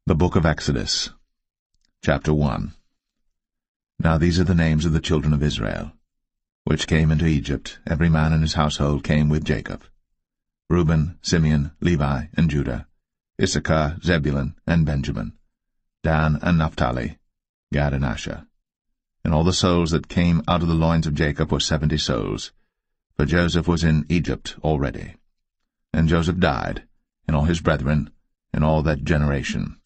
The Book of Exodus, Chapter 1. Now these are the names of the children of Israel, which came into Egypt. Every man in his household came with Jacob: Reuben, Simeon, Levi, and Judah, Issachar, Zebulun, and Benjamin, Dan and Naphtali, Gad and Asher. And all the souls that came out of the loins of Jacob were 70 souls, for Joseph was in Egypt already. And Joseph died, and all his brethren, and all that generation.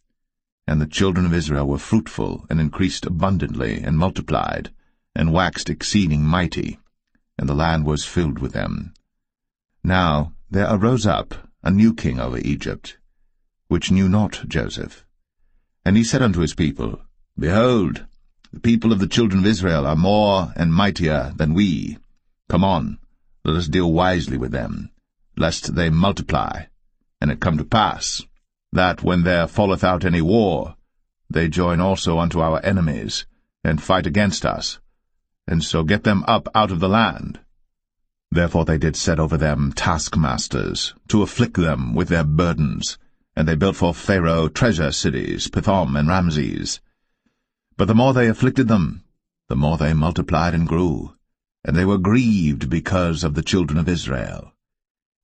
And the children of Israel were fruitful, and increased abundantly, and multiplied, and waxed exceeding mighty, and the land was filled with them. Now there arose up a new king over Egypt, which knew not Joseph. And he said unto his people, Behold, the people of the children of Israel are more and mightier than we. Come on, let us deal wisely with them, lest they multiply. And it come to pass, that when there falleth out any war, they join also unto our enemies, and fight against us, and so get them up out of the land. Therefore they did set over them taskmasters, to afflict them with their burdens, and they built for Pharaoh treasure cities, Pithom and Ramses. But the more they afflicted them, the more they multiplied and grew, and they were grieved because of the children of Israel.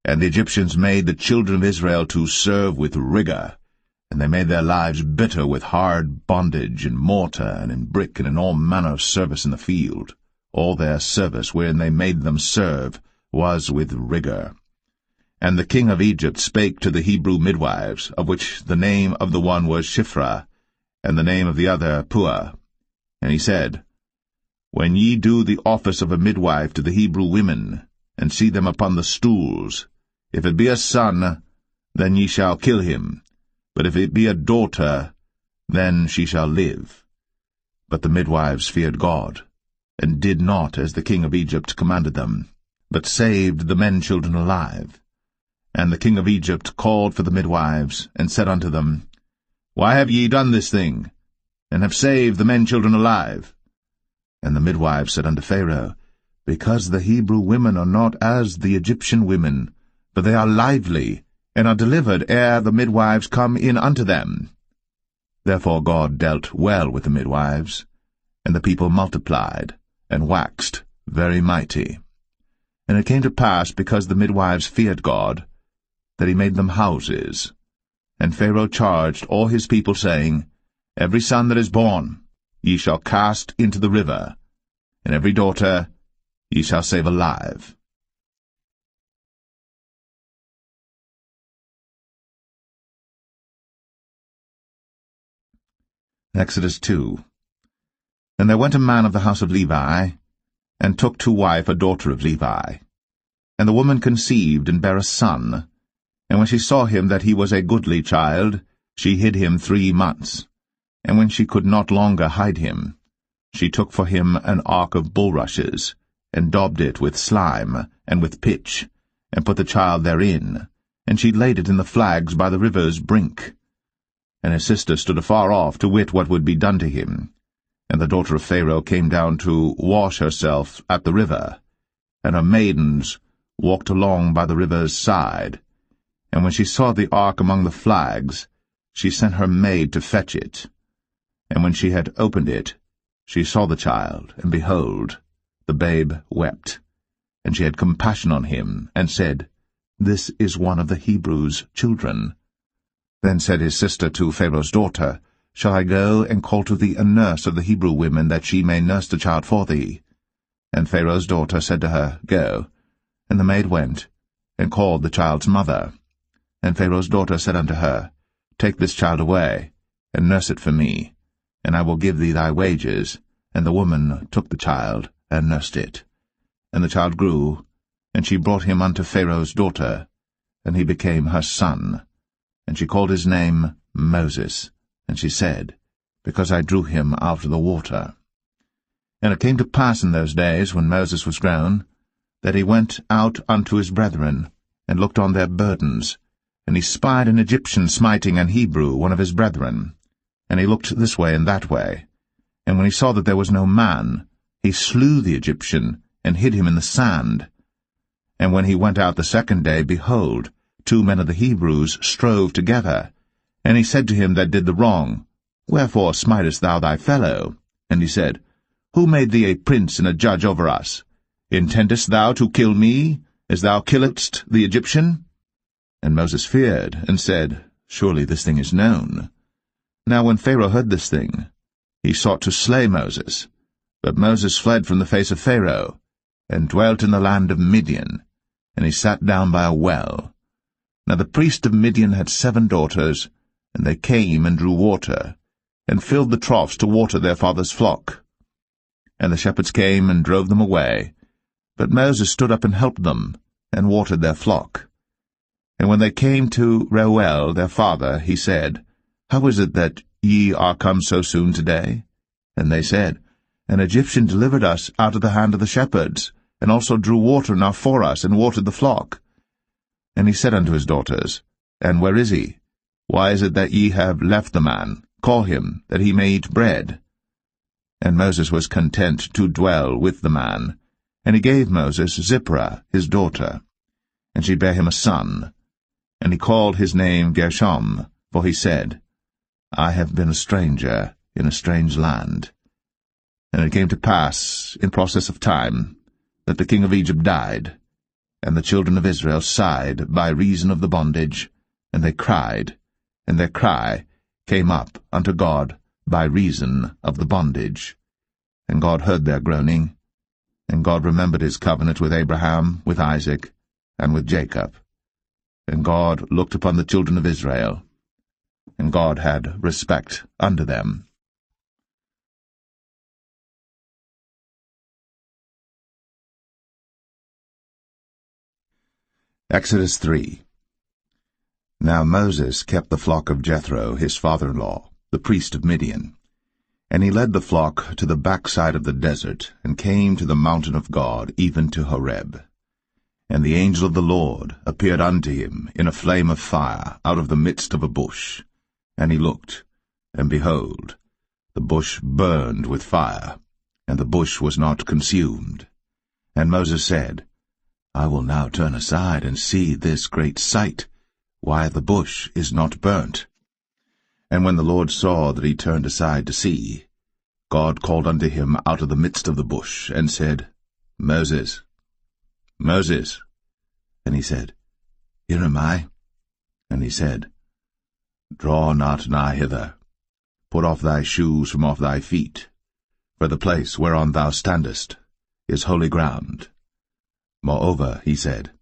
And the Egyptians made the children of Israel to serve with rigor, and they made their lives bitter with hard bondage in mortar and in brick and in all manner of service in the field. All their service wherein they made them serve was with rigor. And the king of Egypt spake to the Hebrew midwives, of which the name of the one was Shiphrah, and the name of the other Puah. And he said, When ye do the office of a midwife to the Hebrew women, and see them upon the stools, if it be a son, then ye shall kill him, but if it be a daughter, then she shall live. But the midwives feared God, and did not as the king of Egypt commanded them, but saved the men-children alive. And the king of Egypt called for the midwives, and said unto them, Why have ye done this thing, and have saved the men-children alive? And the midwives said unto Pharaoh, Because the Hebrew women are not as the Egyptian women, but they are lively, and are delivered ere the midwives come in unto them. Therefore God dealt well with the midwives, and the people multiplied, and waxed very mighty. And it came to pass, because the midwives feared God, that he made them houses. And Pharaoh charged all his people, saying, Every son that is born ye shall cast into the river, and every daughter ye shall save alive. Exodus 2. And there went a man of the house of Levi, and took to wife a daughter of Levi. And the woman conceived, and bare a son. And when she saw him that he was a goodly child, she hid him 3 months. And when she could not longer hide him, she took for him an ark of bulrushes, and daubed it with slime, and with pitch, and put the child therein, and she laid it in the flags by the river's brink. And his sister stood afar off to wit what would be done to him. And the daughter of Pharaoh came down to wash herself at the river, and her maidens walked along by the river's side. And when she saw the ark among the flags, she sent her maid to fetch it. And when she had opened it, she saw the child, and behold, the babe wept. And she had compassion on him, and said, This is one of the Hebrews' children. Then said his sister to Pharaoh's daughter, Shall I go and call to thee a nurse of the Hebrew women, that she may nurse the child for thee? And Pharaoh's daughter said to her, Go. And the maid went, and called the child's mother. And Pharaoh's daughter said unto her, Take this child away, and nurse it for me, and I will give thee thy wages. And the woman took the child, and nursed it. And the child grew, and she brought him unto Pharaoh's daughter, and he became her son. And she called his name Moses, and she said, Because I drew him out of the water. And it came to pass in those days, when Moses was grown, that he went out unto his brethren, and looked on their burdens, and he spied an Egyptian smiting an Hebrew, one of his brethren. And he looked this way and that way. And when he saw that there was no man, he slew the Egyptian, and hid him in the sand. And when he went out the second day, behold, 2 men of the Hebrews strove together, And he said to him that did the wrong, Wherefore smitest thou thy fellow? And he said, Who made thee a prince and a judge over us? Intendest thou to kill me, as thou killedst the Egyptian? And Moses feared, and said, Surely this thing is known. Now when Pharaoh heard this thing, he sought to slay Moses. But Moses fled from the face of Pharaoh, and dwelt in the land of Midian, and he sat down by a well. Now the priest of Midian had 7 daughters, and they came and drew water, and filled the troughs to water their father's flock. And the shepherds came and drove them away, but Moses stood up and helped them, and watered their flock. And when they came to Reuel their father, he said, How is it that ye are come so soon today? And they said, An Egyptian delivered us out of the hand of the shepherds, and also drew water enough for us, and watered the flock. And he said unto his daughters, And where is he? Why is it that ye have left the man? Call him, that he may eat bread. And Moses was content to dwell with the man. And he gave Moses Zipporah his daughter, and she bare him a son. And he called his name Gershom, for he said, I have been a stranger in a strange land. And it came to pass, in process of time, that the king of Egypt died, and the children of Israel sighed by reason of the bondage, and they cried, and their cry came up unto God by reason of the bondage. And God heard their groaning, and God remembered his covenant with Abraham, with Isaac, and with Jacob. And God looked upon the children of Israel, and God had respect unto them. Exodus 3. Now Moses kept the flock of Jethro, his father-in-law, the priest of Midian. And he led the flock to the backside of the desert, and came to the mountain of God, even to Horeb. And the angel of the Lord appeared unto him in a flame of fire out of the midst of a bush. And he looked, and behold, the bush burned with fire, and the bush was not consumed. And Moses said, I will now turn aside and see this great sight, why the bush is not burnt. And when the Lord saw that he turned aside to see, God called unto him out of the midst of the bush, and said, Moses, Moses. And he said, Here am I. And he said, Draw not nigh hither. Put off thy shoes from off thy feet, for the place whereon thou standest is holy ground. Moreover, he said,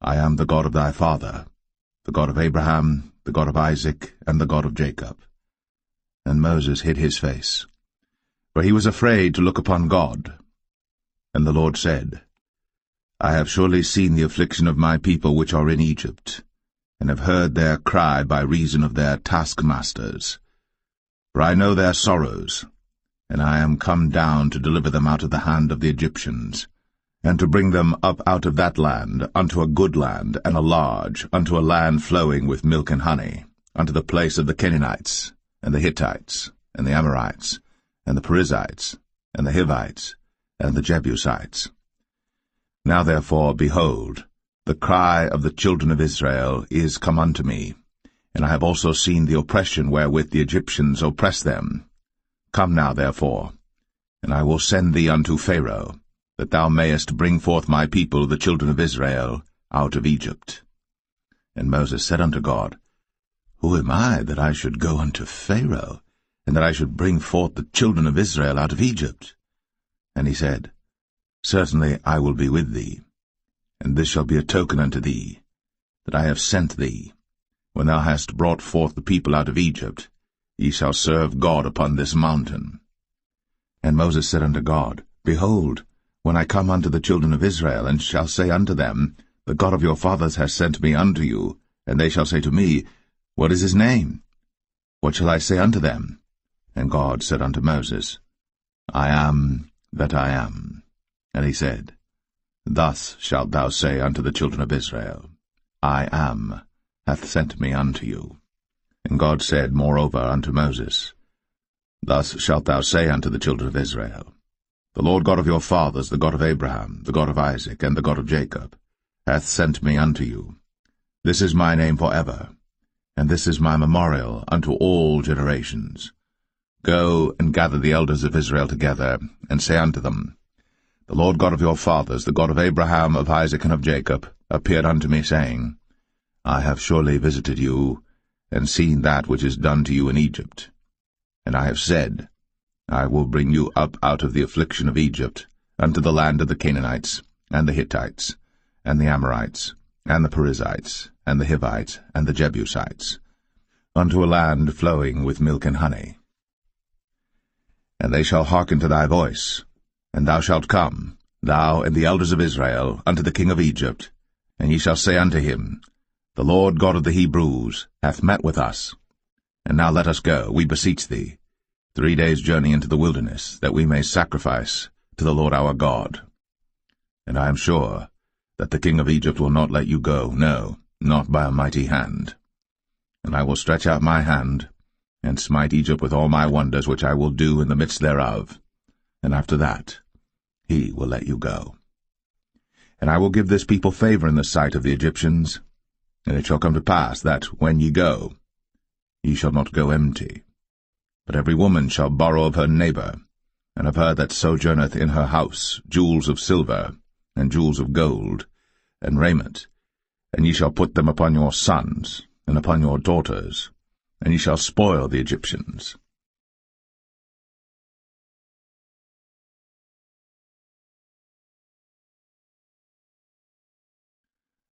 I am the God of thy father, the God of Abraham, the God of Isaac, and the God of Jacob. And Moses hid his face, for he was afraid to look upon God. And the Lord said, I have surely seen the affliction of my people which are in Egypt, and have heard their cry by reason of their taskmasters. For I know their sorrows, and I am come down to deliver them out of the hand of the Egyptians, and to bring them up out of that land unto a good land, and a large, unto a land flowing with milk and honey, unto the place of the Canaanites, and the Hittites, and the Amorites, and the Perizzites, and the Hivites, and the Jebusites. Now therefore, behold, the cry of the children of Israel is come unto me, and I have also seen the oppression wherewith the Egyptians oppress them. Come now therefore, and I will send thee unto Pharaoh, that thou mayest bring forth my people, the children of Israel, out of Egypt. And Moses said unto God, Who am I, that I should go unto Pharaoh, and that I should bring forth the children of Israel out of Egypt? And he said, Certainly I will be with thee, and this shall be a token unto thee, that I have sent thee. When thou hast brought forth the people out of Egypt, ye shall serve God upon this mountain. And Moses said unto God, Behold, when I come unto the children of Israel, and shall say unto them, The God of your fathers has sent me unto you, and they shall say to me, What is his name? What shall I say unto them? And God said unto Moses, I am that I am. And he said, Thus shalt thou say unto the children of Israel, I am hath sent me unto you. And God said moreover unto Moses, Thus shalt thou say unto the children of Israel, The Lord God of your fathers, the God of Abraham, the God of Isaac, and the God of Jacob, hath sent me unto you. This is my name for ever, and this is my memorial unto all generations. Go and gather the elders of Israel together, and say unto them, The Lord God of your fathers, the God of Abraham, of Isaac, and of Jacob, appeared unto me, saying, I have surely visited you, and seen that which is done to you in Egypt. And I have said, I will bring you up out of the affliction of Egypt, unto the land of the Canaanites, and the Hittites, and the Amorites, and the Perizzites, and the Hivites, and the Jebusites, unto a land flowing with milk and honey. And they shall hearken to thy voice, and thou shalt come, thou and the elders of Israel, unto the king of Egypt, and ye shall say unto him, The Lord God of the Hebrews hath met with us. And now let us go, we beseech thee, 3 days' journey into the wilderness, that we may sacrifice to the Lord our God. And I am sure that the king of Egypt will not let you go, no, not by a mighty hand. And I will stretch out my hand, and smite Egypt with all my wonders which I will do in the midst thereof, and after that he will let you go. And I will give this people favor in the sight of the Egyptians, and it shall come to pass that, when ye go, ye shall not go empty. But every woman shall borrow of her neighbor, and of her that sojourneth in her house, jewels of silver, and jewels of gold, and raiment, and ye shall put them upon your sons, and upon your daughters, and ye shall spoil the Egyptians.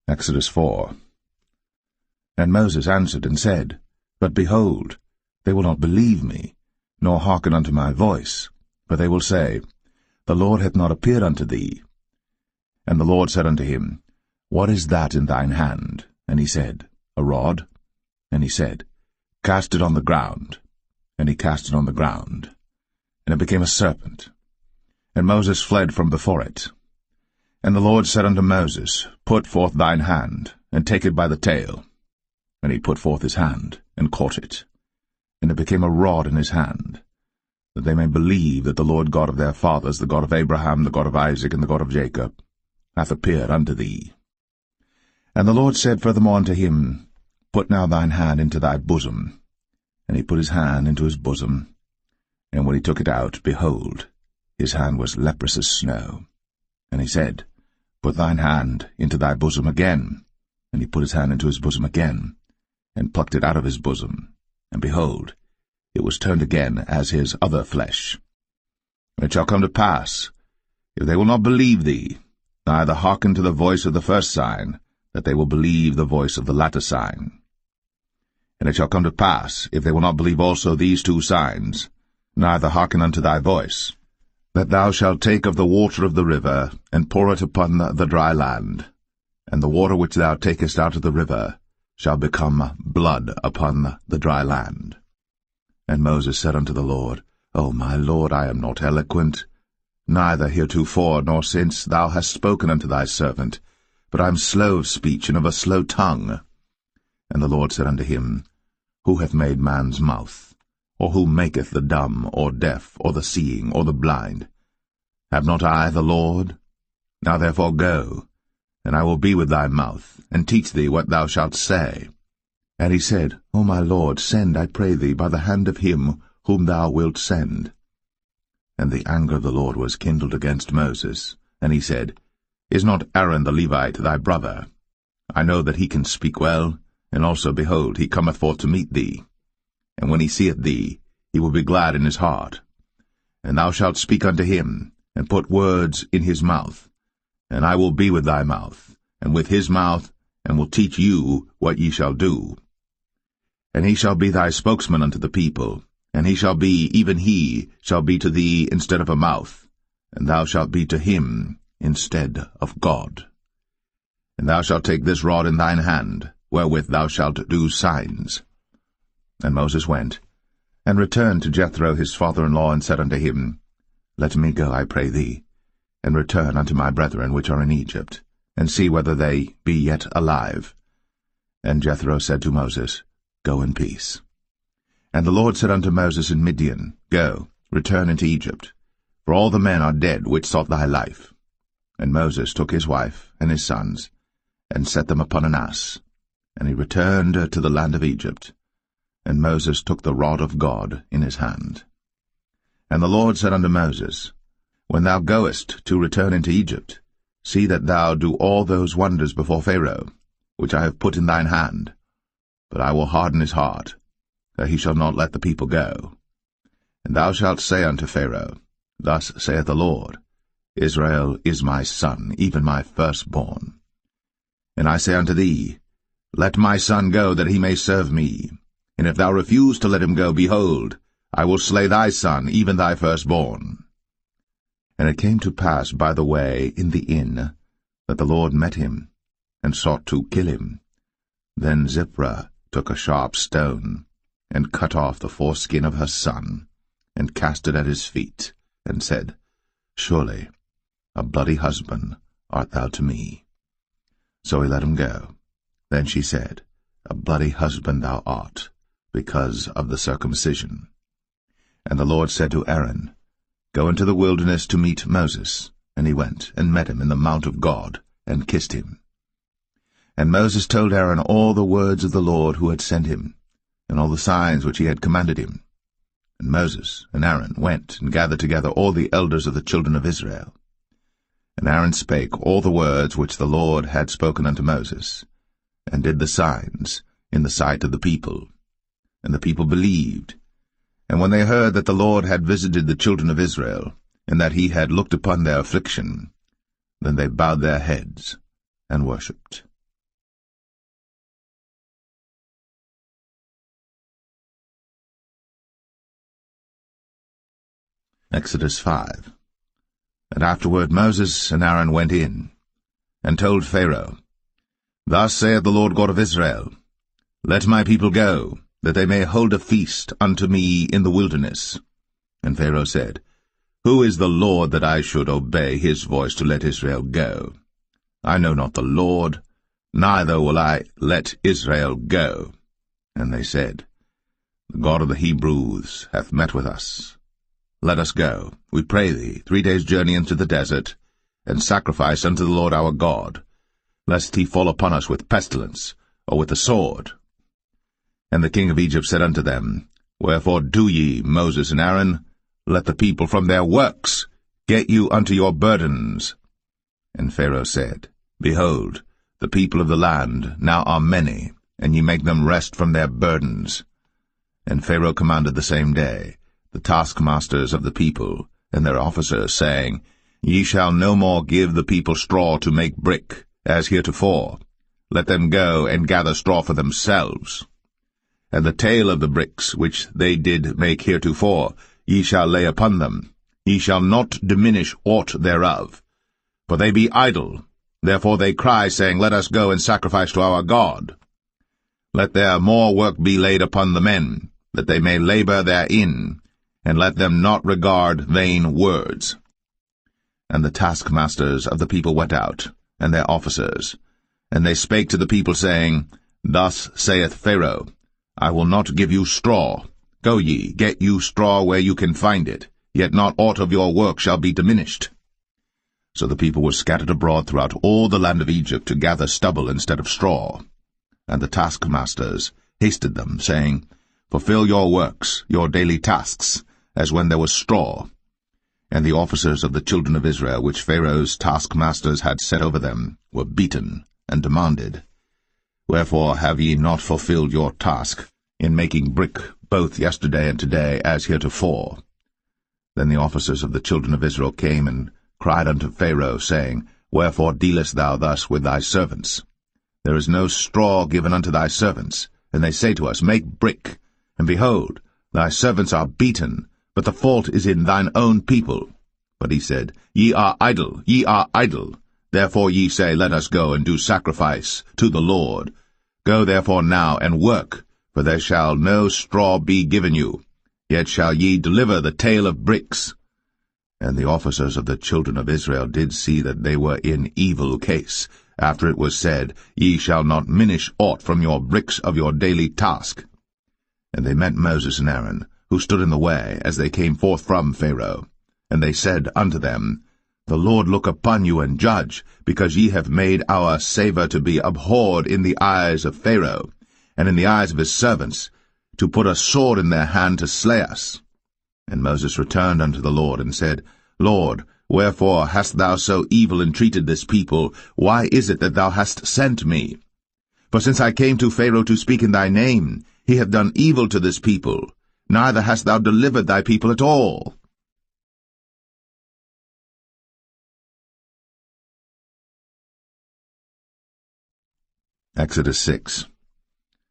Exodus 4. And Moses answered and said, But behold, they will not believe me, nor hearken unto my voice, for they will say, The Lord hath not appeared unto thee. And the Lord said unto him, What is that in thine hand? And he said, A rod. And he said, Cast it on the ground. And he cast it on the ground, and it became a serpent. And Moses fled from before it. And the Lord said unto Moses, Put forth thine hand, and take it by the tail. And he put forth his hand, and caught it. And it became a rod in his hand, that they may believe that the Lord God of their fathers, the God of Abraham, the God of Isaac, and the God of Jacob, hath appeared unto thee. And the Lord said furthermore unto him, Put now thine hand into thy bosom. And he put his hand into his bosom, and when he took it out, behold, his hand was leprous as snow. And he said, Put thine hand into thy bosom again. And he put his hand into his bosom again, and plucked it out of his bosom, and behold, it was turned again as his other flesh. And it shall come to pass, if they will not believe thee, neither hearken to the voice of the first sign, that they will believe the voice of the latter sign. And it shall come to pass, if they will not believe also these 2 signs, neither hearken unto thy voice, that thou shalt take of the water of the river, and pour it upon the dry land, and the water which thou takest out of the river shall become blood upon the dry land. And Moses said unto the Lord, O my Lord, I am not eloquent, neither heretofore nor since thou hast spoken unto thy servant, but I am slow of speech and of a slow tongue. And the Lord said unto him, Who hath made man's mouth? Or who maketh the dumb, or deaf, or the seeing, or the blind? Have not I the Lord? Now therefore go, and I will be with thy mouth, and teach thee what thou shalt say. And he said, O my Lord, send, I pray thee, by the hand of him whom thou wilt send. And the anger of the Lord was kindled against Moses, and he said, Is not Aaron the Levite thy brother? I know that he can speak well, and also, behold, he cometh forth to meet thee. And when he seeth thee, he will be glad in his heart. And thou shalt speak unto him, and put words in his mouth. And I will be with thy mouth, and with his mouth, and will teach you what ye shall do. And he shall be thy spokesman unto the people, and he shall be, even he, shall be to thee instead of a mouth, and thou shalt be to him instead of God. And thou shalt take this rod in thine hand, wherewith thou shalt do signs. And Moses went, and returned to Jethro his father-in-law, and said unto him, Let me go, I pray thee, and return unto my brethren which are in Egypt, and see whether they be yet alive. And Jethro said to Moses, Go in peace. And the Lord said unto Moses in Midian, Go, return into Egypt, for all the men are dead which sought thy life. And Moses took his wife and his sons, and set them upon an ass, And he returned to the land of Egypt, and Moses took the rod of God in his hand. And the Lord said unto Moses, When thou goest to return into Egypt, see that thou do all those wonders before Pharaoh, which I have put in thine hand. But I will harden his heart, that he shall not let the people go. And thou shalt say unto Pharaoh, Thus saith the Lord, Israel is my son, even my firstborn. And I say unto thee, Let my son go, that he may serve me. And if thou refuse to let him go, behold, I will slay thy son, even thy firstborn. And it came to pass by the way in the inn, that the Lord met him, and sought to kill him. Then Zipporah took a sharp stone, and cut off the foreskin of her son, and cast it at his feet, and said, Surely a bloody husband art thou to me. So he let him go. Then she said, A bloody husband thou art, because of the circumcision. And the Lord said to Aaron, Go into the wilderness to meet Moses. And he went, and met him in the mount of God, and kissed him. And Moses told Aaron all the words of the Lord who had sent him, and all the signs which he had commanded him. And Moses and Aaron went and gathered together all the elders of the children of Israel. And Aaron spake all the words which the Lord had spoken unto Moses, and did the signs in the sight of the people. And the people believed. And when they heard that the Lord had visited the children of Israel, and that he had looked upon their affliction, then they bowed their heads and worshipped. Exodus 5. And afterward Moses and Aaron went in, and told Pharaoh, Thus saith the Lord God of Israel, Let my people go, that they may hold a feast unto me in the wilderness. And Pharaoh said, Who is the Lord that I should obey his voice to let Israel go? I know not the Lord, neither will I let Israel go. And they said, The God of the Hebrews hath met with us. Let us go, we pray thee, 3 days' journey into the desert, and sacrifice unto the Lord our God, lest he fall upon us with pestilence, or with the sword. And the king of Egypt said unto them, Wherefore do ye, Moses and Aaron? Let the people from their works get you unto your burdens. And Pharaoh said, Behold, the people of the land now are many, and ye make them rest from their burdens. And Pharaoh commanded the same day the taskmasters of the people and their officers, saying, Ye shall no more give the people straw to make brick, as heretofore. Let them go and gather straw for themselves. And the tale of the bricks which they did make heretofore ye shall lay upon them. Ye shall not diminish aught thereof. For they be idle, therefore they cry, saying, Let us go and sacrifice to our God. Let there more work be laid upon the men, that they may labor therein, and let them not regard vain words. And the taskmasters of the people went out, and their officers, and they spake to the people, saying, Thus saith Pharaoh, I will not give you straw. Go ye, get you straw where you can find it, yet not aught of your work shall be diminished. So the people were scattered abroad throughout all the land of Egypt to gather stubble instead of straw. And the taskmasters hasted them, saying, Fulfill your works, your daily tasks, as when there was straw. And the officers of the children of Israel, which Pharaoh's taskmasters had set over them, were beaten, and demanded, Wherefore have ye not fulfilled your task in making brick both yesterday and today, as heretofore? Then the officers of the children of Israel came and cried unto Pharaoh, saying, Wherefore dealest thou thus with thy servants? There is no straw given unto thy servants. And they say to us, Make brick. And behold, thy servants are beaten, but the fault is in thine own people. But he said, Ye are idle, ye are idle. Therefore ye say, Let us go and do sacrifice to the Lord. Go therefore now and work, for there shall no straw be given you. Yet shall ye deliver the tale of bricks. And the officers of the children of Israel did see that they were in evil case, after it was said, Ye shall not minish aught from your bricks of your daily task. And they met Moses and Aaron, who stood in the way, as they came forth from Pharaoh. And they said unto them, The Lord look upon you and judge, because ye have made our savour to be abhorred in the eyes of Pharaoh, and in the eyes of his servants, to put a sword in their hand to slay us. And Moses returned unto the Lord, and said, Lord, wherefore hast thou so evil entreated this people? Why is it that thou hast sent me? For since I came to Pharaoh to speak in thy name, he hath done evil to this people, neither hast thou delivered thy people at all. Exodus 6.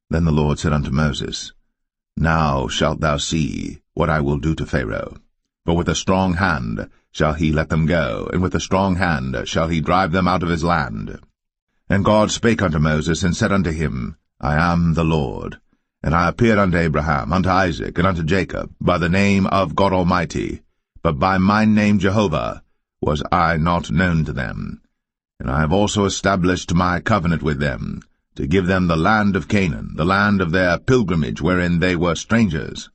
Then the Lord said unto Moses, Now shalt thou see what I will do to Pharaoh. For with a strong hand shall he let them go, and with a strong hand shall he drive them out of his land. And God spake unto Moses, and said unto him, I am the Lord. And I appeared unto Abraham, unto Isaac, and unto Jacob, by the name of God Almighty, but by my name Jehovah was I not known to them. And I have also established my covenant with them, to give them the land of Canaan, the land of their pilgrimage wherein they were strangers.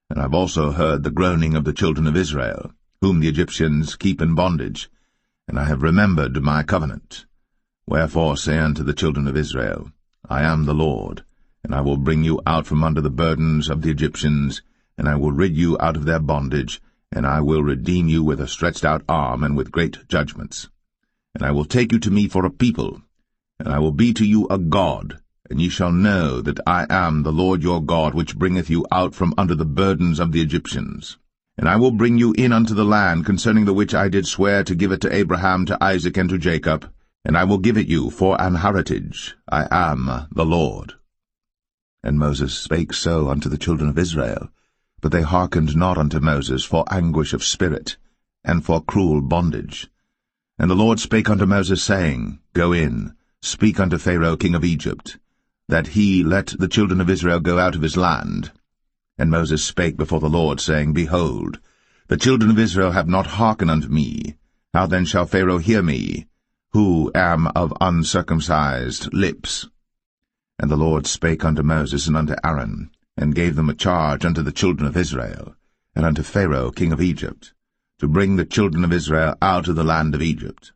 And I have also heard the groaning of the children of Israel, whom the Egyptians keep in bondage, and I have remembered my covenant. Wherefore say unto the children of Israel, I am the Lord, and I will bring you out from under the burdens of the Egyptians, and I will rid you out of their bondage, and I will redeem you with a stretched out arm and with great judgments. And I will take you to me for a people, and I will be to you a God, and ye shall know that I am the Lord your God, which bringeth you out from under the burdens of the Egyptians. And I will bring you in unto the land concerning the which I did swear to give it to Abraham, to Isaac, and to Jacob, and I will give it you for an heritage. I am the Lord. And Moses spake so unto the children of Israel, but they hearkened not unto Moses for anguish of spirit, and for cruel bondage. And the Lord spake unto Moses, saying, Go in, speak unto Pharaoh king of Egypt, that he let the children of Israel go out of his land. And Moses spake before the Lord, saying, Behold, the children of Israel have not hearkened unto me. How then shall Pharaoh hear me, who am of uncircumcised lips? And the Lord spake unto Moses and unto Aaron, and gave them a charge unto the children of Israel, and unto Pharaoh king of Egypt, to bring the children of Israel out of the land of Egypt.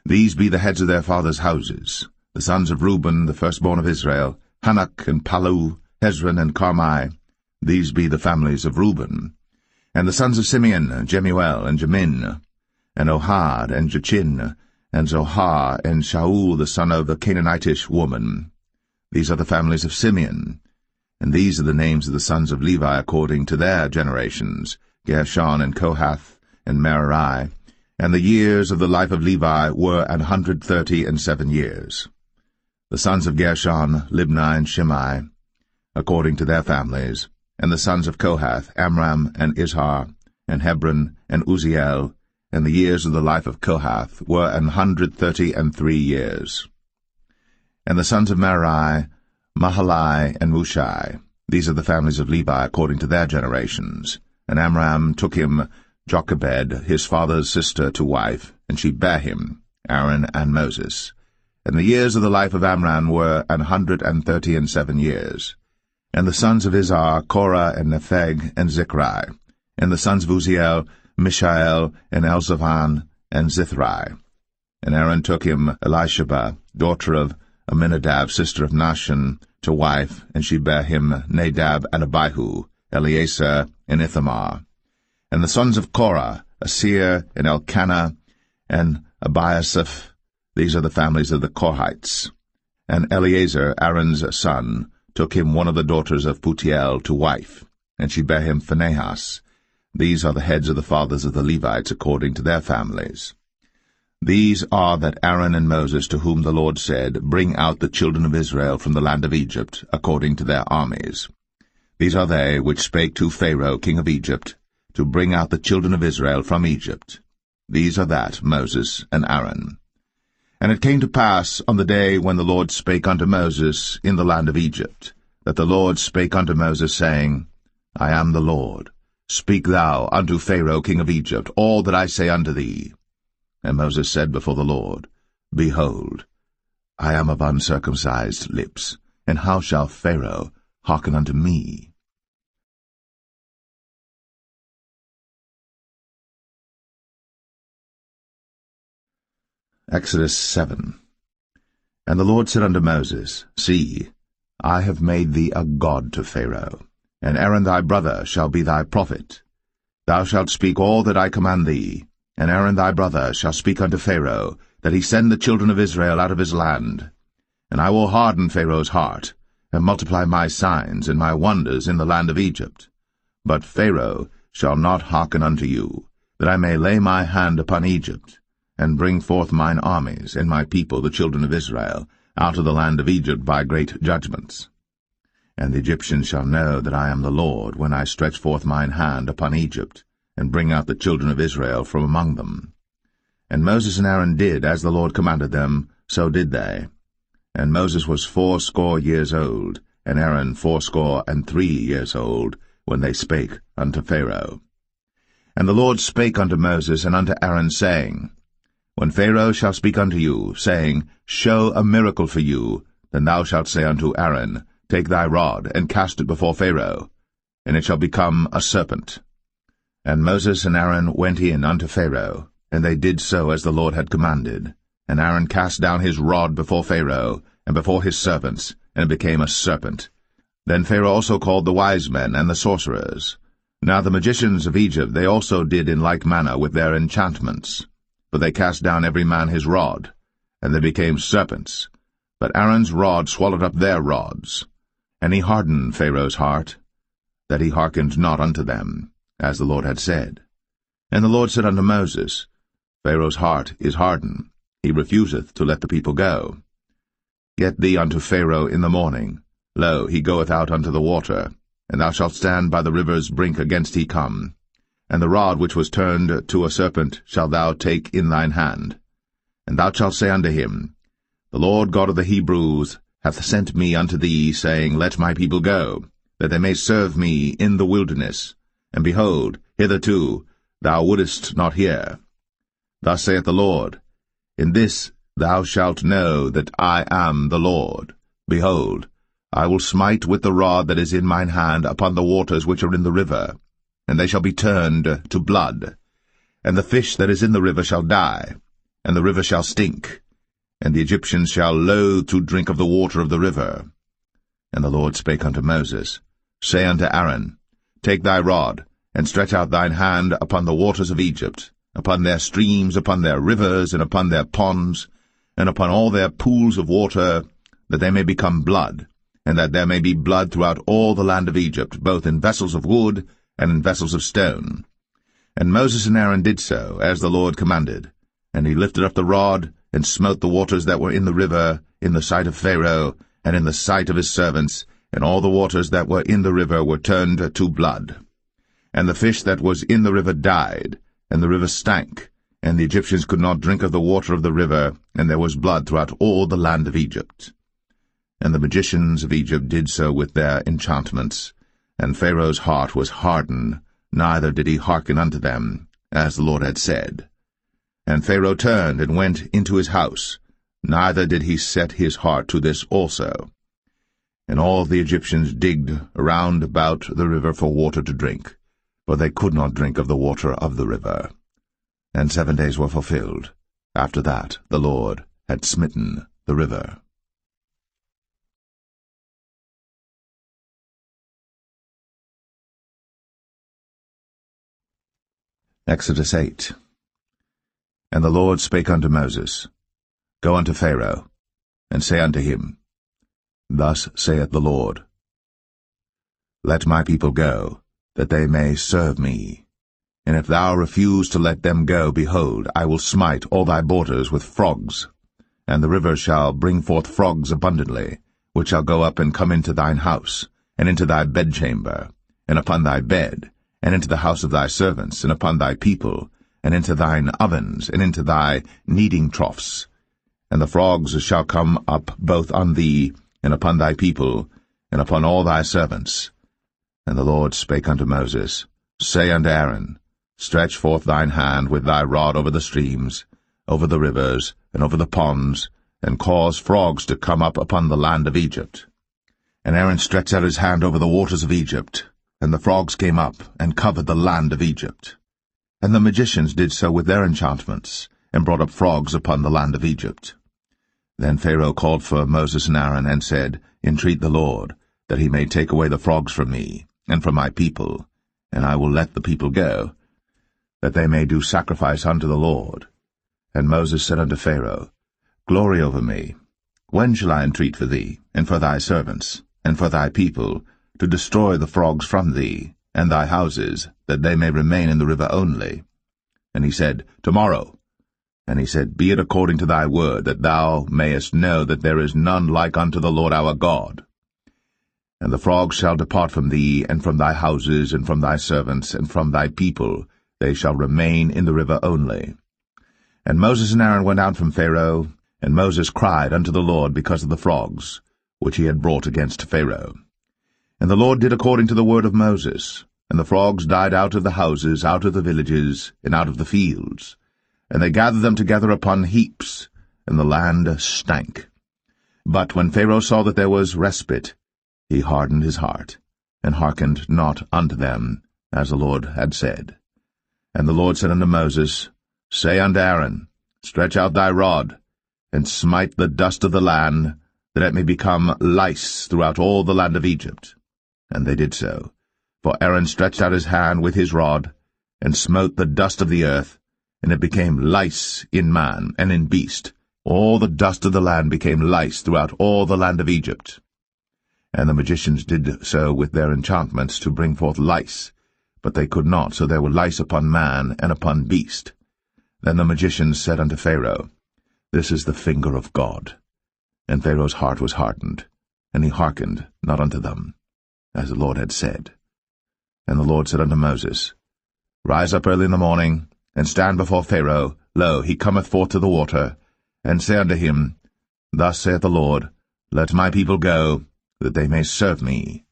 These be the heads of their fathers' houses, the sons of Reuben, the firstborn of Israel, Hanok and Palu, Hezron and Carmi. These be the families of Reuben. And the sons of Simeon, Jemuel and Jamin, and Ohad and Jachin, and Zohar and Shaul the son of the Canaanitish woman. These are the families of Simeon. And these are the names of the sons of Levi according to their generations, Gershon and Kohath and Merari. And the years of the life of Levi were 137 years. The sons of Gershon, Libni and Shimei, according to their families. And the sons of Kohath, Amram and Izhar, and Hebron and Uzziel. And the years of the life of Kohath were 133 years. And the sons of Merari, Mahalai and Mushai. These are the families of Levi according to their generations. And Amram took him Jochebed, his father's sister, to wife, and she bare him, Aaron and Moses. And the years of the life of Amram were 137 years. And the sons of Izhar, Korah and Nepheg and Zichri. And the sons of Uzziel, Mishael and Elzaphan and Zithri. And Aaron took him Elisheba, daughter of Aminadab, sister of Nahshon, to wife, and she bare him Nadab and Abihu, Eleazar and Ithamar. And the sons of Korah, Asir and Elkanah and Abiasaph. These are the families of the Korhites. And Eleazar, Aaron's son, took him one of the daughters of Putiel to wife, and she bare him Phinehas. These are the heads of the fathers of the Levites according to their families. These are that Aaron and Moses, to whom the Lord said, Bring out the children of Israel from the land of Egypt, according to their armies. These are they which spake to Pharaoh king of Egypt, to bring out the children of Israel from Egypt. These are that Moses and Aaron. And it came to pass on the day when the Lord spake unto Moses in the land of Egypt, that the Lord spake unto Moses, saying, I am the Lord. Speak thou unto Pharaoh king of Egypt all that I say unto thee. And Moses said before the Lord, Behold, I am of uncircumcised lips, and how shall Pharaoh hearken unto me? Exodus 7. And the Lord said unto Moses, See, I have made thee a god to Pharaoh, and Aaron thy brother shall be thy prophet. Thou shalt speak all that I command thee, and Aaron thy brother shall speak unto Pharaoh, that he send the children of Israel out of his land. And I will harden Pharaoh's heart, and multiply my signs and my wonders in the land of Egypt. But Pharaoh shall not hearken unto you, that I may lay my hand upon Egypt, and bring forth mine armies and my people the children of Israel out of the land of Egypt by great judgments. And the Egyptians shall know that I am the Lord, when I stretch forth mine hand upon Egypt, and bring out the children of Israel from among them. And Moses and Aaron did as the Lord commanded them, so did they. And Moses was 80 years old, and Aaron 83 years old, when they spake unto Pharaoh. And the Lord spake unto Moses and unto Aaron, saying, When Pharaoh shall speak unto you, saying, Show a miracle for you, then thou shalt say unto Aaron, Take thy rod, and cast it before Pharaoh, and it shall become a serpent. And Moses and Aaron went in unto Pharaoh, and they did so as the Lord had commanded. And Aaron cast down his rod before Pharaoh, and before his servants, and it became a serpent. Then Pharaoh also called the wise men and the sorcerers. Now the magicians of Egypt they also did in like manner with their enchantments. For they cast down every man his rod, and they became serpents. But Aaron's rod swallowed up their rods. And he hardened Pharaoh's heart, that he hearkened not unto them, as the Lord had said. And the Lord said unto Moses, Pharaoh's heart is hardened, he refuseth to let the people go. Get thee unto Pharaoh in the morning. Lo, he goeth out unto the water, and thou shalt stand by the river's brink against he come. And the rod which was turned to a serpent shalt thou take in thine hand. And thou shalt say unto him, The Lord God of the Hebrews hath sent me unto thee, saying, Let my people go, that they may serve me in the wilderness. And behold, hitherto thou wouldest not hear. Thus saith the Lord, In this thou shalt know that I am the Lord. Behold, I will smite with the rod that is in mine hand upon the waters which are in the river, and they shall be turned to blood. And the fish that is in the river shall die, and the river shall stink, and the Egyptians shall loathe to drink of the water of the river. And the Lord spake unto Moses, Say unto Aaron, Take thy rod, and stretch out thine hand upon the waters of Egypt, upon their streams, upon their rivers, and upon their ponds, and upon all their pools of water, that they may become blood, and that there may be blood throughout all the land of Egypt, both in vessels of wood and in vessels of stone. And Moses and Aaron did so, as the Lord commanded. And he lifted up the rod, and smote the waters that were in the river, in the sight of Pharaoh, and in the sight of his servants, and all the waters that were in the river were turned to blood. And the fish that was in the river died, and the river stank, and the Egyptians could not drink of the water of the river, and there was blood throughout all the land of Egypt. And the magicians of Egypt did so with their enchantments, and Pharaoh's heart was hardened, neither did he hearken unto them, as the Lord had said. And Pharaoh turned and went into his house, neither did he set his heart to this also. And all the Egyptians digged around about the river for water to drink, for they could not drink of the water of the river. And 7 days were fulfilled. After that the Lord had smitten the river. Exodus 8. And the Lord spake unto Moses, Go unto Pharaoh, and say unto him, Thus saith the Lord, Let my people go, that they may serve me. And if thou refuse to let them go, behold, I will smite all thy borders with frogs, and the river shall bring forth frogs abundantly, which shall go up and come into thine house, and into thy bedchamber, and upon thy bed, and into the house of thy servants, and upon thy people, and into thine ovens, and into thy kneading troughs. And the frogs shall come up both on thee, and upon thy people, and upon all thy servants. And the Lord spake unto Moses, Say unto Aaron, Stretch forth thine hand with thy rod over the streams, over the rivers, and over the ponds, and cause frogs to come up upon the land of Egypt. And Aaron stretched out his hand over the waters of Egypt, and the frogs came up, and covered the land of Egypt. And the magicians did so with their enchantments, and brought up frogs upon the land of Egypt. Then Pharaoh called for Moses and Aaron, and said, Entreat the Lord, that he may take away the frogs from me, and from my people, and I will let the people go, that they may do sacrifice unto the Lord. And Moses said unto Pharaoh, Glory over me. When shall I entreat for thee, and for thy servants, and for thy people, to destroy the frogs from thee, and thy houses, that they may remain in the river only? And he said, Tomorrow. And he said, Be it according to thy word, that thou mayest know that there is none like unto the Lord our God. And the frogs shall depart from thee, and from thy houses, and from thy servants, and from thy people, they shall remain in the river only. And Moses and Aaron went out from Pharaoh, and Moses cried unto the Lord because of the frogs, which he had brought against Pharaoh. And the Lord did according to the word of Moses, and the frogs died out of the houses, out of the villages, and out of the fields. And they gathered them together upon heaps, and the land stank. But when Pharaoh saw that there was respite, he hardened his heart, and hearkened not unto them, as the Lord had said. And the Lord said unto Moses, Say unto Aaron, Stretch out thy rod, and smite the dust of the land, that it may become lice throughout all the land of Egypt. And they did so. For Aaron stretched out his hand with his rod, and smote the dust of the earth, and it became lice in man and in beast. All the dust of the land became lice throughout all the land of Egypt. And the magicians did so with their enchantments to bring forth lice, but they could not, so there were lice upon man and upon beast. Then the magicians said unto Pharaoh, This is the finger of God. And Pharaoh's heart was hardened, and he hearkened not unto them, as the Lord had said. And the Lord said unto Moses, Rise up early in the morning, and stand before Pharaoh. Lo, he cometh forth to the water. And say unto him, Thus saith the Lord, Let my people go, that they may serve me.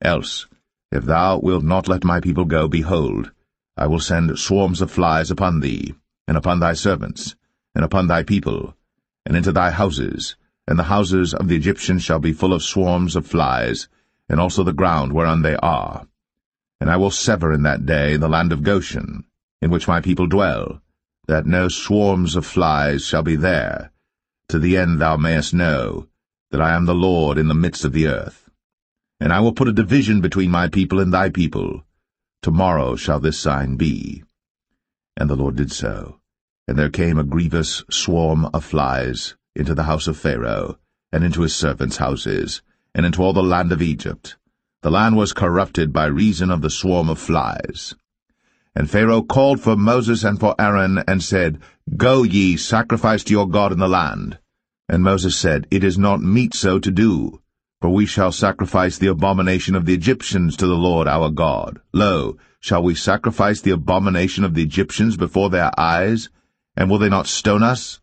Else, if thou wilt not let my people go, behold, I will send swarms of flies upon thee, and upon thy servants, and upon thy people, and into thy houses, and the houses of the Egyptians shall be full of swarms of flies, and also the ground whereon they are. And I will sever in that day the land of Goshen, in which my people dwell, that no swarms of flies shall be there, to the end thou mayest know that I am the Lord in the midst of the earth. And I will put a division between my people and thy people. Tomorrow shall this sign be. And the Lord did so. And there came a grievous swarm of flies into the house of Pharaoh, and into his servants' houses, and into all the land of Egypt. The land was corrupted by reason of the swarm of flies. And Pharaoh called for Moses and for Aaron, and said, Go ye, sacrifice to your God in the land. And Moses said, It is not meet so to do, for we shall sacrifice the abomination of the Egyptians to the Lord our God. Lo, shall we sacrifice the abomination of the Egyptians before their eyes? And will they not stone us?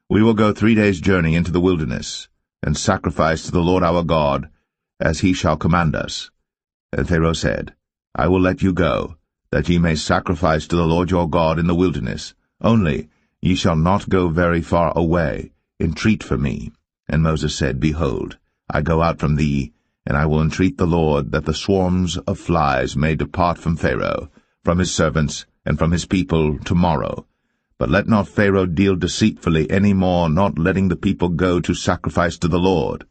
We will go 3 days' journey into the wilderness, and sacrifice to the Lord our God, as he shall command us. And Pharaoh said, I will let you go, that ye may sacrifice to the Lord your God in the wilderness. Only ye shall not go very far away. Entreat for me. And Moses said, Behold, I go out from thee, and I will entreat the Lord that the swarms of flies may depart from Pharaoh, from his servants, and from his people tomorrow. But let not Pharaoh deal deceitfully any more, not letting the people go to sacrifice to the Lord.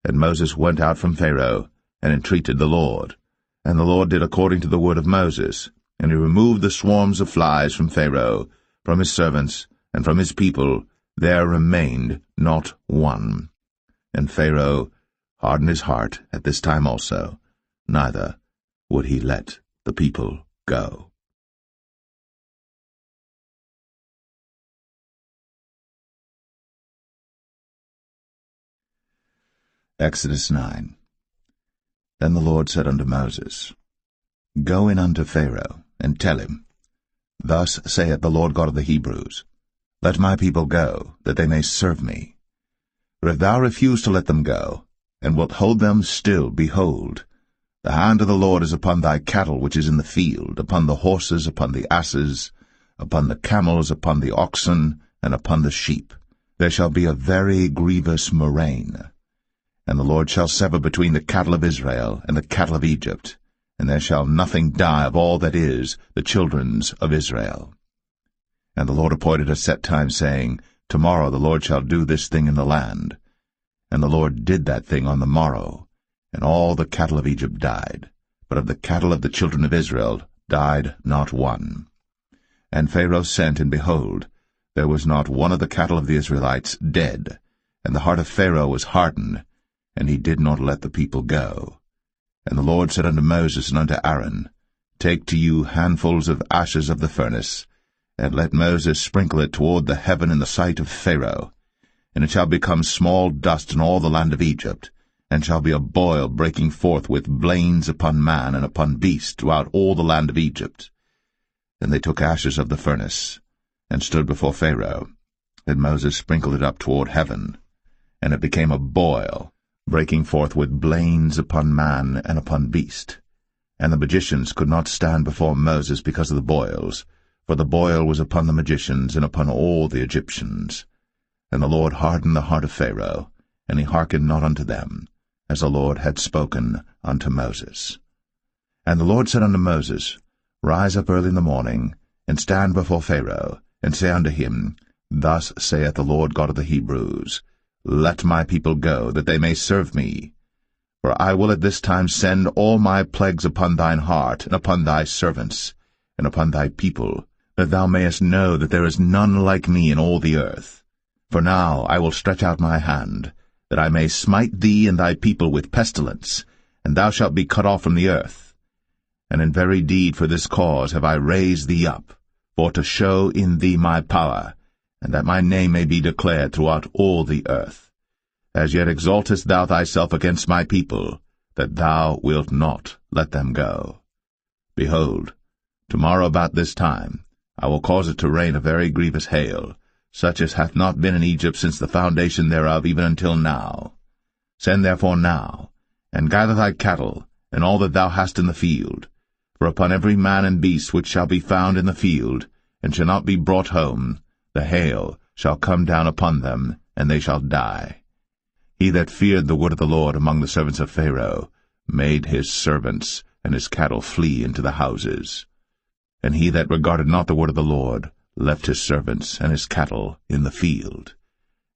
And Moses went out from Pharaoh, and entreated the Lord. And the Lord did according to the word of Moses, and he removed the swarms of flies from Pharaoh, from his servants, and from his people. There remained not one. And Pharaoh hardened his heart at this time also, neither would he let the people go. Exodus 9. Then the Lord said unto Moses, Go in unto Pharaoh, and tell him, Thus saith the Lord God of the Hebrews, Let my people go, that they may serve me. For if thou refuse to let them go, and wilt hold them still, behold, the hand of the Lord is upon thy cattle which is in the field, upon the horses, upon the asses, upon the camels, upon the oxen, and upon the sheep. There shall be a very grievous murrain. And the Lord shall sever between the cattle of Israel and the cattle of Egypt, and there shall nothing die of all that is the children's of Israel. And the Lord appointed a set time, saying, Tomorrow the Lord shall do this thing in the land. And the Lord did that thing on the morrow, and all the cattle of Egypt died, but of the cattle of the children of Israel died not one. And Pharaoh sent, and behold, there was not one of the cattle of the Israelites dead, and the heart of Pharaoh was hardened, and he did not let the people go. And the Lord said unto Moses and unto Aaron, Take to you handfuls of ashes of the furnace, and let Moses sprinkle it toward the heaven in the sight of Pharaoh, and it shall become small dust in all the land of Egypt, and shall be a boil breaking forth with blains upon man and upon beast throughout all the land of Egypt. Then they took ashes of the furnace, and stood before Pharaoh, and Moses sprinkled it up toward heaven, and it became a boil, breaking forth with blains upon man and upon beast. And the magicians could not stand before Moses because of the boils, for the boil was upon the magicians and upon all the Egyptians. And the Lord hardened the heart of Pharaoh, and he hearkened not unto them, as the Lord had spoken unto Moses. And the Lord said unto Moses, Rise up early in the morning, and stand before Pharaoh, and say unto him, Thus saith the Lord God of the Hebrews, Let my people go, that they may serve me. For I will at this time send all my plagues upon thine heart, and upon thy servants, and upon thy people, that thou mayest know that there is none like me in all the earth. For now I will stretch out my hand, that I may smite thee and thy people with pestilence, and thou shalt be cut off from the earth. And in very deed for this cause have I raised thee up, for to show in thee my power, and that my name may be declared throughout all the earth. As yet exaltest thou thyself against my people, that thou wilt not let them go. Behold, tomorrow about this time I will cause it to rain a very grievous hail, such as hath not been in Egypt since the foundation thereof even until now. Send therefore now, and gather thy cattle, and all that thou hast in the field. For upon every man and beast which shall be found in the field, and shall not be brought home, the hail shall come down upon them, and they shall die. He that feared the word of the Lord among the servants of Pharaoh made his servants and his cattle flee into the houses. And he that regarded not the word of the Lord left his servants and his cattle in the field.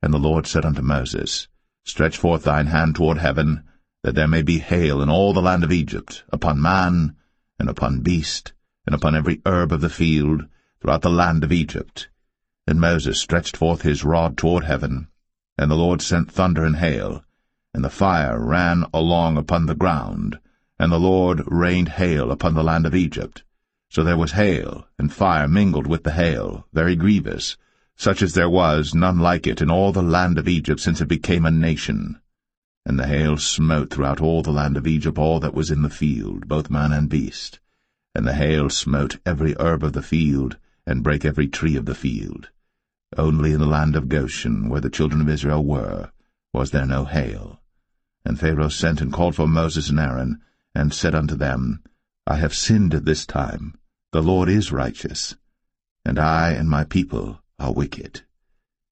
And the Lord said unto Moses, Stretch forth thine hand toward heaven, that there may be hail in all the land of Egypt, upon man, and upon beast, and upon every herb of the field, throughout the land of Egypt. And Moses stretched forth his rod toward heaven, and the Lord sent thunder and hail, and the fire ran along upon the ground, and the Lord rained hail upon the land of Egypt. So there was hail, and fire mingled with the hail, very grievous, such as there was none like it in all the land of Egypt since it became a nation. And the hail smote throughout all the land of Egypt all that was in the field, both man and beast. And the hail smote every herb of the field, and brake every tree of the field. Only in the land of Goshen, where the children of Israel were, was there no hail. And Pharaoh sent and called for Moses and Aaron, and said unto them, I have sinned at this time. The Lord is righteous, and I and my people are wicked.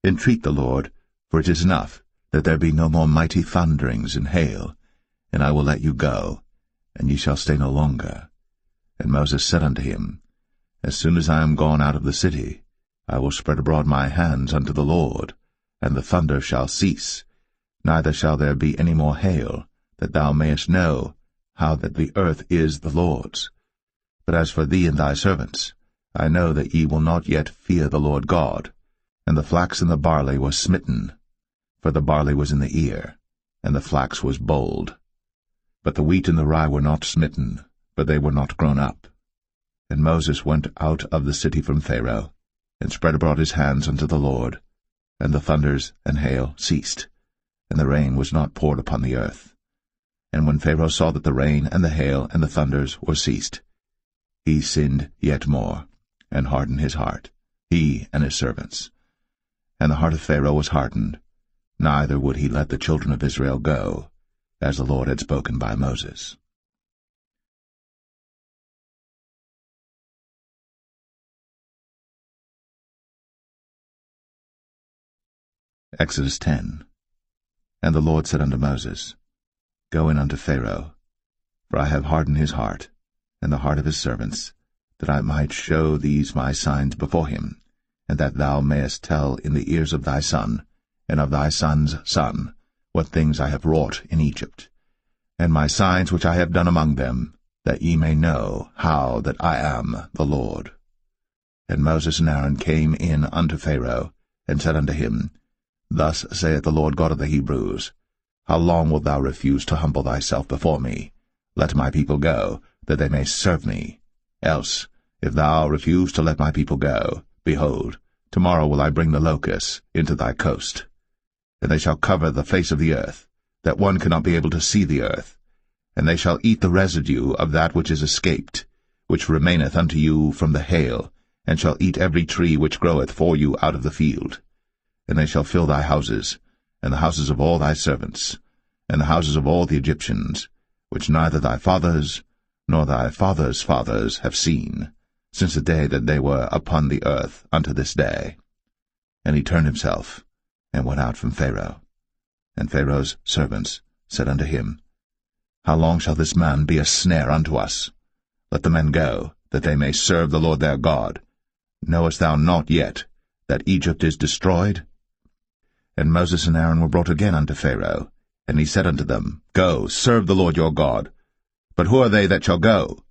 Entreat the Lord, for it is enough that there be no more mighty thunderings and hail, and I will let you go, and ye shall stay no longer. And Moses said unto him, As soon as I am gone out of the city, I will spread abroad my hands unto the Lord, and the thunder shall cease, neither shall there be any more hail, that thou mayest know how that the earth is the Lord's. But as for thee and thy servants, I know that ye will not yet fear the Lord God. And the flax and the barley were smitten, for the barley was in the ear, and the flax was bold. But the wheat and the rye were not smitten, for they were not grown up. And Moses went out of the city from Pharaoh, and spread abroad his hands unto the Lord, and the thunders and hail ceased, and the rain was not poured upon the earth. And when Pharaoh saw that the rain and the hail and the thunders were ceased, he sinned yet more, and hardened his heart, he and his servants. And the heart of Pharaoh was hardened, neither would he let the children of Israel go, as the Lord had spoken by Moses. Exodus 10. And the Lord said unto Moses, Go in unto Pharaoh, for I have hardened his heart, and the heart of his servants, that I might show these my signs before him, and that thou mayest tell in the ears of thy son, and of thy son's son, what things I have wrought in Egypt, and my signs which I have done among them, that ye may know how that I am the Lord. And Moses and Aaron came in unto Pharaoh, and said unto him, Thus saith the Lord God of the Hebrews, How long wilt thou refuse to humble thyself before me? Let my people go, that they may serve me. Else, if thou refuse to let my people go, behold, tomorrow will I bring the locusts into thy coast. And they shall cover the face of the earth, that one cannot be able to see the earth. And they shall eat the residue of that which is escaped, which remaineth unto you from the hail, and shall eat every tree which groweth for you out of the field. And they shall fill thy houses, and the houses of all thy servants, and the houses of all the Egyptians, which neither thy fathers nor thy fathers' fathers have seen, since the day that they were upon the earth unto this day. And he turned himself, and went out from Pharaoh. And Pharaoh's servants said unto him, How long shall this man be a snare unto us? Let the men go, that they may serve the Lord their God. Knowest thou not yet that Egypt is destroyed? And Moses and Aaron were brought again unto Pharaoh, and he said unto them, Go, serve the Lord your God. But who are they that shall go?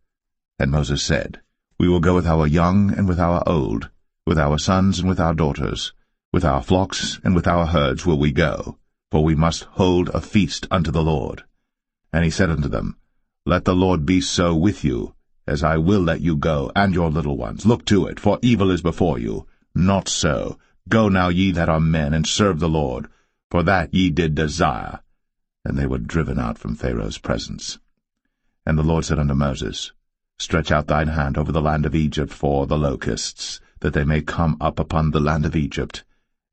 And Moses said, We will go with our young and with our old, with our sons and with our daughters, with our flocks and with our herds will we go, for we must hold a feast unto the Lord. And he said unto them, Let the Lord be so with you, as I will let you go, and your little ones. Look to it, for evil is before you. Not so. Go now, ye that are men, and serve the Lord, for that ye did desire. And they were driven out from Pharaoh's presence. And the Lord said unto Moses, Stretch out thine hand over the land of Egypt for the locusts, that they may come up upon the land of Egypt,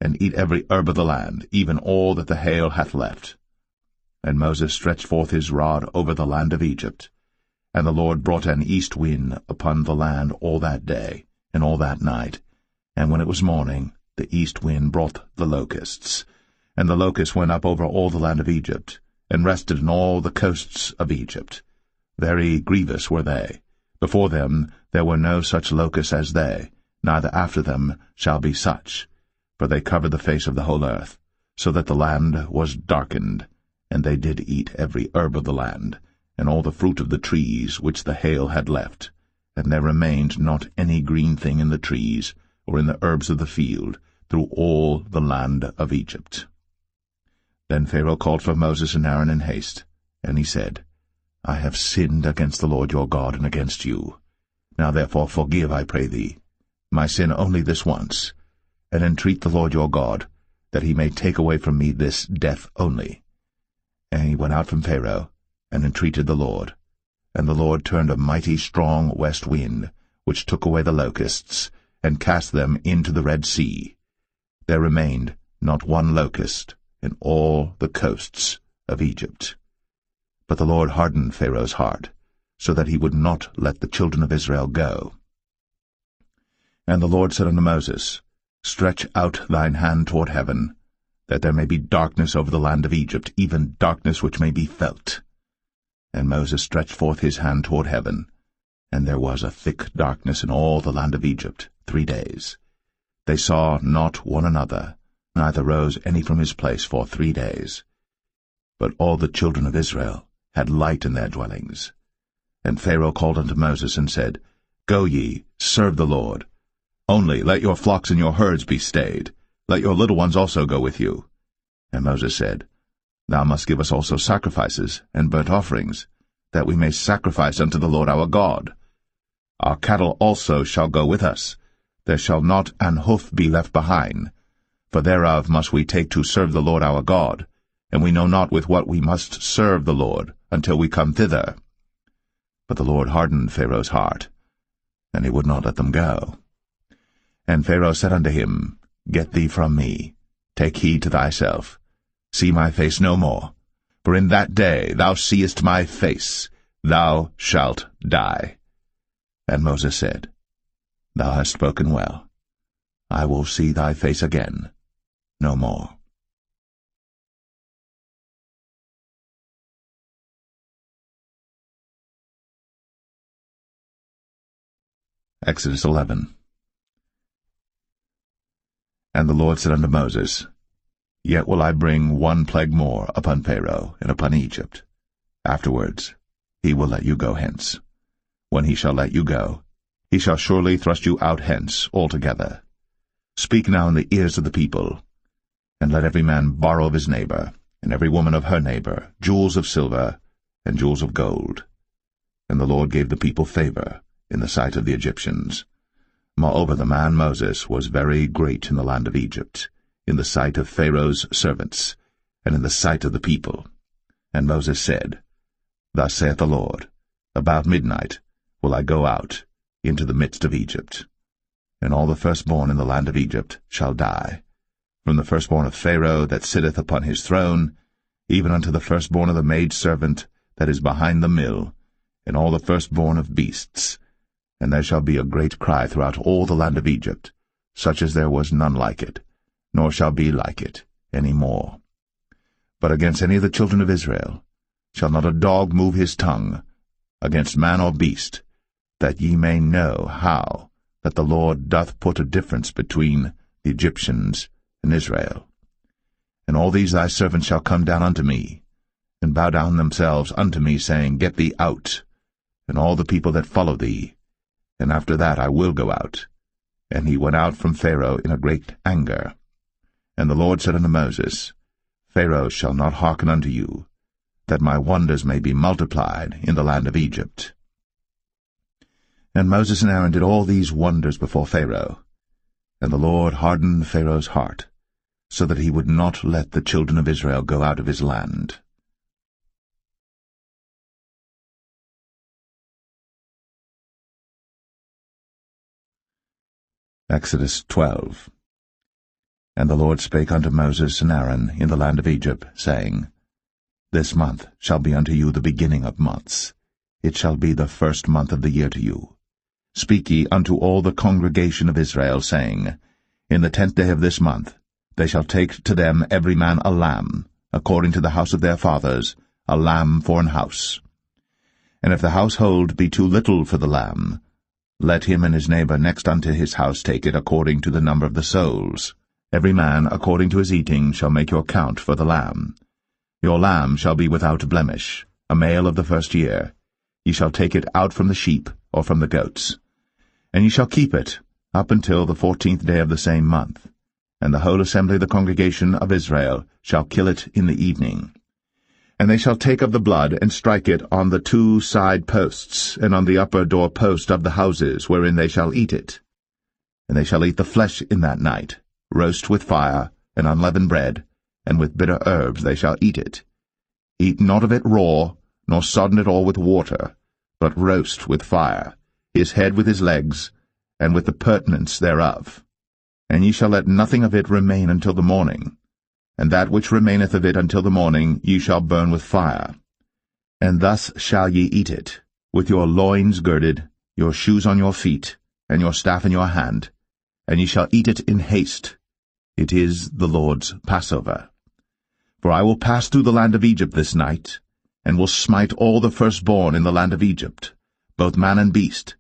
and eat every herb of the land, even all that the hail hath left. And Moses stretched forth his rod over the land of Egypt. And the Lord brought an east wind upon the land all that day, and all that night. And when it was morning, the east wind brought the locusts. And the locusts went up over all the land of Egypt, and rested in all the coasts of Egypt. Very grievous were they. Before them there were no such locusts as they, neither after them shall be such. For they covered the face of the whole earth, so that the land was darkened. And they did eat every herb of the land, and all the fruit of the trees which the hail had left. And there remained not any green thing in the trees, or in the herbs of the field, through all the land of Egypt. Then Pharaoh called for Moses and Aaron in haste, and he said, I have sinned against the Lord your God and against you. Now therefore forgive, I pray thee, my sin only this once, and entreat the Lord your God, that he may take away from me this death only. And he went out from Pharaoh, and entreated the Lord. And the Lord turned a mighty strong west wind, which took away the locusts, and cast them into the Red Sea. There remained not one locust in all the coasts of Egypt. But the Lord hardened Pharaoh's heart, so that he would not let the children of Israel go. And the Lord said unto Moses, Stretch out thine hand toward heaven, that there may be darkness over the land of Egypt, even darkness which may be felt. And Moses stretched forth his hand toward heaven, and there was a thick darkness in all the land of Egypt 3 days. They saw not one another, neither rose any from his place for 3 days. But all the children of Israel had light in their dwellings. And Pharaoh called unto Moses, and said, Go ye, serve the Lord. Only let your flocks and your herds be stayed. Let your little ones also go with you. And Moses said, Thou must give us also sacrifices and burnt offerings, that we may sacrifice unto the Lord our God. Our cattle also shall go with us. There shall not an hoof be left behind, for thereof must we take to serve the Lord our God, and we know not with what we must serve the Lord until we come thither. But the Lord hardened Pharaoh's heart, and he would not let them go. And Pharaoh said unto him, Get thee from me, take heed to thyself, see my face no more, for in that day thou seest my face, thou shalt die. And Moses said, Thou hast spoken well. I will see thy face again no more. Exodus 11. And the Lord said unto Moses, Yet will I bring one plague more upon Pharaoh and upon Egypt. Afterwards he will let you go hence. When he shall let you go, he shall surely thrust you out hence altogether. Speak now in the ears of the people, and let every man borrow of his neighbor, and every woman of her neighbor, jewels of silver and jewels of gold. And the Lord gave the people favor in the sight of the Egyptians. Moreover, the man Moses was very great in the land of Egypt, in the sight of Pharaoh's servants, and in the sight of the people. And Moses said, Thus saith the Lord, About midnight will I go out into the midst of Egypt, and all the firstborn in the land of Egypt shall die, from the firstborn of Pharaoh that sitteth upon his throne, even unto the firstborn of the maidservant that is behind the mill, and all the firstborn of beasts. And there shall be a great cry throughout all the land of Egypt, such as there was none like it, nor shall be like it any more. But against any of the children of Israel shall not a dog move his tongue, against man or beast, that ye may know how that the Lord doth put a difference between the Egyptians and Israel. And all these thy servants shall come down unto me, and bow down themselves unto me, saying, Get thee out, and all the people that follow thee, and after that I will go out. And he went out from Pharaoh in a great anger. And the Lord said unto Moses, Pharaoh shall not hearken unto you, that my wonders may be multiplied in the land of Egypt. And Moses and Aaron did all these wonders before Pharaoh. And the Lord hardened Pharaoh's heart, so that he would not let the children of Israel go out of his land. Exodus 12. And the Lord spake unto Moses and Aaron in the land of Egypt, saying, This month shall be unto you the beginning of months. It shall be the first month of the year to you. Speak ye unto all the congregation of Israel, saying, In the 10th day of this month they shall take to them every man a lamb, according to the house of their fathers, a lamb for an house. And if the household be too little for the lamb, let him and his neighbor next unto his house take it according to the number of the souls. Every man according to his eating shall make your count for the lamb. Your lamb shall be without blemish, a male of the first year. Ye shall take it out from the sheep or from the goats. And ye shall keep it up until the 14th day of the same month. And the whole assembly of the congregation of Israel shall kill it in the evening. And they shall take of the blood, and strike it on the 2 side posts, and on the upper door post of the houses wherein they shall eat it. And they shall eat the flesh in that night, roast with fire, and unleavened bread, and with bitter herbs they shall eat it. Eat not of it raw, nor sodden it all with water, but roast with fire, his head with his legs, and with the purtenance thereof. And ye shall let nothing of it remain until the morning. And that which remaineth of it until the morning ye shall burn with fire. And thus shall ye eat it, with your loins girded, your shoes on your feet, and your staff in your hand, and ye shall eat it in haste. It is the Lord's Passover. For I will pass through the land of Egypt this night, and will smite all the firstborn in the land of Egypt, both man and beast,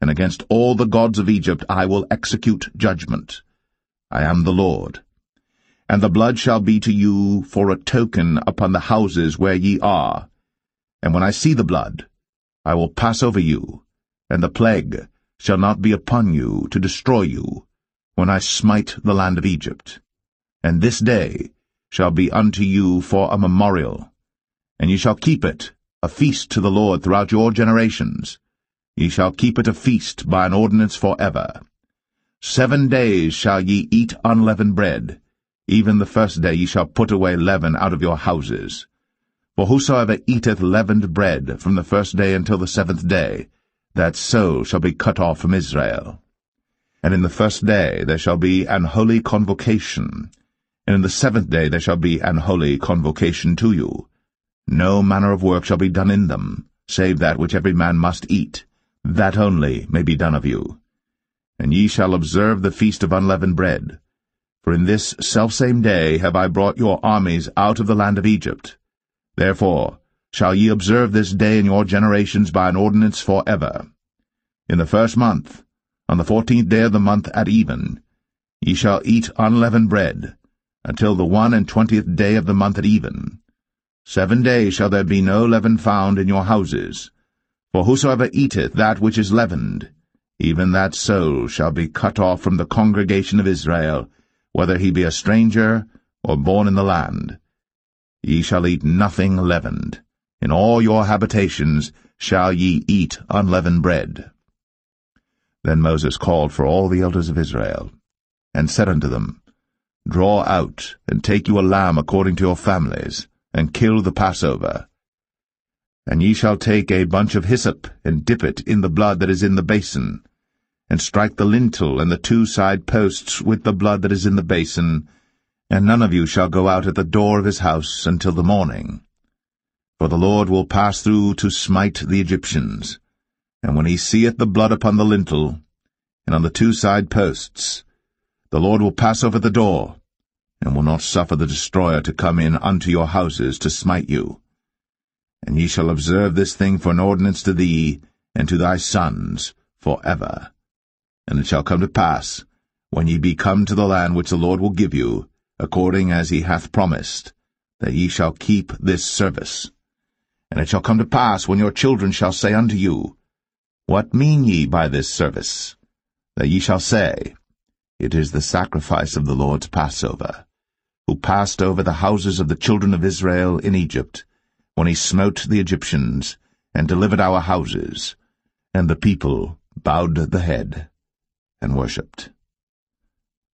and against all the gods of Egypt I will execute judgment. I am the Lord. And the blood shall be to you for a token upon the houses where ye are. And when I see the blood, I will pass over you, and the plague shall not be upon you to destroy you, when I smite the land of Egypt. And this day shall be unto you for a memorial, and ye shall keep it a feast to the Lord throughout your generations. Ye shall keep it a feast by an ordinance for ever. 7 days shall ye eat unleavened bread. Even the first day ye shall put away leaven out of your houses. For whosoever eateth leavened bread from the first day until the 7th day, that soul shall be cut off from Israel. And in the first day there shall be an holy convocation, and in the 7th day there shall be an holy convocation to you. No manner of work shall be done in them, save that which every man must eat, that only may be done of you. And ye shall observe the feast of unleavened bread. For in this selfsame day have I brought your armies out of the land of Egypt. Therefore shall ye observe this day in your generations by an ordinance for ever. In the 1st month, on the 14th day of the month at even, Ye shall eat unleavened bread, until the 21st day of the month at even. 7 days shall there be no leaven found in your houses. For whosoever eateth that which is leavened, even that soul shall be cut off from the congregation of Israel, whether he be a stranger or born in the land. Ye shall eat nothing leavened. In all your habitations shall ye eat unleavened bread. Then Moses called for all the elders of Israel, and said unto them, Draw out, and take you a lamb according to your families, and kill the Passover. And ye shall take a bunch of hyssop, and dip it in the blood that is in the basin, and strike the lintel and the 2 side posts with the blood that is in the basin, and none of you shall go out at the door of his house until the morning. For the Lord will pass through to smite the Egyptians. And when he seeth the blood upon the lintel, and on the 2 side posts, the Lord will pass over the door, and will not suffer the destroyer to come in unto your houses to smite you. And ye shall observe this thing for an ordinance to thee, and to thy sons, for ever. And it shall come to pass, when ye be come to the land which the Lord will give you, according as he hath promised, that ye shall keep this service. And it shall come to pass, when your children shall say unto you, What mean ye by this service? That ye shall say, It is the sacrifice of the Lord's Passover, who passed over the houses of the children of Israel in Egypt, when he smote the Egyptians, and delivered our houses. And the people bowed the head, and worshipped.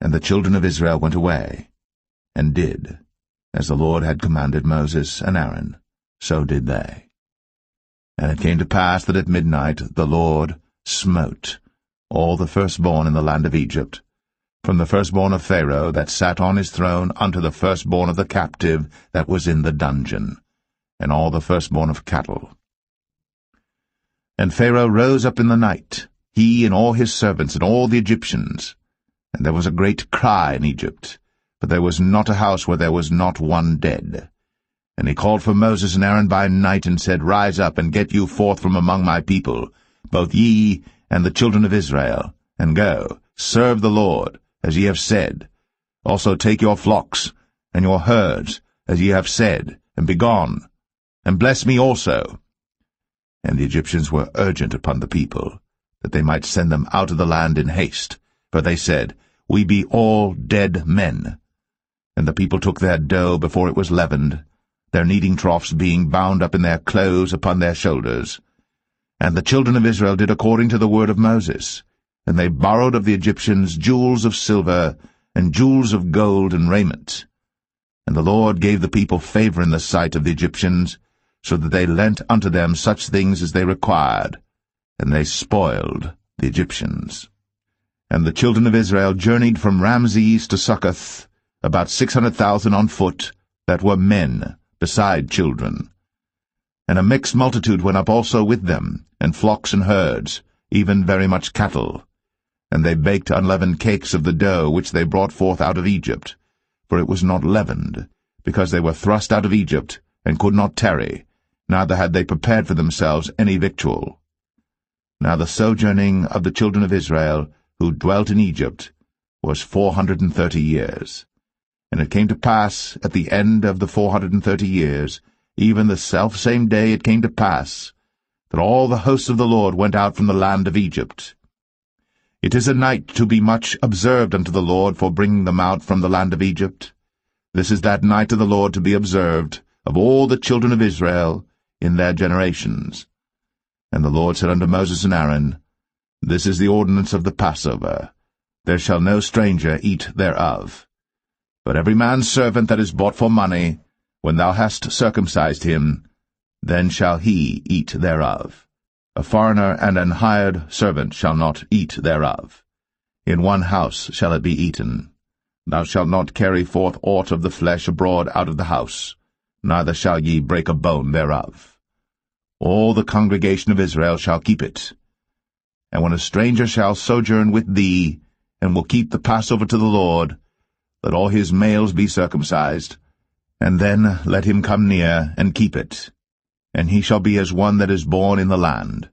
And the children of Israel went away, and did, as the Lord had commanded Moses and Aaron, so did they. And it came to pass that at midnight the Lord smote all the firstborn in the land of Egypt, from the firstborn of Pharaoh that sat on his throne unto the firstborn of the captive that was in the dungeon, and all the firstborn of cattle. And Pharaoh rose up in the night, he and all his servants and all the Egyptians, and there was a great cry in Egypt, for there was not a house where there was not one dead. And he called for Moses and Aaron by night, and said, Rise up, and get you forth from among my people, both ye and the children of Israel, and go, serve the Lord, as ye have said. Also take your flocks and your herds, as ye have said, and be gone, and bless me also. And the Egyptians were urgent upon the people, that they might send them out of the land in haste, for they said, We be all dead men. And the people took their dough before it was leavened, their kneading troughs being bound up in their clothes upon their shoulders. And the children of Israel did according to the word of Moses, and they borrowed of the Egyptians jewels of silver, and jewels of gold and raiment. And the Lord gave the people favor in the sight of the Egyptians, so that they lent unto them such things as they required, and they spoiled the Egyptians. And the children of Israel journeyed from Ramses to Succoth, about 600,000 on foot, that were men, beside children. And a mixed multitude went up also with them, and flocks and herds, even very much cattle. And they baked unleavened cakes of the dough which they brought forth out of Egypt, for it was not leavened, because they were thrust out of Egypt, and could not tarry, neither had they prepared for themselves any victual. Now the sojourning of the children of Israel, who dwelt in Egypt, was 430 years. And it came to pass, at the end of the 430 years, even the selfsame day it came to pass, that all the hosts of the Lord went out from the land of Egypt. It is a night to be much observed unto the Lord for bringing them out from the land of Egypt. This is that night of the Lord to be observed of all the children of Israel in their generations. And the Lord said unto Moses and Aaron, This is the ordinance of the Passover. There shall no stranger eat thereof. But every man's servant that is bought for money, when thou hast circumcised him, then shall he eat thereof. A foreigner and an hired servant shall not eat thereof. In one house shall it be eaten. Thou shalt not carry forth aught of the flesh abroad out of the house, neither shall ye break a bone thereof. All the congregation of Israel shall keep it. And when a stranger shall sojourn with thee, and will keep the Passover to the Lord, let all his males be circumcised, and then let him come near and keep it, and he shall be as one that is born in the land.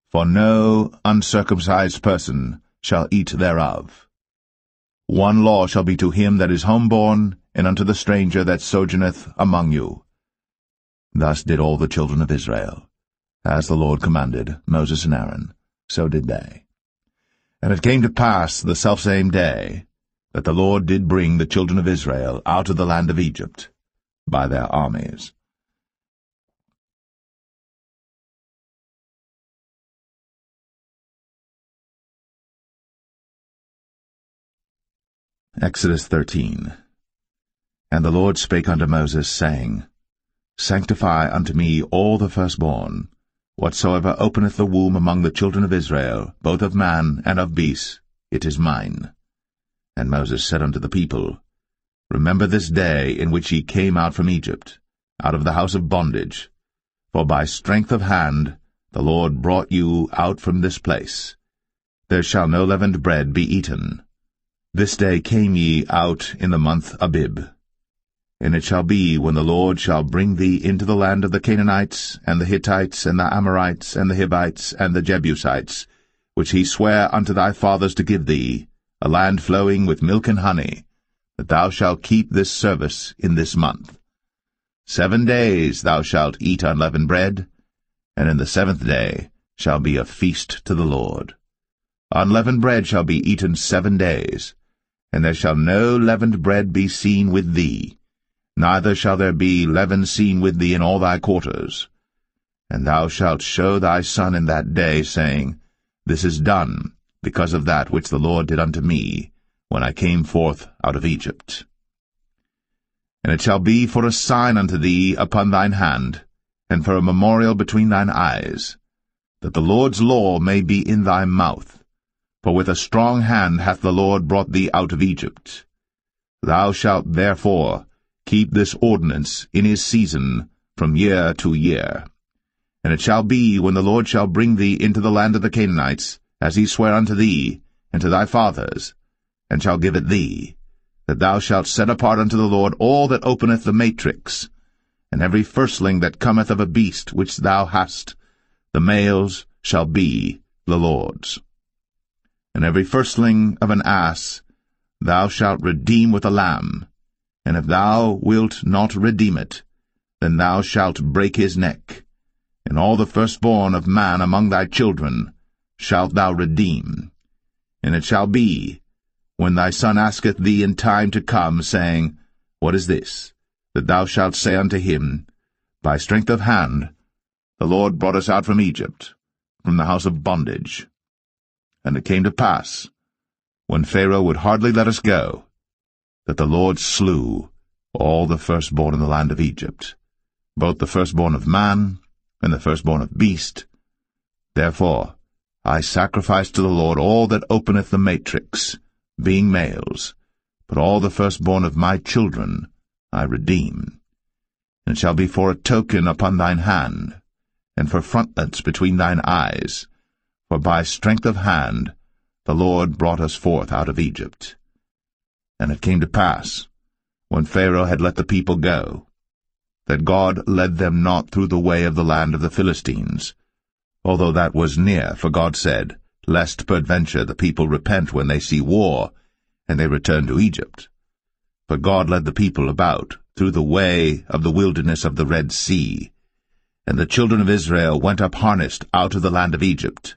For no uncircumcised person shall eat thereof. One law shall be to him that is homeborn, and unto the stranger that sojourneth among you. Thus did all the children of Israel. As the Lord commanded Moses and Aaron, so did they. And it came to pass the selfsame day, that the Lord did bring the children of Israel out of the land of Egypt by their armies. Exodus 13. And the Lord spake unto Moses, saying, Sanctify unto me all the firstborn, whatsoever openeth the womb among the children of Israel, both of man and of beast, it is mine. And Moses said unto the people, Remember this day in which ye came out from Egypt, out of the house of bondage, for by strength of hand the Lord brought you out from this place. There shall no leavened bread be eaten. This day came ye out in the month Abib. And it shall be, when the Lord shall bring thee into the land of the Canaanites, and the Hittites, and the Amorites, and the Hivites, and the Jebusites, which he sware unto thy fathers to give thee, a land flowing with milk and honey, that thou shalt keep this service in this month. 7 days thou shalt eat unleavened bread, and in the 7th day shall be a feast to the Lord. Unleavened bread shall be eaten 7 days, and there shall no leavened bread be seen with thee, neither shall there be leaven seen with thee in all thy quarters. And thou shalt show thy son in that day, saying, This is done, because of that which the Lord did unto me, when I came forth out of Egypt. And it shall be for a sign unto thee upon thine hand, and for a memorial between thine eyes, that the Lord's law may be in thy mouth. For with a strong hand hath the Lord brought thee out of Egypt. Thou shalt therefore keep this ordinance in his season from year to year. And it shall be, when the Lord shall bring thee into the land of the Canaanites, as he sware unto thee, and to thy fathers, and shall give it thee, that thou shalt set apart unto the Lord all that openeth the matrix, and every firstling that cometh of a beast which thou hast, the males shall be the Lord's. And every firstling of an ass thou shalt redeem with a lamb, and if thou wilt not redeem it, then thou shalt break his neck. And all the firstborn of man among thy children shalt thou redeem. And it shall be, when thy son asketh thee in time to come, saying, What is this? That thou shalt say unto him, By strength of hand the Lord brought us out from Egypt, from the house of bondage. And it came to pass, when Pharaoh would hardly let us go, that the Lord slew all the firstborn in the land of Egypt, both the firstborn of man and the firstborn of beast. Therefore I sacrifice to the Lord all that openeth the matrix, being males, but all the firstborn of my children I redeem. And it shall be for a token upon thine hand, and for frontlets between thine eyes, for by strength of hand the Lord brought us forth out of Egypt. And it came to pass, when Pharaoh had let the people go, that God led them not through the way of the land of the Philistines, although that was near, for God said, Lest peradventure the people repent when they see war, and they return to Egypt. But God led the people about through the way of the wilderness of the Red Sea, and the children of Israel went up harnessed out of the land of Egypt.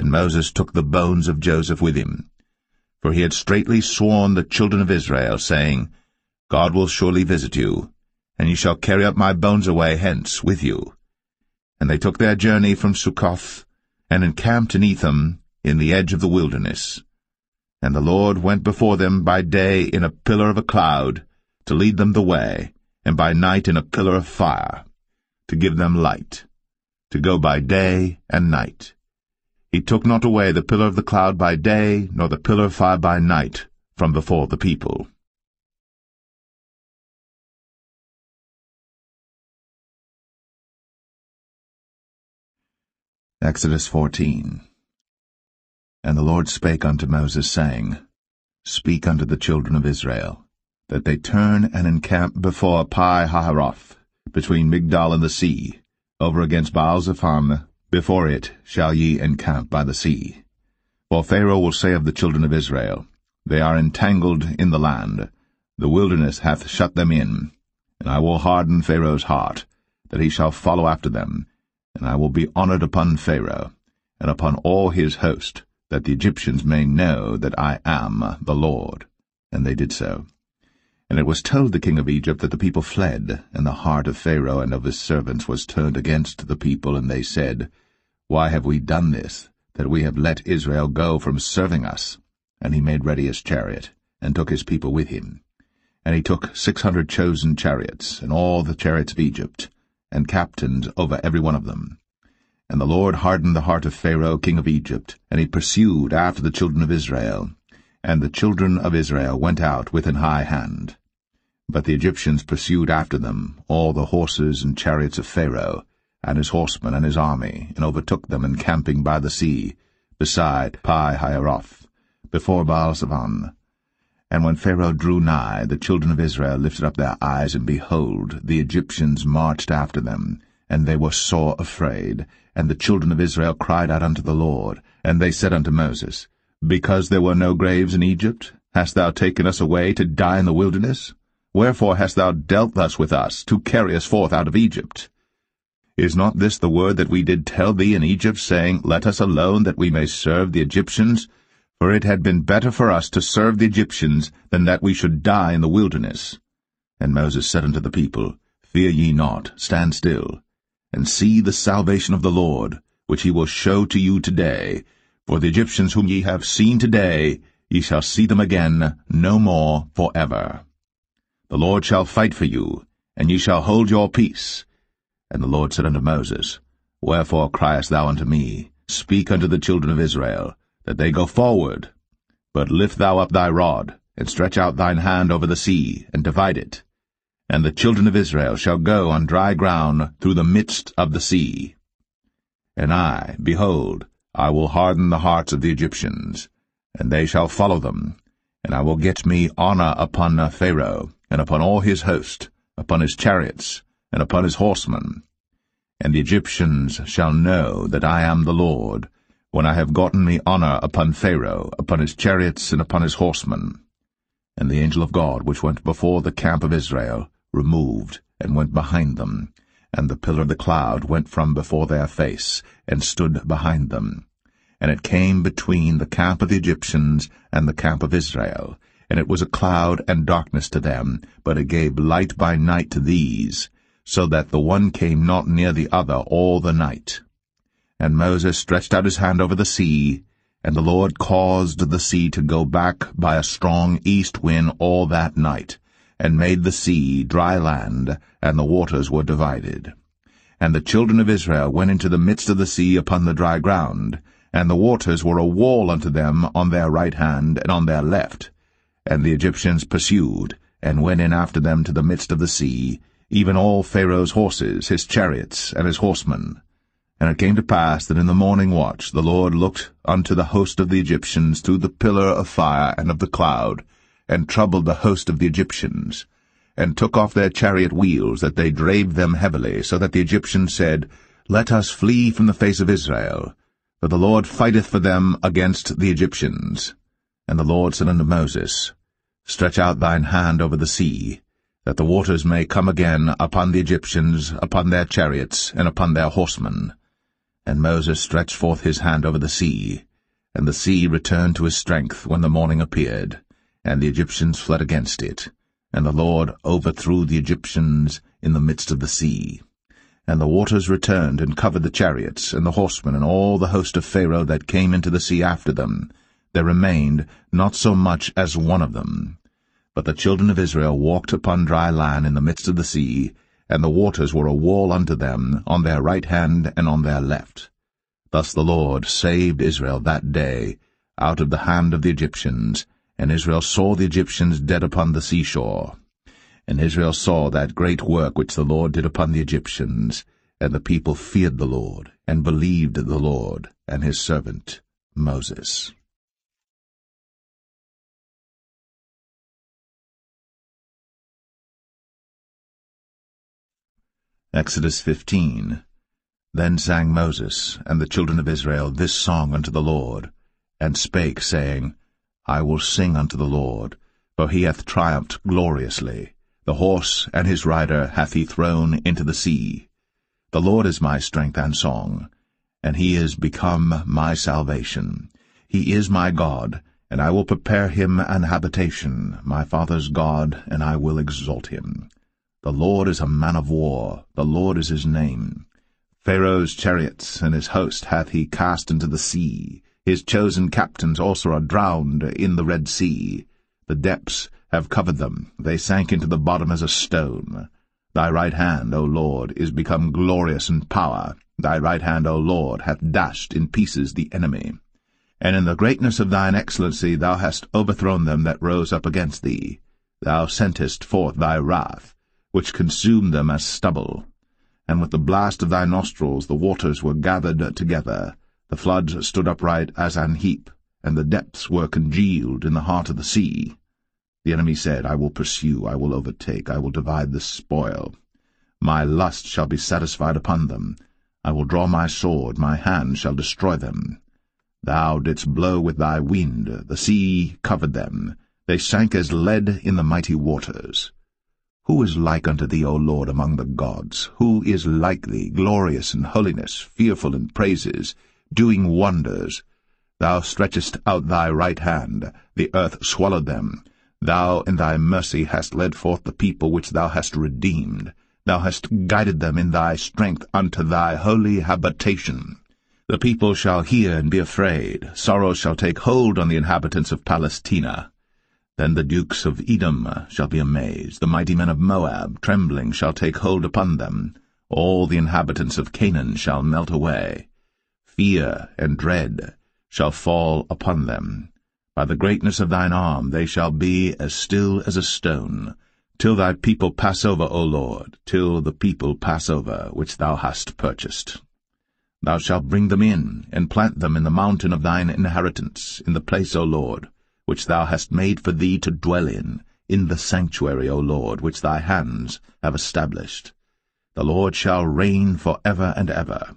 And Moses took the bones of Joseph with him, for he had straitly sworn the children of Israel, saying, God will surely visit you, and ye shall carry up my bones away hence with you. And they took their journey from Succoth, and encamped in Etham, in the edge of the wilderness. And the Lord went before them by day in a pillar of a cloud, to lead them the way, and by night in a pillar of fire, to give them light, to go by day and night. He took not away the pillar of the cloud by day, nor the pillar of fire by night, from before the people. Exodus 14. And the Lord spake unto Moses, saying, Speak unto the children of Israel, that they turn and encamp before Pi-hahiroth, between Migdol and the sea, over against Baal-zephon. Before it shall ye encamp by the sea. For Pharaoh will say of the children of Israel, They are entangled in the land. The wilderness hath shut them in. And I will harden Pharaoh's heart, that he shall follow after them. And I will be honored upon Pharaoh, and upon all his host, that the Egyptians may know that I am the Lord. And they did so. And it was told the king of Egypt that the people fled, and the heart of Pharaoh and of his servants was turned against the people, and they said, Why have we done this, that we have let Israel go from serving us? And he made ready his chariot, and took his people with him. And he took 600 chosen chariots, and all the chariots of Egypt, and captains over every one of them. And the Lord hardened the heart of Pharaoh king of Egypt, and he pursued after the children of Israel. And the children of Israel went out with an high hand. But the Egyptians pursued after them, all the horses and chariots of Pharaoh, and his horsemen and his army, and overtook them encamping by the sea, beside Pi-hahiroth, before Baal-zephon. And when Pharaoh drew nigh, the children of Israel lifted up their eyes, and behold, the Egyptians marched after them, and they were sore afraid. And the children of Israel cried out unto the Lord, and they said unto Moses, Because there were no graves in Egypt, hast thou taken us away to die in the wilderness? Wherefore hast thou dealt thus with us, to carry us forth out of Egypt? Is not this the word that we did tell thee in Egypt, saying, Let us alone, that we may serve the Egyptians? For it had been better for us to serve the Egyptians, than that we should die in the wilderness. And Moses said unto the people, Fear ye not, stand still, and see the salvation of the Lord, which he will show to you today. For the Egyptians whom ye have seen today, ye shall see them again no more for ever. The Lord shall fight for you, and ye shall hold your peace. And the Lord said unto Moses, Wherefore criest thou unto me? Speak unto the children of Israel, that they go forward. But lift thou up thy rod, and stretch out thine hand over the sea, and divide it. And the children of Israel shall go on dry ground through the midst of the sea. And I, behold, I will harden the hearts of the Egyptians, and they shall follow them. And I will get me honor upon Pharaoh, and upon all his host, upon his chariots, and upon his horsemen. And the Egyptians shall know that I am the Lord, when I have gotten me honor upon Pharaoh, upon his chariots, and upon his horsemen. And the angel of God, which went before the camp of Israel, removed, and went behind them. And the pillar of the cloud went from before their face, and stood behind them. And it came between the camp of the Egyptians and the camp of Israel. And it was a cloud and darkness to them, but it gave light by night to these, so that the one came not near the other all the night. And Moses stretched out his hand over the sea, and the Lord caused the sea to go back by a strong east wind all that night, and made the sea dry land, and the waters were divided. And the children of Israel went into the midst of the sea upon the dry ground, and the waters were a wall unto them on their right hand and on their left. And the Egyptians pursued, and went in after them to the midst of the sea, even all Pharaoh's horses, his chariots, and his horsemen. And it came to pass that in the morning watch the Lord looked unto the host of the Egyptians through the pillar of fire and of the cloud, and troubled the host of the Egyptians, and took off their chariot wheels, that they drave them heavily, so that the Egyptians said, Let us flee from the face of Israel, for the Lord fighteth for them against the Egyptians. And the Lord said unto Moses, Stretch out thine hand over the sea, that the waters may come again upon the Egyptians, upon their chariots, and upon their horsemen. And Moses stretched forth his hand over the sea, and the sea returned to his strength when the morning appeared, and the Egyptians fled against it. And the Lord overthrew the Egyptians in the midst of the sea. And the waters returned and covered the chariots, and the horsemen, and all the host of Pharaoh that came into the sea after them. There remained not so much as one of them. But the children of Israel walked upon dry land in the midst of the sea, and the waters were a wall unto them on their right hand and on their left. Thus the Lord saved Israel that day out of the hand of the Egyptians, and Israel saw the Egyptians dead upon the seashore. And Israel saw that great work which the Lord did upon the Egyptians, and the people feared the Lord, and believed the Lord and his servant Moses. Exodus 15. Then sang Moses and the children of Israel this song unto the Lord, and spake, saying, I will sing unto the Lord, for he hath triumphed gloriously. The horse and his rider hath he thrown into the sea. The Lord is my strength and song, and he is become my salvation. He is my God, and I will prepare him an habitation, my father's God, and I will exalt him. The Lord is a man of war, the Lord is his name. Pharaoh's chariots and his host hath he cast into the sea. His chosen captains also are drowned in the Red Sea. The depths have covered them, they sank into the bottom as a stone. Thy right hand, O Lord, is become glorious in power. Thy right hand, O Lord, hath dashed in pieces the enemy. And in the greatness of thine excellency thou hast overthrown them that rose up against thee. Thou sentest forth thy wrath, which consumed them as stubble. And with the blast of thy nostrils the waters were gathered together. The floods stood upright as an heap, and the depths were congealed in the heart of the sea. The enemy said, I will pursue, I will overtake, I will divide the spoil. My lust shall be satisfied upon them. I will draw my sword, my hand shall destroy them. Thou didst blow with thy wind, the sea covered them. They sank as lead in the mighty waters. Who is like unto thee, O Lord, among the gods? Who is like thee, glorious in holiness, fearful in praises, doing wonders? Thou stretchest out thy right hand, the earth swallowed them. Thou in thy mercy hast led forth the people which thou hast redeemed. Thou hast guided them in thy strength unto thy holy habitation. The people shall hear and be afraid. Sorrow shall take hold on the inhabitants of Palestina. Then the dukes of Edom shall be amazed. The mighty men of Moab, trembling, shall take hold upon them. All the inhabitants of Canaan shall melt away. Fear and dread shall fall upon them. By the greatness of thine arm they shall be as still as a stone, till thy people pass over, O Lord, till the people pass over, which thou hast purchased. Thou shalt bring them in, and plant them in the mountain of thine inheritance, in the place, O Lord, which thou hast made for thee to dwell in the sanctuary, O Lord, which thy hands have established. The Lord shall reign for ever and ever.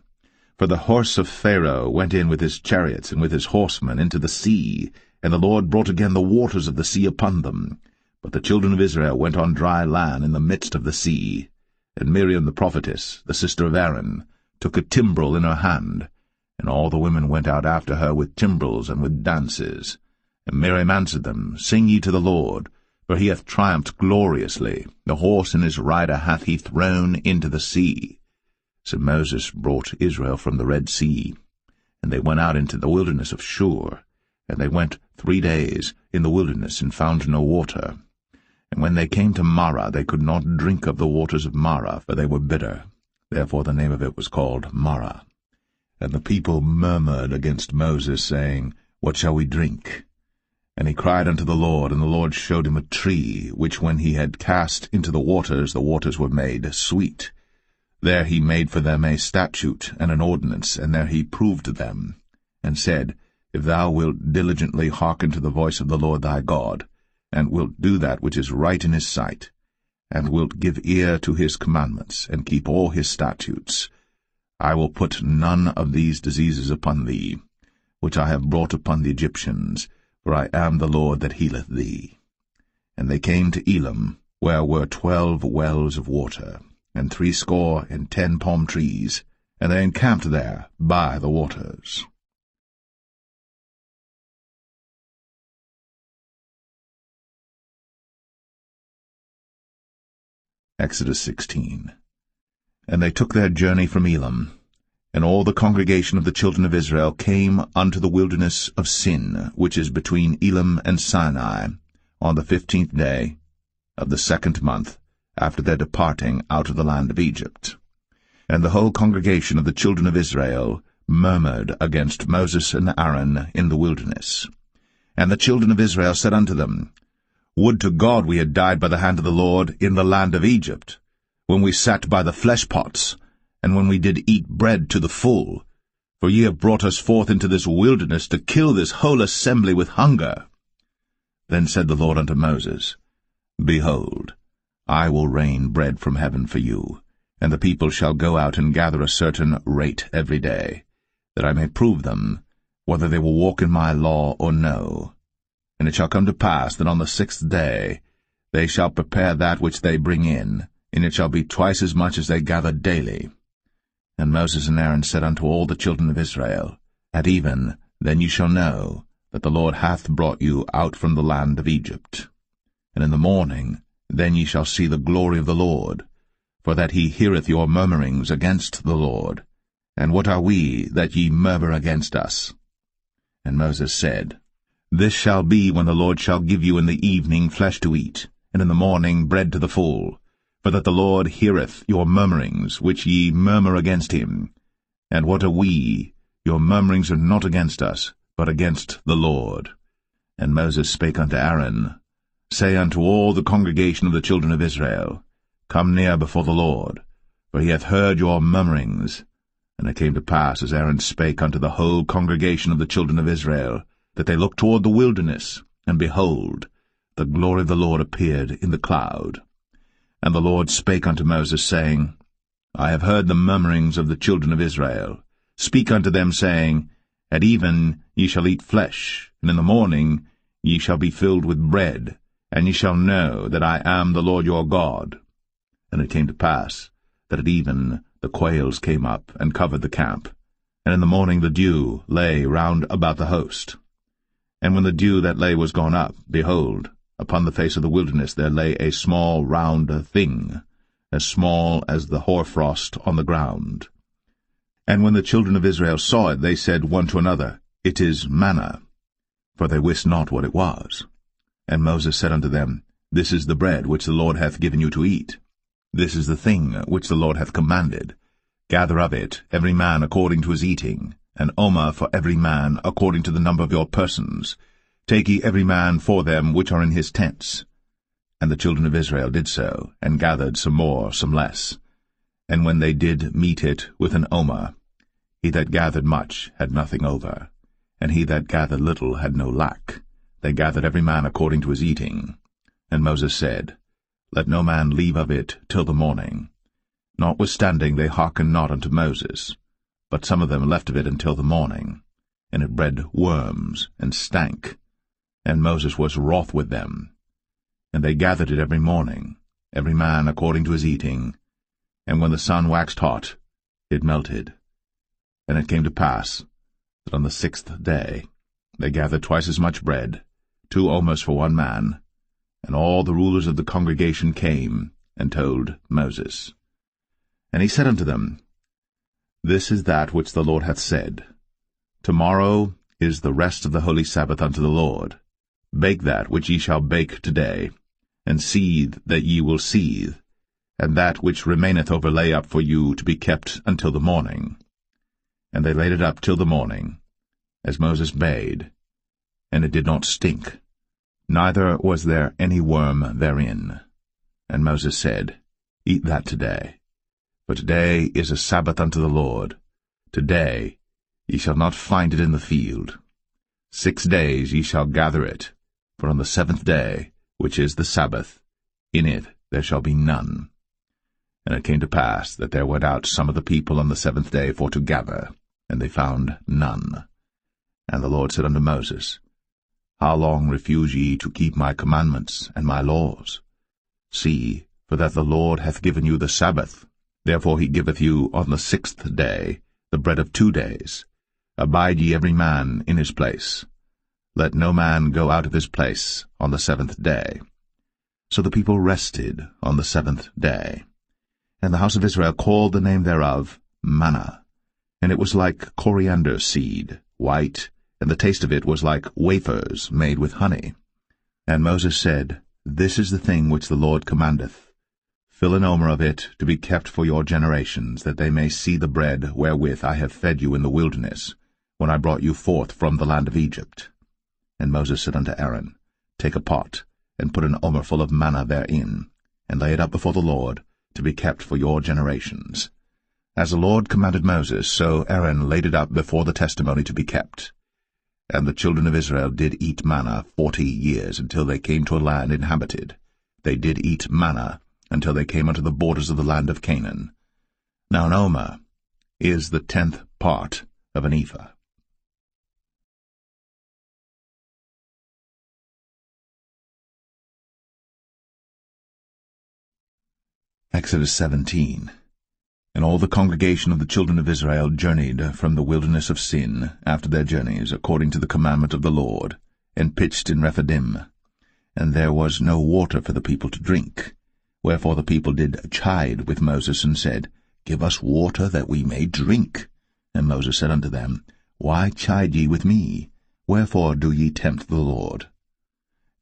For the horse of Pharaoh went in with his chariots and with his horsemen into the sea, and the Lord brought again the waters of the sea upon them. But the children of Israel went on dry land in the midst of the sea. And Miriam the prophetess, the sister of Aaron, took a timbrel in her hand, and all the women went out after her with timbrels and with dances. And Miriam answered them, Sing ye to the Lord, for he hath triumphed gloriously. The horse and his rider hath he thrown into the sea. So Moses brought Israel from the Red Sea, and they went out into the wilderness of Shur. And they went 3 days in the wilderness, and found no water. And when they came to Marah, they could not drink of the waters of Marah, for they were bitter. Therefore the name of it was called Marah. And the people murmured against Moses, saying, What shall we drink? And he cried unto the Lord, and the Lord showed him a tree, which when he had cast into the waters were made sweet. There he made for them a statute and an ordinance, and there he proved them, and said, If thou wilt diligently hearken to the voice of the Lord thy God, and wilt do that which is right in his sight, and wilt give ear to his commandments, and keep all his statutes, I will put none of these diseases upon thee, which I have brought upon the Egyptians, for I am the Lord that healeth thee. And they came to Elim, where were 12 wells of water, and 70 palm trees, and they encamped there by the waters. Exodus 16. And they took their journey from Elim, and all the congregation of the children of Israel came unto the wilderness of Sin, which is between Elim and Sinai, on the 15th day of the 2nd month, after their departing out of the land of Egypt. And the whole congregation of the children of Israel murmured against Moses and Aaron in the wilderness. And the children of Israel said unto them, Would to God we had died by the hand of the Lord in the land of Egypt, when we sat by the flesh pots, and when we did eat bread to the full. For ye have brought us forth into this wilderness to kill this whole assembly with hunger. Then said the Lord unto Moses, Behold, I will rain bread from heaven for you, and the people shall go out and gather a certain rate every day, that I may prove them, whether they will walk in my law or no. And it shall come to pass that on the 6th day they shall prepare that which they bring in, and it shall be twice as much as they gather daily. And Moses and Aaron said unto all the children of Israel, At even then you shall know that the Lord hath brought you out from the land of Egypt. And in the morning then ye shall see the glory of the Lord, for that he heareth your murmurings against the Lord. And what are we, that ye murmur against us? And Moses said, This shall be when the Lord shall give you in the evening flesh to eat, and in the morning bread to the full, for that the Lord heareth your murmurings, which ye murmur against him. And what are we? Your murmurings are not against us, but against the Lord. And Moses spake unto Aaron, Say unto all the congregation of the children of Israel, Come near before the Lord, for he hath heard your murmurings. And it came to pass, as Aaron spake unto the whole congregation of the children of Israel, that they looked toward the wilderness, and behold, the glory of the Lord appeared in the cloud. And the Lord spake unto Moses, saying, I have heard the murmurings of the children of Israel. Speak unto them, saying, At even ye shall eat flesh, and in the morning ye shall be filled with bread, and ye shall know that I am the Lord your God. And it came to pass, that at even the quails came up, and covered the camp, and in the morning the dew lay round about the host. And when the dew that lay was gone up, behold, upon the face of the wilderness there lay a small round thing, as small as the hoarfrost on the ground. And when the children of Israel saw it, they said one to another, It is manna, for they wist not what it was. And Moses said unto them, This is the bread which the Lord hath given you to eat. This is the thing which the Lord hath commanded. Gather of it every man according to his eating, an omer for every man according to the number of your persons. Take ye every man for them which are in his tents. And the children of Israel did so, and gathered some more, some less. And when they did meet it with an omer, he that gathered much had nothing over, and he that gathered little had no lack. They gathered every man according to his eating. And Moses said, Let no man leave of it till the morning. Notwithstanding they hearkened not unto Moses, but some of them left of it until the morning. And it bred worms, and stank. And Moses was wroth with them. And they gathered it every morning, every man according to his eating. And when the sun waxed hot, it melted. And it came to pass that on the 6th day they gathered twice as much bread, 2 omers for one man. And all the rulers of the congregation came and told Moses. And he said unto them, This is that which the Lord hath said. Tomorrow is the rest of the holy Sabbath unto the Lord. Bake that which ye shall bake today, and seethe that ye will seethe, and that which remaineth over lay up for you to be kept until the morning. And they laid it up till the morning, as Moses bade, and it did not stink, neither was there any worm therein. And Moses said, Eat that today, for today is a Sabbath unto the Lord. Today ye shall not find it in the field. 6 days ye shall gather it, for on the 7th day, which is the Sabbath, in it there shall be none. And it came to pass that there went out some of the people on the 7th day for to gather, and they found none. And the Lord said unto Moses, How long refuse ye to keep my commandments and my laws? See, for that the Lord hath given you the Sabbath. Therefore he giveth you on the 6th day the bread of 2 days. Abide ye every man in his place. Let no man go out of his place on the 7th day. So the people rested on the 7th day. And the house of Israel called the name thereof manna. And it was like coriander seed, white, and the taste of it was like wafers made with honey. And Moses said, This is the thing which the Lord commandeth. Fill an omer of it to be kept for your generations, that they may see the bread wherewith I have fed you in the wilderness, when I brought you forth from the land of Egypt. And Moses said unto Aaron, Take a pot, and put an omer full of manna therein, and lay it up before the Lord, to be kept for your generations. As the Lord commanded Moses, so Aaron laid it up before the testimony to be kept. And the children of Israel did eat manna 40 years, until they came to a land inhabited. They did eat manna until they came unto the borders of the land of Canaan. Now an omer is the 10th part of an ephah. Exodus 17. And all the congregation of the children of Israel journeyed from the wilderness of Sin after their journeys, according to the commandment of the Lord, and pitched in Rephidim. And there was no water for the people to drink. Wherefore the people did chide with Moses, and said, Give us water that we may drink. And Moses said unto them, Why chide ye with me? Wherefore do ye tempt the Lord?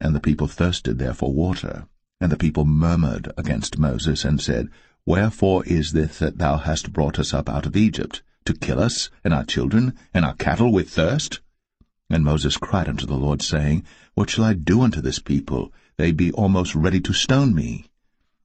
And the people thirsted there for water. And the people murmured against Moses, and said, Wherefore is this that thou hast brought us up out of Egypt, to kill us, and our children, and our cattle with thirst? And Moses cried unto the Lord, saying, What shall I do unto this people? They be almost ready to stone me.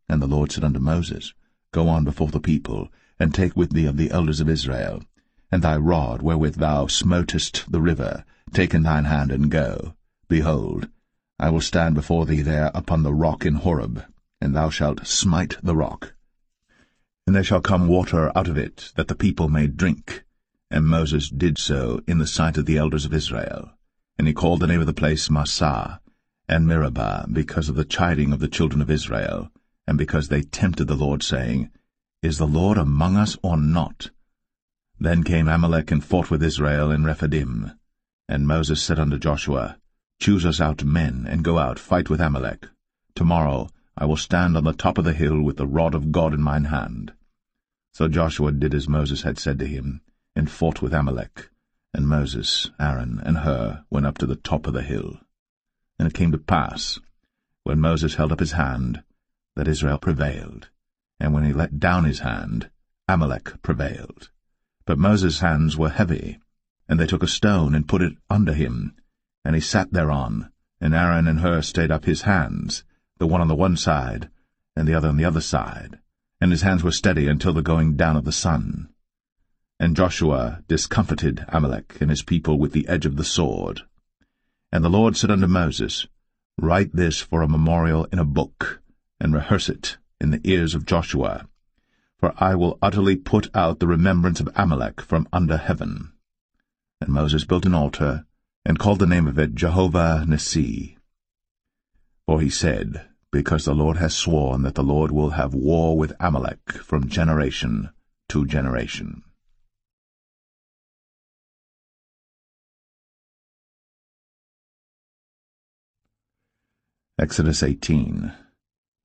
And the Lord said unto Moses, Go on before the people, and take with thee of the elders of Israel, and thy rod wherewith thou smotest the river, take in thine hand, and go. Behold, I will stand before thee there upon the rock in Horeb, and thou shalt smite the rock. And there shall come water out of it, that the people may drink. And Moses did so in the sight of the elders of Israel. And he called the name of the place Massah, and Meribah, because of the chiding of the children of Israel, and because they tempted the Lord, saying, Is the Lord among us or not? Then came Amalek and fought with Israel in Rephidim. And Moses said unto Joshua, Choose us out men, and go out, fight with Amalek. Tomorrow I will stand on the top of the hill with the rod of God in mine hand. So Joshua did as Moses had said to him, and fought with Amalek. And Moses, Aaron, and Hur went up to the top of the hill. And it came to pass, when Moses held up his hand, that Israel prevailed. And when he let down his hand, Amalek prevailed. But Moses' hands were heavy, and they took a stone and put it under him, and he sat thereon, and Aaron and Hur stayed up his hands, the one on the one side, and the other on the other side, and his hands were steady until the going down of the sun. And Joshua discomfited Amalek and his people with the edge of the sword. And the Lord said unto Moses, Write this for a memorial in a book, and rehearse it in the ears of Joshua, for I will utterly put out the remembrance of Amalek from under heaven. And Moses built an altar, and called the name of it Jehovah Nissi. For he said, Because the Lord has sworn that the Lord will have war with Amalek from generation to generation. Exodus 18.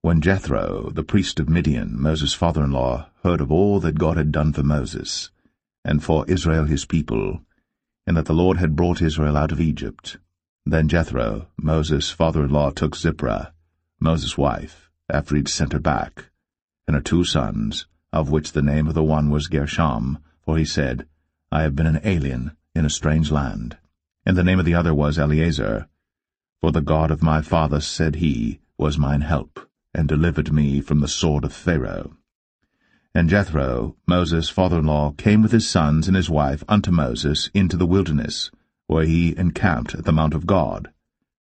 When Jethro, the priest of Midian, Moses' father-in-law, heard of all that God had done for Moses, and for Israel his people, and that the Lord had brought Israel out of Egypt, then Jethro, Moses' father-in-law, took Zipporah, Moses' wife, after he had sent her back, and her 2 sons, of which the name of the one was Gershom, for he said, I have been an alien in a strange land. And the name of the other was Eleazar, for the God of my father, said he, was mine help, and delivered me from the sword of Pharaoh. And Jethro, Moses' father-in-law, came with his sons and his wife unto Moses into the wilderness, where he encamped at the mount of God.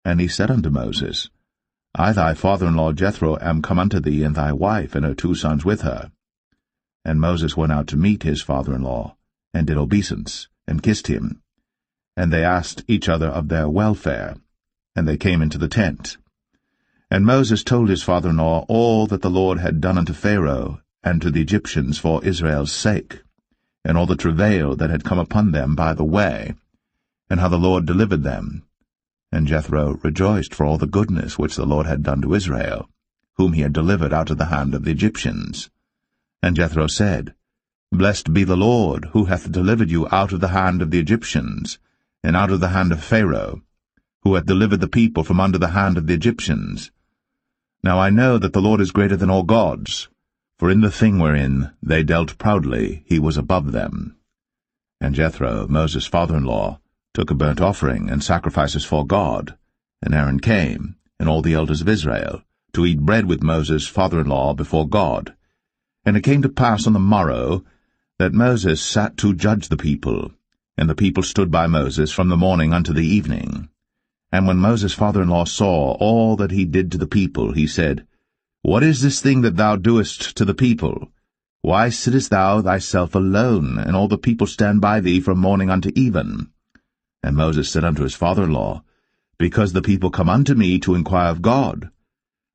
And he said unto Moses, I thy father-in-law Jethro am come unto thee, and thy wife and her 2 sons with her. And Moses went out to meet his father-in-law, and did obeisance, and kissed him. And they asked each other of their welfare, and they came into the tent. And Moses told his father-in-law all that the Lord had done unto Pharaoh and to the Egyptians for Israel's sake, and all the travail that had come upon them by the way, and how the Lord delivered them. And Jethro rejoiced for all the goodness which the Lord had done to Israel, whom he had delivered out of the hand of the Egyptians. And Jethro said, Blessed be the Lord, who hath delivered you out of the hand of the Egyptians, and out of the hand of Pharaoh, who hath delivered the people from under the hand of the Egyptians. Now I know that the Lord is greater than all gods, for in the thing wherein they dealt proudly he was above them. And Jethro, Moses' father-in-law, took a burnt offering and sacrifices for God, and Aaron came, and all the elders of Israel, to eat bread with Moses' father-in-law before God. And it came to pass on the morrow that Moses sat to judge the people, and the people stood by Moses from the morning unto the evening. And when Moses' father-in-law saw all that he did to the people, he said, What is this thing that thou doest to the people? Why sittest thou thyself alone, and all the people stand by thee from morning unto even? And Moses said unto his father-in-law, Because the people come unto me to inquire of God.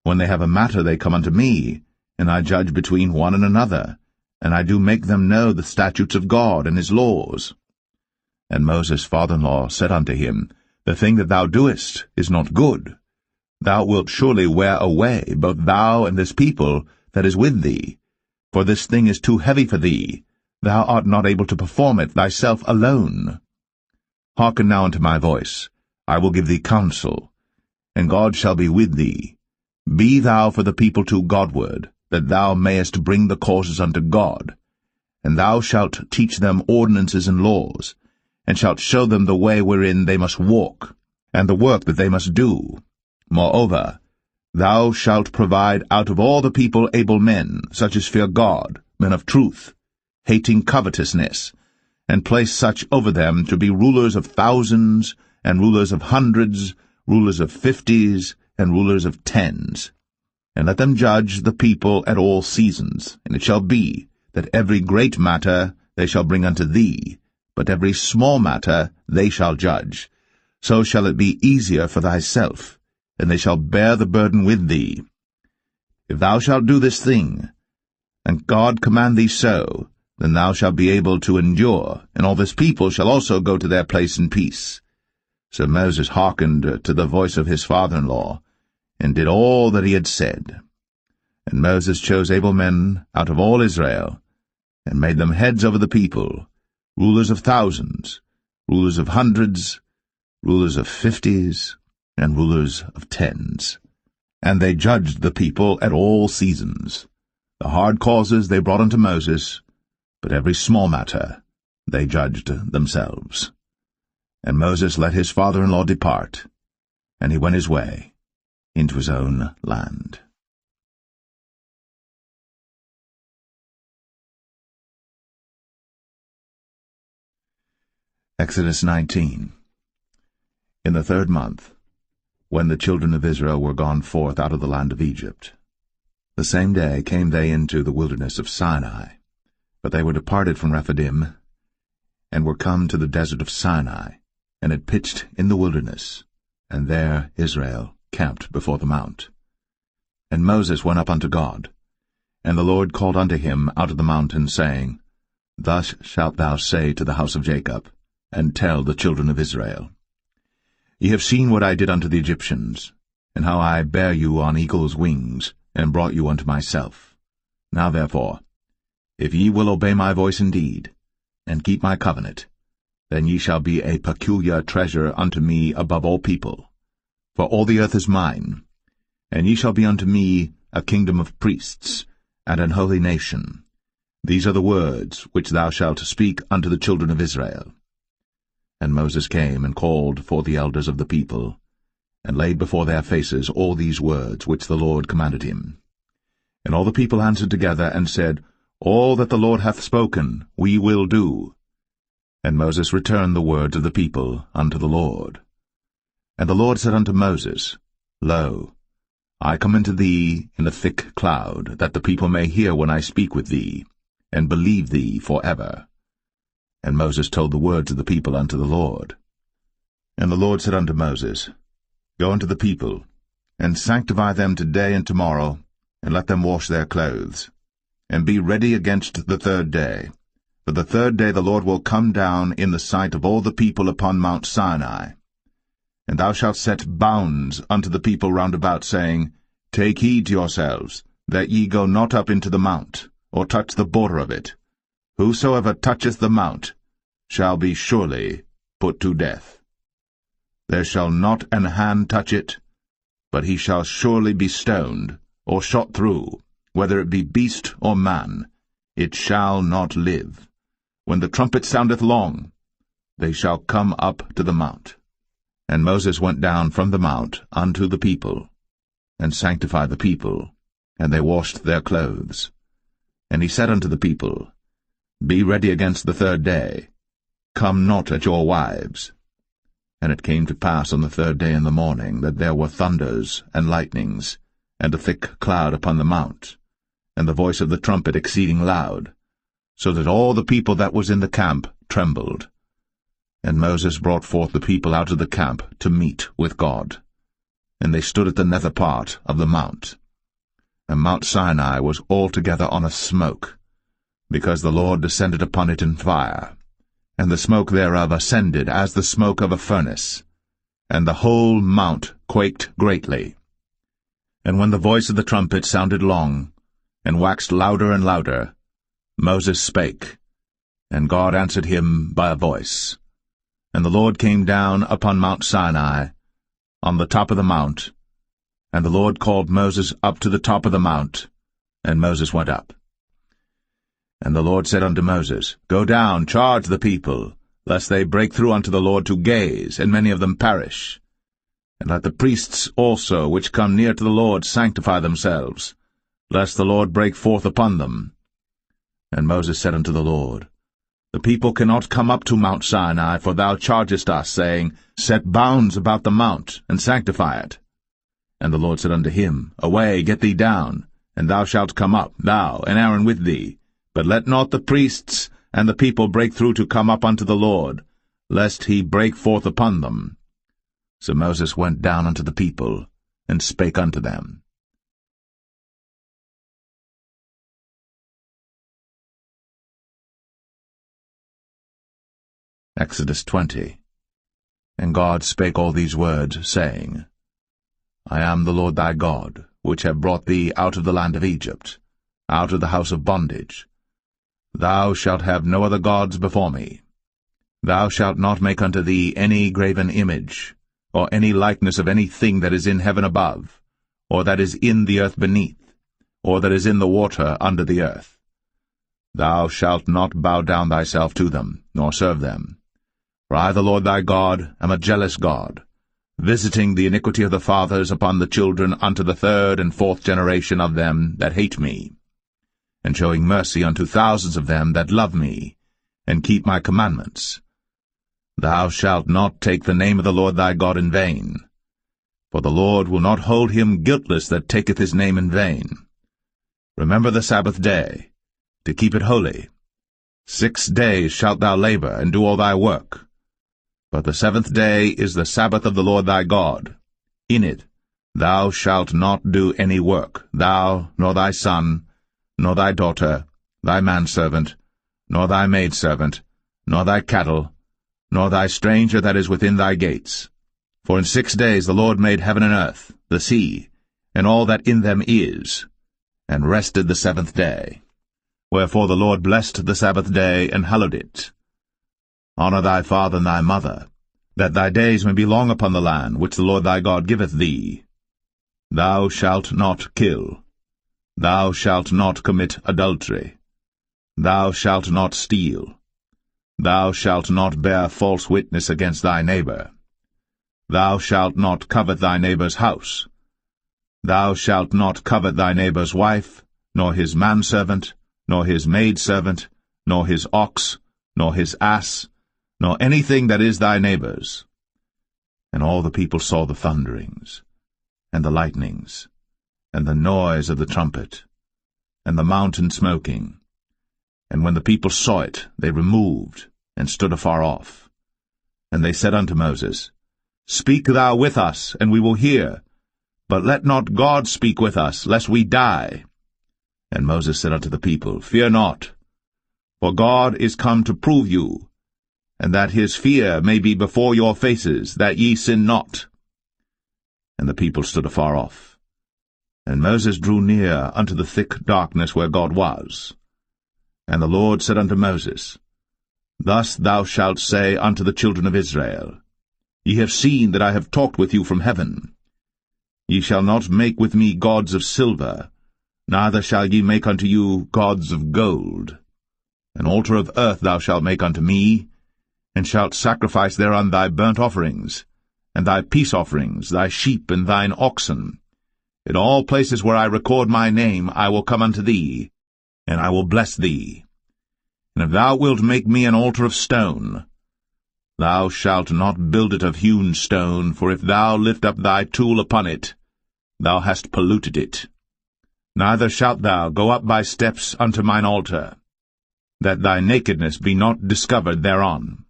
When they have a matter they come unto me, and I judge between one and another, and I do make them know the statutes of God and his laws. And Moses' father-in-law said unto him, The thing that thou doest is not good. Thou wilt surely wear away, both thou and this people that is with thee. For this thing is too heavy for thee. Thou art not able to perform it thyself alone. Hearken now unto my voice. I will give thee counsel, and God shall be with thee. Be thou for the people to Godward, that thou mayest bring the causes unto God. And thou shalt teach them ordinances and laws, and shalt show them the way wherein they must walk, and the work that they must do. Moreover, thou shalt provide out of all the people able men, such as fear God, men of truth, hating covetousness, and place such over them to be rulers of thousands, and rulers of hundreds, rulers of 50s, and rulers of 10s. And let them judge the people at all seasons. And it shall be, that every great matter they shall bring unto thee, but every small matter they shall judge. So shall it be easier for thyself, and they shall bear the burden with thee. If thou shalt do this thing, and God command thee so, then thou shalt be able to endure, and all this people shall also go to their place in peace. So Moses hearkened to the voice of his father-in-law, and did all that he had said. And Moses chose able men out of all Israel, and made them heads over the people, rulers of thousands, rulers of hundreds, rulers of 50s, and rulers of 10s. And they judged the people at all seasons. The hard causes they brought unto Moses, but every small matter they judged themselves. And Moses let his father-in-law depart, and he went his way into his own land. Exodus 19. In the 3rd month, when the children of Israel were gone forth out of the land of Egypt, the same day came they into the wilderness of Sinai. But they were departed from Rephidim, and were come to the desert of Sinai, and had pitched in the wilderness, and there Israel camped before the mount. And Moses went up unto God, and the Lord called unto him out of the mountain, saying, Thus shalt thou say to the house of Jacob, and tell the children of Israel, Ye have seen what I did unto the Egyptians, and how I bare you on eagle's wings, and brought you unto myself. Now therefore, if ye will obey my voice indeed, and keep my covenant, then ye shall be a peculiar treasure unto me above all people. For all the earth is mine, and ye shall be unto me a kingdom of priests, and an holy nation. These are the words which thou shalt speak unto the children of Israel. And Moses came and called for the elders of the people, and laid before their faces all these words which the Lord commanded him. And all the people answered together, and said, All that the Lord hath spoken we will do. And Moses returned the words of the people unto the Lord. And the Lord said unto Moses, Lo, I come unto thee in a thick cloud, that the people may hear when I speak with thee, and believe thee for ever. And Moses told the words of the people unto the Lord. And the Lord said unto Moses, Go unto the people, and sanctify them today and tomorrow, and let them wash their clothes. And be ready against the 3rd day. For the 3rd day the Lord will come down in the sight of all the people upon Mount Sinai. And thou shalt set bounds unto the people round about, saying, Take heed to yourselves, that ye go not up into the mount, or touch the border of it. Whosoever toucheth the mount shall be surely put to death. There shall not an hand touch it, but he shall surely be stoned, or shot through, whether it be beast or man. It shall not live. When the trumpet soundeth long, they shall come up to the mount. And Moses went down from the mount unto the people, and sanctified the people, and they washed their clothes. And he said unto the people, Be ready against the 3rd day. Come not at your wives. And it came to pass on the 3rd day in the morning, that there were thunders and lightnings, and a thick cloud upon the mount, and the voice of the trumpet exceeding loud, so that all the people that was in the camp trembled. And Moses brought forth the people out of the camp to meet with God. And they stood at the nether part of the mount. and Mount Sinai was altogether on a smoke, because the Lord descended upon it in fire, and the smoke thereof ascended as the smoke of a furnace, and the whole mount quaked greatly. And when the voice of the trumpet sounded long, and waxed louder and louder, Moses spake, and God answered him by a voice. And the Lord came down upon Mount Sinai, on the top of the mount, and the Lord called Moses up to the top of the mount, and Moses went up. And the Lord said unto Moses, Go down, charge the people, lest they break through unto the Lord to gaze, and many of them perish. And let the priests also which come near to the Lord sanctify themselves, lest the Lord break forth upon them. And Moses said unto the Lord, The people cannot come up to Mount Sinai, for thou chargest us, saying, Set bounds about the mount, and sanctify it. And the Lord said unto him, Away, get thee down, and thou shalt come up, thou and Aaron with thee. But let not the priests and the people break through to come up unto the Lord, lest he break forth upon them. So Moses went down unto the people, and spake unto them. Exodus 20. And God spake all these words, saying, I am the Lord thy God, which have brought thee out of the land of Egypt, out of the house of bondage. Thou shalt have no other gods before me. Thou shalt not make unto thee any graven image, or any likeness of any thing that is in heaven above, or that is in the earth beneath, or that is in the water under the earth. Thou shalt not bow down thyself to them, nor serve them. For I, the Lord thy God, am a jealous God, visiting the iniquity of the fathers upon the children unto the third and fourth generation of them that hate me, and showing mercy unto thousands of them that love me, and keep my commandments. Thou shalt not take the name of the Lord thy God in vain, for the Lord will not hold him guiltless that taketh his name in vain. Remember the Sabbath day, to keep it holy. 6 days shalt thou labor, and do all thy work. But the seventh day is the Sabbath of the Lord thy God. In it thou shalt not do any work, thou, nor thy son, nor thy daughter, thy manservant, nor thy maidservant, nor thy cattle, nor thy stranger that is within thy gates. For in 6 days the Lord made heaven and earth, the sea, and all that in them is, and rested the seventh day. Wherefore the Lord blessed the Sabbath day, and hallowed it. Honor thy father and thy mother, that thy days may be long upon the land which the Lord thy God giveth thee. Thou shalt not kill. Thou shalt not commit adultery. Thou shalt not steal. Thou shalt not bear false witness against thy neighbor. Thou shalt not covet thy neighbor's house. Thou shalt not covet thy neighbor's wife, nor his manservant, nor his maidservant, nor his ox, nor his ass, nor anything that is thy neighbor's. And all the people saw the thunderings, and the lightnings, and the noise of the trumpet, and the mountain smoking. And when the people saw it, they removed, and stood afar off. And they said unto Moses, Speak thou with us, and we will hear, but let not God speak with us, lest we die. And Moses said unto the people, Fear not, for God is come to prove you, and that his fear may be before your faces, that ye sin not. And the people stood afar off. And Moses drew near unto the thick darkness where God was. And the Lord said unto Moses, Thus thou shalt say unto the children of Israel, Ye have seen that I have talked with you from heaven. Ye shall not make with me gods of silver, neither shall ye make unto you gods of gold. An altar of earth thou shalt make unto me, and shalt sacrifice thereon thy burnt offerings, and thy peace offerings, thy sheep and thine oxen. In all places where I record my name I will come unto thee, and I will bless thee. And if thou wilt make me an altar of stone, thou shalt not build it of hewn stone, for if thou lift up thy tool upon it, thou hast polluted it. Neither shalt thou go up by steps unto mine altar, that thy nakedness be not discovered thereon.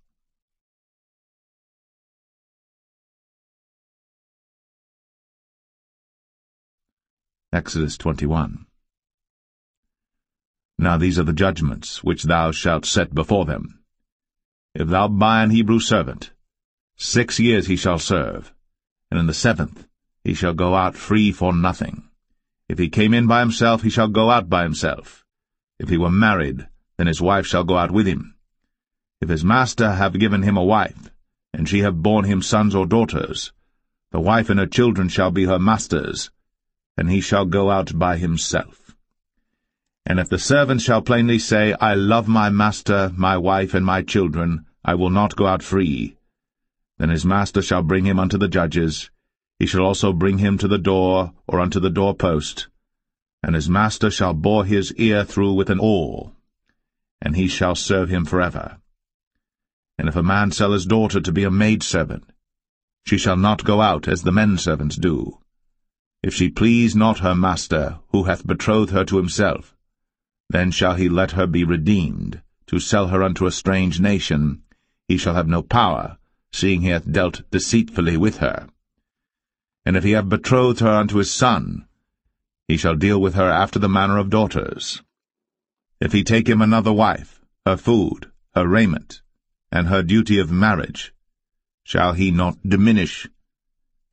Exodus 21. Now these are the judgments which thou shalt set before them. If thou buy an Hebrew servant, 6 years he shall serve, and in the 7th he shall go out free for nothing. If he came in by himself, he shall go out by himself. If he were married, then his wife shall go out with him. If his master have given him a wife, and she have borne him sons or daughters, the wife and her children shall be her master's, and he shall go out by himself. And if the servant shall plainly say, I love my master, my wife, and my children, I will not go out free, then his master shall bring him unto the judges. He shall also bring him to the door, or unto the doorpost, and his master shall bore his ear through with an awl, and he shall serve him forever. And if a man sell his daughter to be a maidservant, she shall not go out as the men servants do. If she please not her master, who hath betrothed her to himself, then shall he let her be redeemed, to sell her unto a strange nation. He shall have no power, seeing he hath dealt deceitfully with her. And if he have betrothed her unto his son, he shall deal with her after the manner of daughters. If he take him another wife, her food, her raiment, and her duty of marriage, shall he not diminish?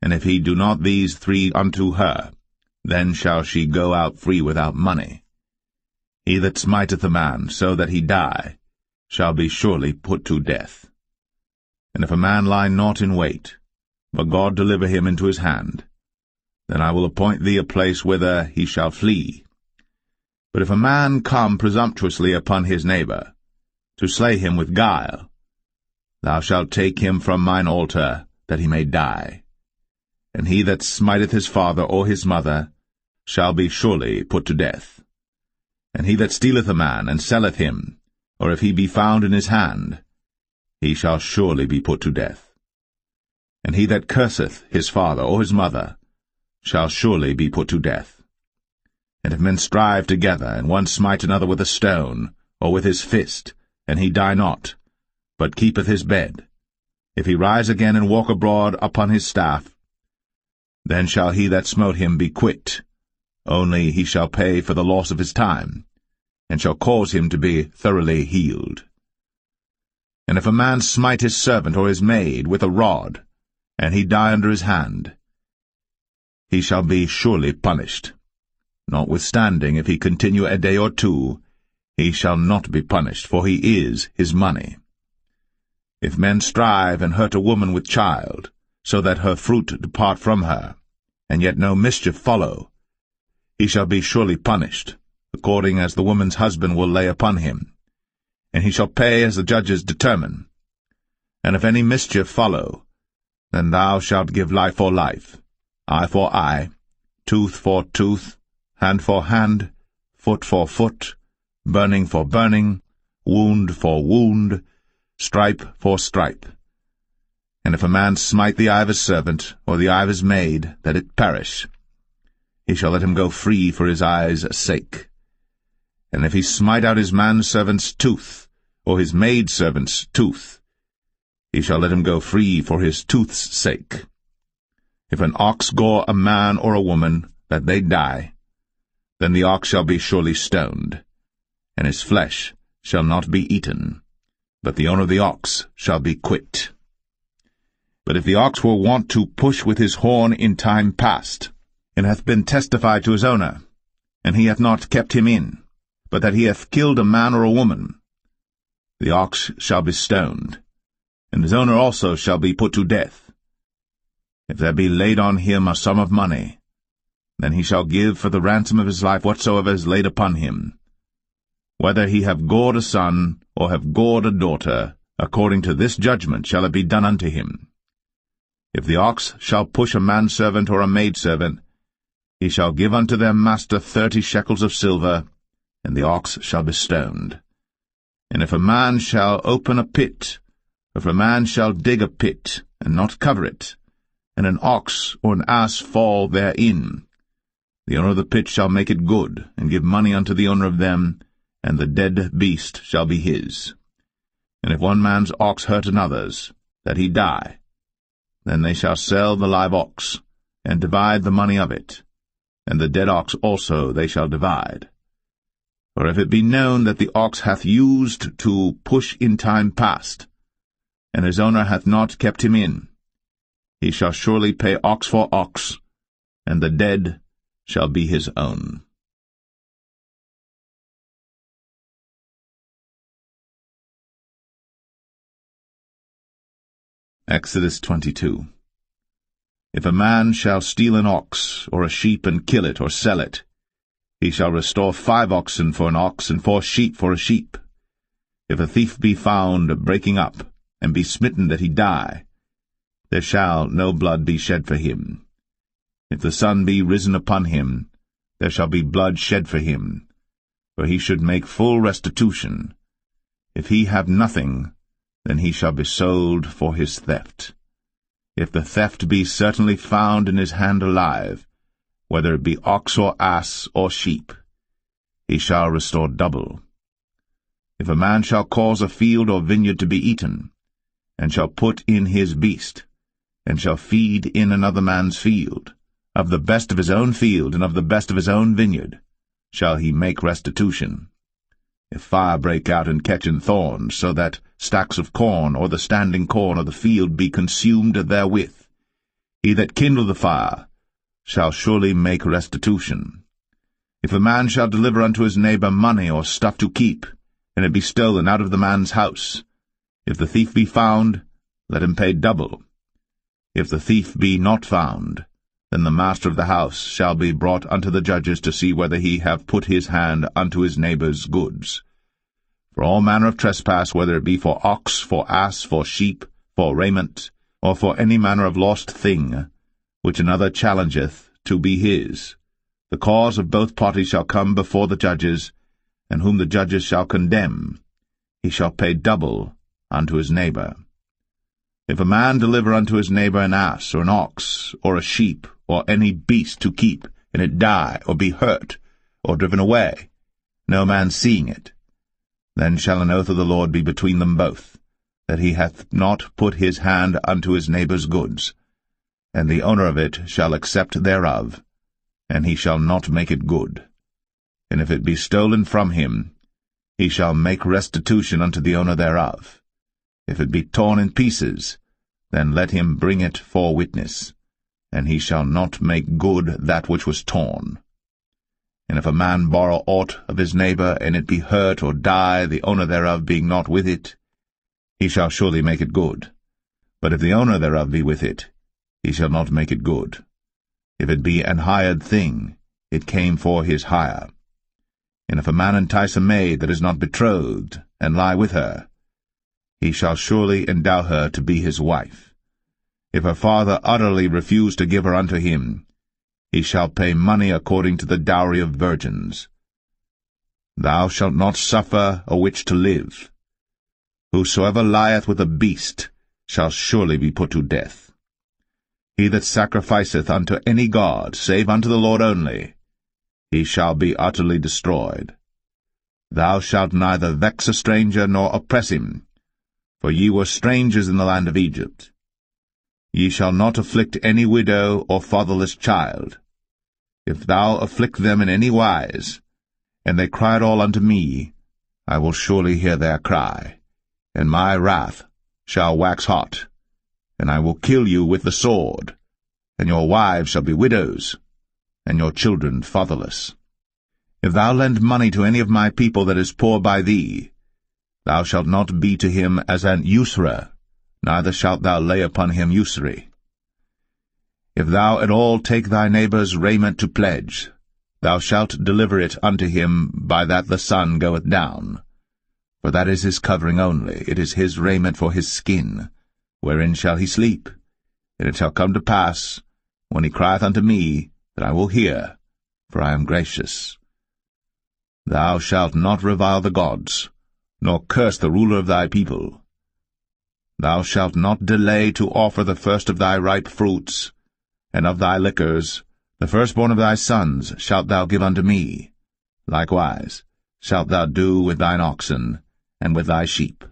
And if he do not these 3 unto her, then shall she go out free without money. He that smiteth a man so that he die shall be surely put to death. And if a man lie not in wait, but God deliver him into his hand, then I will appoint thee a place whither he shall flee. But if a man come presumptuously upon his neighbor, to slay him with guile, thou shalt take him from mine altar, that he may die. And he that smiteth his father or his mother shall be surely put to death. And he that stealeth a man, and selleth him, or if he be found in his hand, he shall surely be put to death. And he that curseth his father or his mother shall surely be put to death. And if men strive together, and one smite another with a stone, or with his fist, and he die not, but keepeth his bed, if he rise again and walk abroad upon his staff, then shall he that smote him be quit, only he shall pay for the loss of his time, and shall cause him to be thoroughly healed. And if a man smite his servant or his maid with a rod, and he die under his hand, he shall be surely punished. Notwithstanding, if he continue a day or 2, he shall not be punished, for he is his money. If men strive and hurt a woman with child, so that her fruit depart from her, and yet no mischief follow, he shall be surely punished, according as the woman's husband will lay upon him, and he shall pay as the judges determine. And if any mischief follow, then thou shalt give life for life, eye for eye, tooth for tooth, hand for hand, foot for foot, burning for burning, wound for wound, stripe for stripe. And if a man smite the eye of his servant, or the eye of his maid, that it perish, he shall let him go free for his eye's sake. And if he smite out his manservant's tooth, or his maidservant's tooth, he shall let him go free for his tooth's sake. If an ox gore a man or a woman, that they die, then the ox shall be surely stoned, and his flesh shall not be eaten, but the owner of the ox shall be quit. But if the ox were wont to push with his horn in time past, and hath been testified to his owner, and he hath not kept him in, but that he hath killed a man or a woman, the ox shall be stoned, and his owner also shall be put to death. If there be laid on him a sum of money, then he shall give for the ransom of his life whatsoever is laid upon him, whether he have gored a son, or have gored a daughter, according to this judgment shall it be done unto him. If the ox shall push a manservant or a maidservant, he shall give unto their master 30 shekels of silver, and the ox shall be stoned. And if a man shall open a pit, or if a man shall dig a pit, and not cover it, and an ox or an ass fall therein, the owner of the pit shall make it good, and give money unto the owner of them, and the dead beast shall be his. And if one man's ox hurt another's, that he die, then they shall sell the live ox, and divide the money of it. and the dead ox also they shall divide. For if it be known that the ox hath used to push in time past, and his owner hath not kept him in, he shall surely pay ox for ox, and the dead shall be his own. Exodus 22. If a man shall steal an ox or a sheep and kill it or sell it, he shall restore 5 oxen for an ox and 4 sheep for a sheep. If a thief be found breaking up, and be smitten that he die, there shall no blood be shed for him. If the sun be risen upon him, there shall be blood shed for him, for he should make full restitution. If he have nothing, then he shall be sold for his theft. If the theft be certainly found in his hand alive, whether it be ox or ass or sheep, he shall restore double. If a man shall cause a field or vineyard to be eaten, and shall put in his beast, and shall feed in another man's field, of the best of his own field and of the best of his own vineyard, shall he make restitution. If fire break out and catch in thorns, so that stacks of corn or the standing corn of the field be consumed therewith, he that kindled the fire shall surely make restitution. If a man shall deliver unto his neighbor money or stuff to keep, and it be stolen out of the man's house, if the thief be found, let him pay double. If the thief be not found, then the master of the house shall be brought unto the judges to see whether he have put his hand unto his neighbor's goods. For all manner of trespass, whether it be for ox, for ass, for sheep, for raiment, or for any manner of lost thing, which another challengeth to be his, the cause of both parties shall come before the judges, and whom the judges shall condemn, he shall pay double unto his neighbor. If a man deliver unto his neighbor an ass, or an ox, or a sheep, or any beast to keep, and it die, or be hurt, or driven away, no man seeing it, then shall an oath of the Lord be between them both, that he hath not put his hand unto his neighbor's goods, and the owner of it shall accept thereof, and he shall not make it good. And if it be stolen from him, he shall make restitution unto the owner thereof. If it be torn in pieces, then let him bring it for witness, and he shall not make good that which was torn. And if a man borrow aught of his neighbor, and it be hurt or die, the owner thereof being not with it, he shall surely make it good. But if the owner thereof be with it, he shall not make it good. If it be an hired thing, it came for his hire. And if a man entice a maid that is not betrothed, and lie with her, he shall surely endow her to be his wife. If her father utterly refuse to give her unto him, he shall pay money according to the dowry of virgins. Thou shalt not suffer a witch to live. Whosoever lieth with a beast shall surely be put to death. He that sacrificeth unto any god, save unto the Lord only, he shall be utterly destroyed. Thou shalt neither vex a stranger nor oppress him, for ye were strangers in the land of Egypt. Ye shall not afflict any widow or fatherless child. If thou afflict them in any wise, and they cry at all unto me, I will surely hear their cry, and my wrath shall wax hot, and I will kill you with the sword, and your wives shall be widows, and your children fatherless. If thou lend money to any of my people that is poor by thee, thou shalt not be to him as an usurer, neither shalt thou lay upon him usury. If thou at all take thy neighbor's raiment to pledge, thou shalt deliver it unto him by that the sun goeth down. For that is his covering only, it is his raiment for his skin, wherein shall he sleep. And it shall come to pass, when he crieth unto me, that I will hear, for I am gracious. Thou shalt not revile the gods, nor curse the ruler of thy people. Thou shalt not delay to offer the first of thy ripe fruits, and of thy liquors, the firstborn of thy sons shalt thou give unto me. Likewise shalt thou do with thine oxen, and with thy sheep.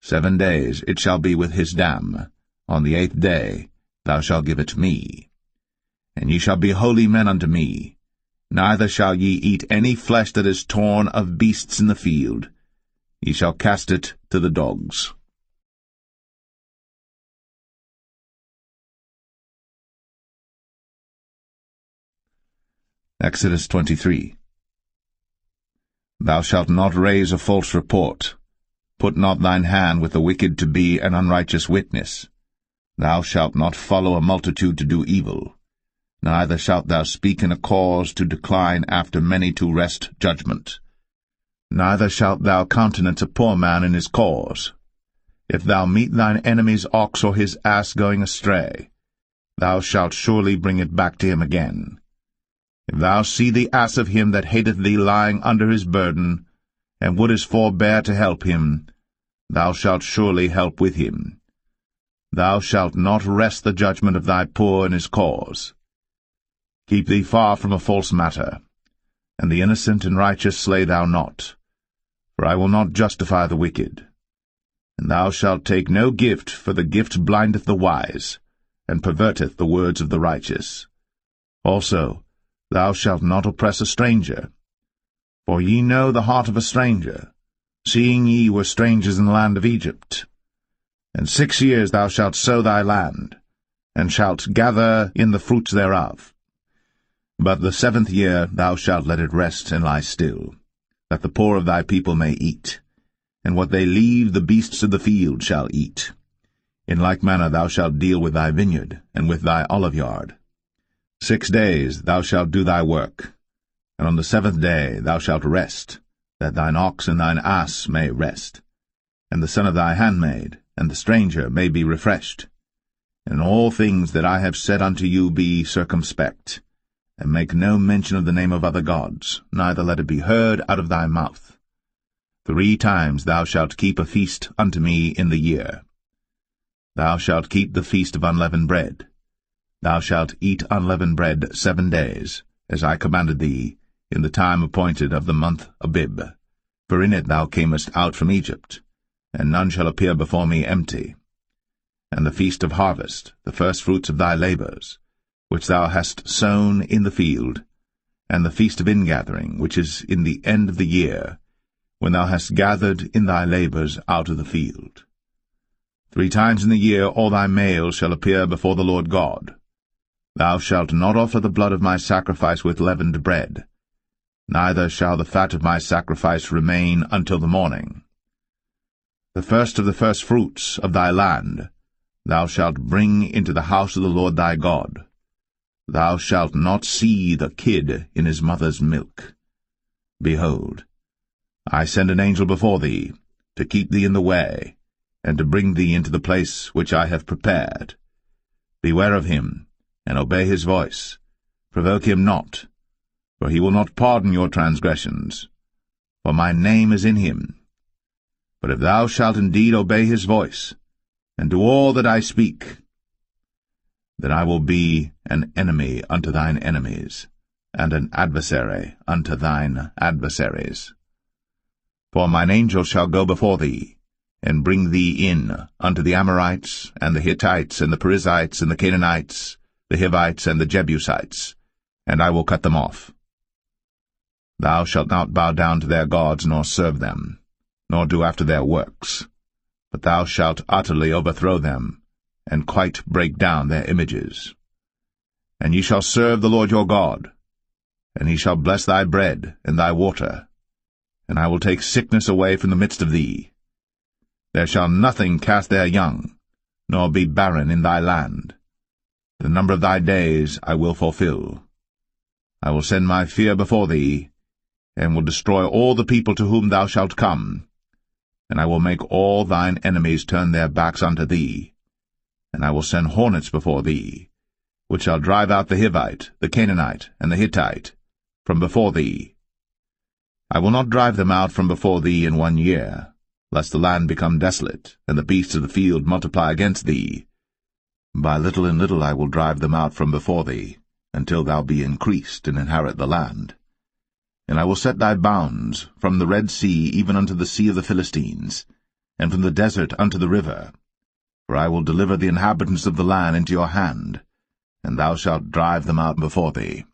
7 days it shall be with his dam. On the 8th day thou shalt give it me. And ye shall be holy men unto me, Neither shall ye eat any flesh that is torn of beasts in the field. Ye shall cast it to the dogs. Exodus 23. Thou shalt not raise a false report. Put not thine hand with the wicked to be an unrighteous witness. Thou shalt not follow a multitude to do evil. Neither shalt thou speak in a cause to decline after many to wrest judgment. Neither shalt thou countenance a poor man in his cause. If thou meet thine enemy's ox or his ass going astray, thou shalt surely bring it back to him again. If thou see the ass of him that hateth thee lying under his burden, and wouldest forbear to help him, thou shalt surely help with him. Thou shalt not wrest the judgment of thy poor in his cause. Keep thee far from a false matter, and the innocent and righteous slay thou not, for I will not justify the wicked. And thou shalt take no gift, for the gift blindeth the wise, and perverteth the words of the righteous. Also, thou shalt not oppress a stranger. For ye know the heart of a stranger, seeing ye were strangers in the land of Egypt. And 6 years thou shalt sow thy land, and shalt gather in the fruits thereof. But the 7th year thou shalt let it rest and lie still, that the poor of thy people may eat, and what they leave the beasts of the field shall eat. In like manner thou shalt deal with thy vineyard, and with thy oliveyard. 6 days thou shalt do thy work, and on the 7th day thou shalt rest, that thine ox and thine ass may rest, and the son of thy handmaid, and the stranger may be refreshed. In all things that I have said unto you be circumspect, and make no mention of the name of other gods, neither let it be heard out of thy mouth. 3 times thou shalt keep a feast unto me in the year. Thou shalt keep the feast of unleavened bread. Thou shalt eat unleavened bread 7 days, as I commanded thee, in the time appointed of the month Abib. For in it thou camest out from Egypt, and none shall appear before me empty. And the feast of harvest, the firstfruits of thy labours, which thou hast sown in the field, and the feast of ingathering, which is in the end of the year, when thou hast gathered in thy labours out of the field. 3 times in the year all thy males shall appear before the Lord God. Thou shalt not offer the blood of my sacrifice with leavened bread, neither shall the fat of my sacrifice remain until the morning. The first of the firstfruits of thy land thou shalt bring into the house of the Lord thy God. Thou shalt not see the kid in his mother's milk. Behold, I send an angel before thee, to keep thee in the way, and to bring thee into the place which I have prepared. Beware of him, and obey his voice. Provoke him not, for he will not pardon your transgressions, for my name is in him. But if thou shalt indeed obey his voice, and do all that I speak, then I will be an enemy unto thine enemies, and an adversary unto thine adversaries. For mine angel shall go before thee, and bring thee in unto the Amorites, and the Hittites, and the Perizzites, and the Canaanites, the Hivites, and the Jebusites, and I will cut them off. Thou shalt not bow down to their gods, nor serve them, nor do after their works, but thou shalt utterly overthrow them, and quite break down their images. And ye shall serve the Lord your God, and he shall bless thy bread and thy water, and I will take sickness away from the midst of thee. There shall nothing cast their young, nor be barren in thy land. The number of thy days I will fulfill. I will send my fear before thee, and will destroy all the people to whom thou shalt come, and I will make all thine enemies turn their backs unto thee. And I will send hornets before thee, which shall drive out the Hivite, the Canaanite, and the Hittite, from before thee. I will not drive them out from before thee in 1 year, lest the land become desolate, and the beasts of the field multiply against thee. By little and little I will drive them out from before thee, until thou be increased and inherit the land. And I will set thy bounds from the Red Sea even unto the sea of the Philistines, and from the desert unto the river. For I will deliver the inhabitants of the land into your hand, and thou shalt drive them out before thee.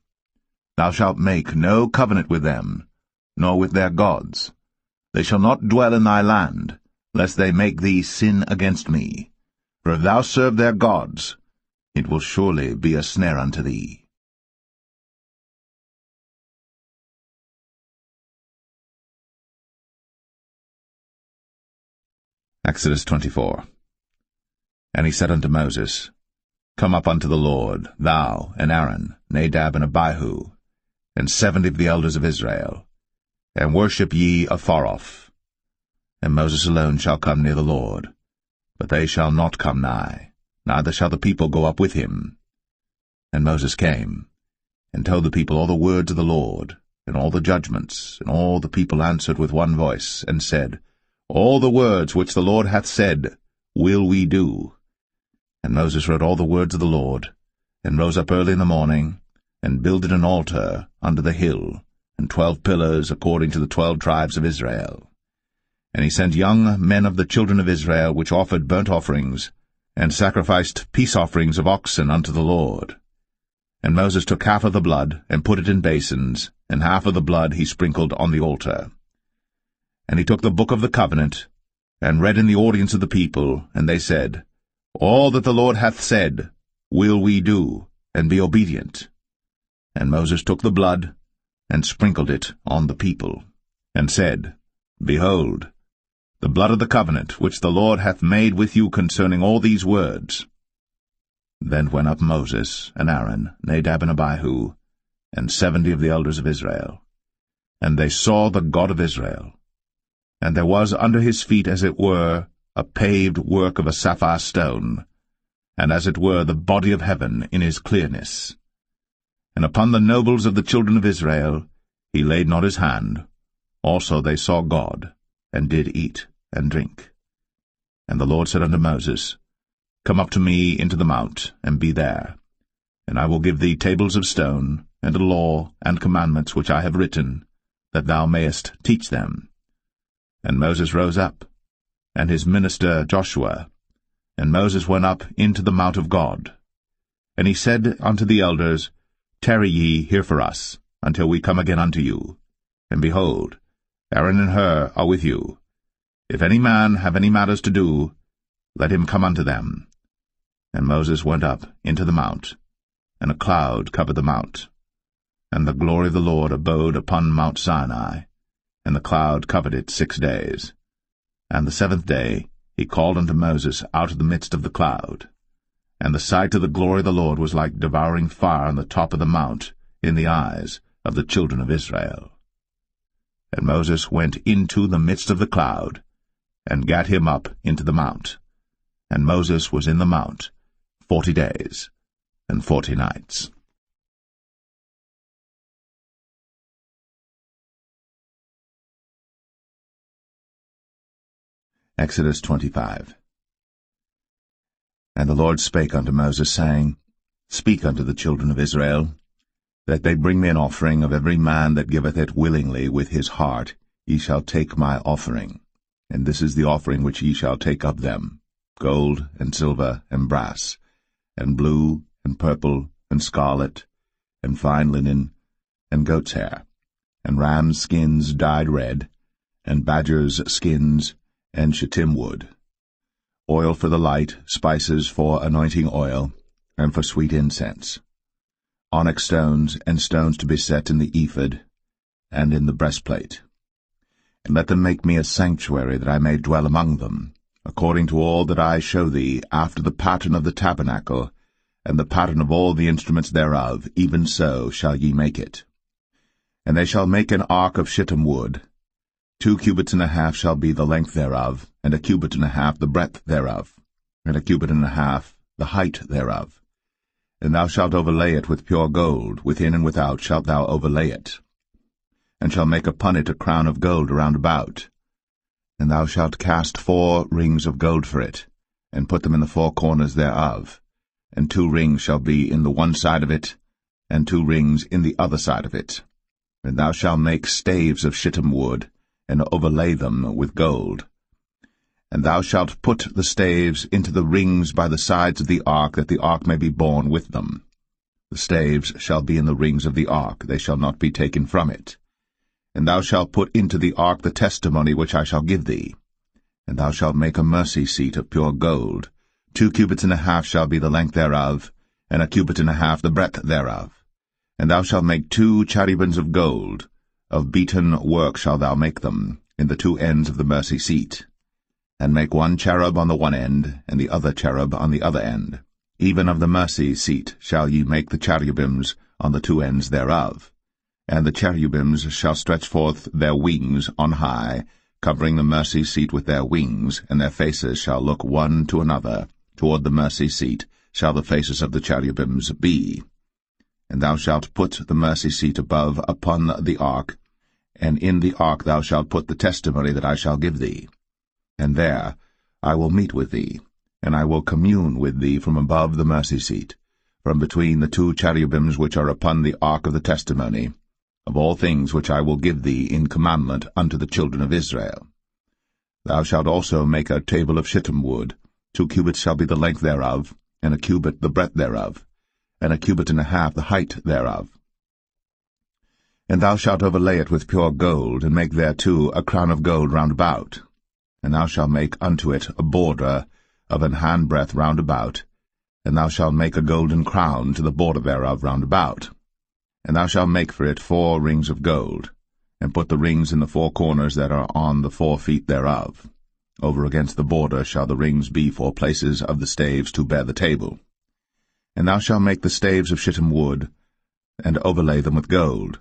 Thou shalt make no covenant with them, nor with their gods. They shall not dwell in thy land, lest they make thee sin against me. For if thou serve their gods, it will surely be a snare unto thee. Exodus 24. And he said unto Moses, Come up unto the Lord, thou, and Aaron, Nadab, and Abihu, and 70 of the elders of Israel, and worship ye afar off. And Moses alone shall come near the Lord, but they shall not come nigh, neither shall the people go up with him. And Moses came, and told the people all the words of the Lord, and all the judgments, and all the people answered with one voice, and said, All the words which the Lord hath said will we do. And Moses wrote all the words of the Lord, and rose up early in the morning, and builded an altar under the hill, and 12 pillars according to the 12 tribes of Israel. And he sent young men of the children of Israel, which offered burnt offerings, and sacrificed peace offerings of oxen unto the Lord. And Moses took half of the blood, and put it in basins, and half of the blood he sprinkled on the altar. And he took the book of the covenant, and read in the audience of the people, and they said, All that the Lord hath said will we do, and be obedient. And Moses took the blood, and sprinkled it on the people, and said, Behold, the blood of the covenant which the Lord hath made with you concerning all these words. Then went up Moses, and Aaron, Nadab, and Abihu, and 70 of the elders of Israel. And they saw the God of Israel. And there was under his feet, as it were, a paved work of a sapphire stone, and as it were the body of heaven in his clearness. And upon the nobles of the children of Israel he laid not his hand. Also they saw God, and did eat and drink. And the Lord said unto Moses, Come up to me into the mount, and be there. And I will give thee tables of stone, and a law and commandments which I have written, that thou mayest teach them. And Moses rose up, and his minister Joshua. And Moses went up into the mount of God. And he said unto the elders, Tarry ye here for us, until we come again unto you. And behold, Aaron and Hur are with you. If any man have any matters to do, let him come unto them. And Moses went up into the mount, and a cloud covered the mount. And the glory of the Lord abode upon Mount Sinai, and the cloud covered it 6 days. And the 7th day he called unto Moses out of the midst of the cloud. And the sight of the glory of the Lord was like devouring fire on the top of the mount in the eyes of the children of Israel. And Moses went into the midst of the cloud, and gat him up into the mount. And Moses was in the mount 40 days and 40 nights. Exodus 25. And the Lord spake unto Moses, saying, Speak unto the children of Israel, that they bring me an offering of every man that giveth it willingly with his heart. Ye shall take my offering. And this is the offering which ye shall take of them, gold, and silver, and brass, and blue, and purple, and scarlet, and fine linen, and goat's hair, and rams' skins dyed red, and badgers' skins, and shittim wood, oil for the light, spices for anointing oil, and for sweet incense, onyx stones, and stones to be set in the ephod, and in the breastplate. And let them make me a sanctuary, that I may dwell among them, according to all that I show thee, after the pattern of the tabernacle, and the pattern of all the instruments thereof, even so shall ye make it. And they shall make an ark of shittim wood. 2 cubits and a half shall be the length thereof, and 1 cubit and a half the breadth thereof, and 1 cubit and a half the height thereof. And thou shalt overlay it with pure gold, within and without shalt thou overlay it, and shalt make upon it a crown of gold round about. And thou shalt cast 4 rings of gold for it, and put them in the 4 corners thereof, and 2 rings shall be in the one side of it, and 2 rings in the other side of it. And thou shalt make staves of shittim wood, and overlay them with gold. And thou shalt put the staves into the rings by the sides of the ark, that the ark may be borne with them. The staves shall be in the rings of the ark, they shall not be taken from it. And thou shalt put into the ark the testimony which I shall give thee. And thou shalt make a mercy seat of pure gold. 2 cubits and a half shall be the length thereof, and 1 cubit and a half the breadth thereof. And thou shalt make 2 cherubims of gold. Of beaten work shalt thou make them, in the 2 ends of the mercy seat. And make 1 cherub on the one end, and the other cherub on the other end. Even of the mercy seat shall ye make the cherubims on the 2 ends thereof. And the cherubims shall stretch forth their wings on high, covering the mercy seat with their wings, and their faces shall look one to another. Toward the mercy seat shall the faces of the cherubims be. And thou shalt put the mercy seat above upon the ark, and in the ark thou shalt put the testimony that I shall give thee. And there I will meet with thee, and I will commune with thee from above the mercy seat, from between the 2 cherubims which are upon the ark of the testimony, of all things which I will give thee in commandment unto the children of Israel. Thou shalt also make a table of shittim wood. 2 cubits shall be the length thereof, and 1 cubit the breadth thereof, and 1 cubit and a half the height thereof. And thou shalt overlay it with pure gold, and make thereto a crown of gold round about. And thou shalt make unto it a border of an handbreadth round about, and thou shalt make a golden crown to the border thereof round about. And thou shalt make for it 4 rings of gold, and put the rings in the 4 corners that are on the 4 feet thereof. Over against the border shall the rings be for places of the staves to bear the table. And thou shalt make the staves of shittim wood, and overlay them with gold,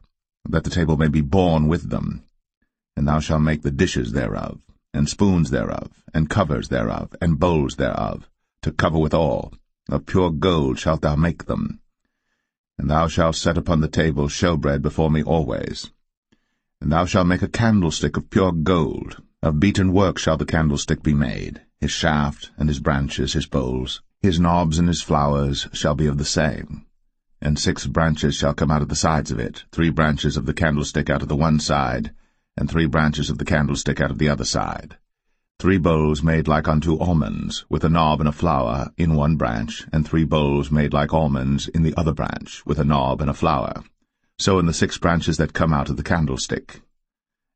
that the table may be borne with them. And thou shalt make the dishes thereof, and spoons thereof, and covers thereof, and bowls thereof, to cover withal. Of pure gold shalt thou make them. And thou shalt set upon the table shewbread before me always. And thou shalt make a candlestick of pure gold. Of beaten work shall the candlestick be made. His shaft, and his branches, his bowls, his knobs and his flowers shall be of the same. And 6 branches shall come out of the sides of it, 3 branches of the candlestick out of the one side, and 3 branches of the candlestick out of the other side. 3 bowls made like unto almonds, with a knob and a flower in one branch, and 3 bowls made like almonds in the other branch, with a knob and a flower. So in the 6 branches that come out of the candlestick.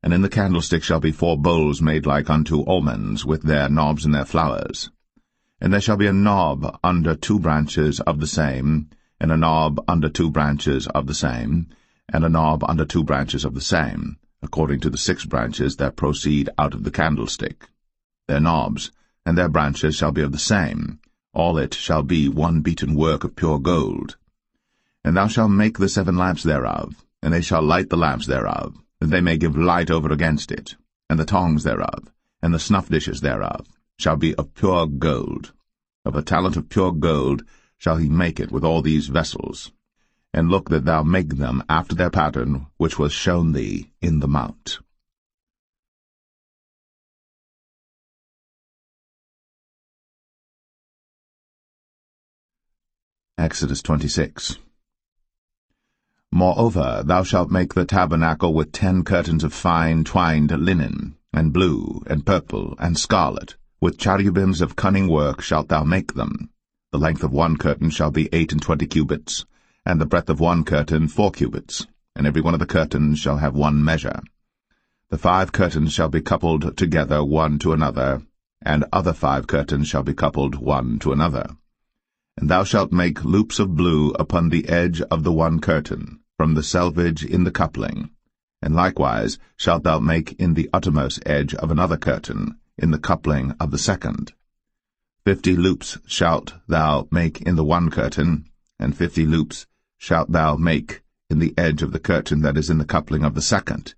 And in the candlestick shall be 4 bowls made like unto almonds, with their knobs and their flowers. And there shall be a knob under 2 branches of the same, and a knob under 2 branches of the same, and a knob under 2 branches of the same, according to the 6 branches that proceed out of the candlestick. Their knobs and their branches shall be of the same. All it shall be one beaten work of pure gold. And thou shalt make the 7 lamps thereof, and they shall light the lamps thereof, that they may give light over against it. And the tongs thereof, and the snuff dishes thereof, shall be of pure gold. Of a talent of pure gold shall he make it with all these vessels. And look that thou make them after their pattern which was shown thee in the mount. Exodus 26. Moreover, thou shalt make the tabernacle with 10 curtains of fine twined linen, and blue, and purple, and scarlet. With cherubims of cunning work shalt thou make them. The length of 1 curtain shall be 28 cubits, and the breadth of 1 curtain 4 cubits, and every one of the curtains shall have 1 measure. The 5 curtains shall be coupled together one to another, and other 5 curtains shall be coupled one to another. And thou shalt make loops of blue upon the edge of the 1 curtain, from the selvage in the coupling. And likewise shalt thou make in the uttermost edge of another curtain, in the coupling of the 2nd. 50 loops shalt thou make in the 1 curtain, and 50 loops shalt thou make in the edge of the curtain that is in the coupling of the 2nd,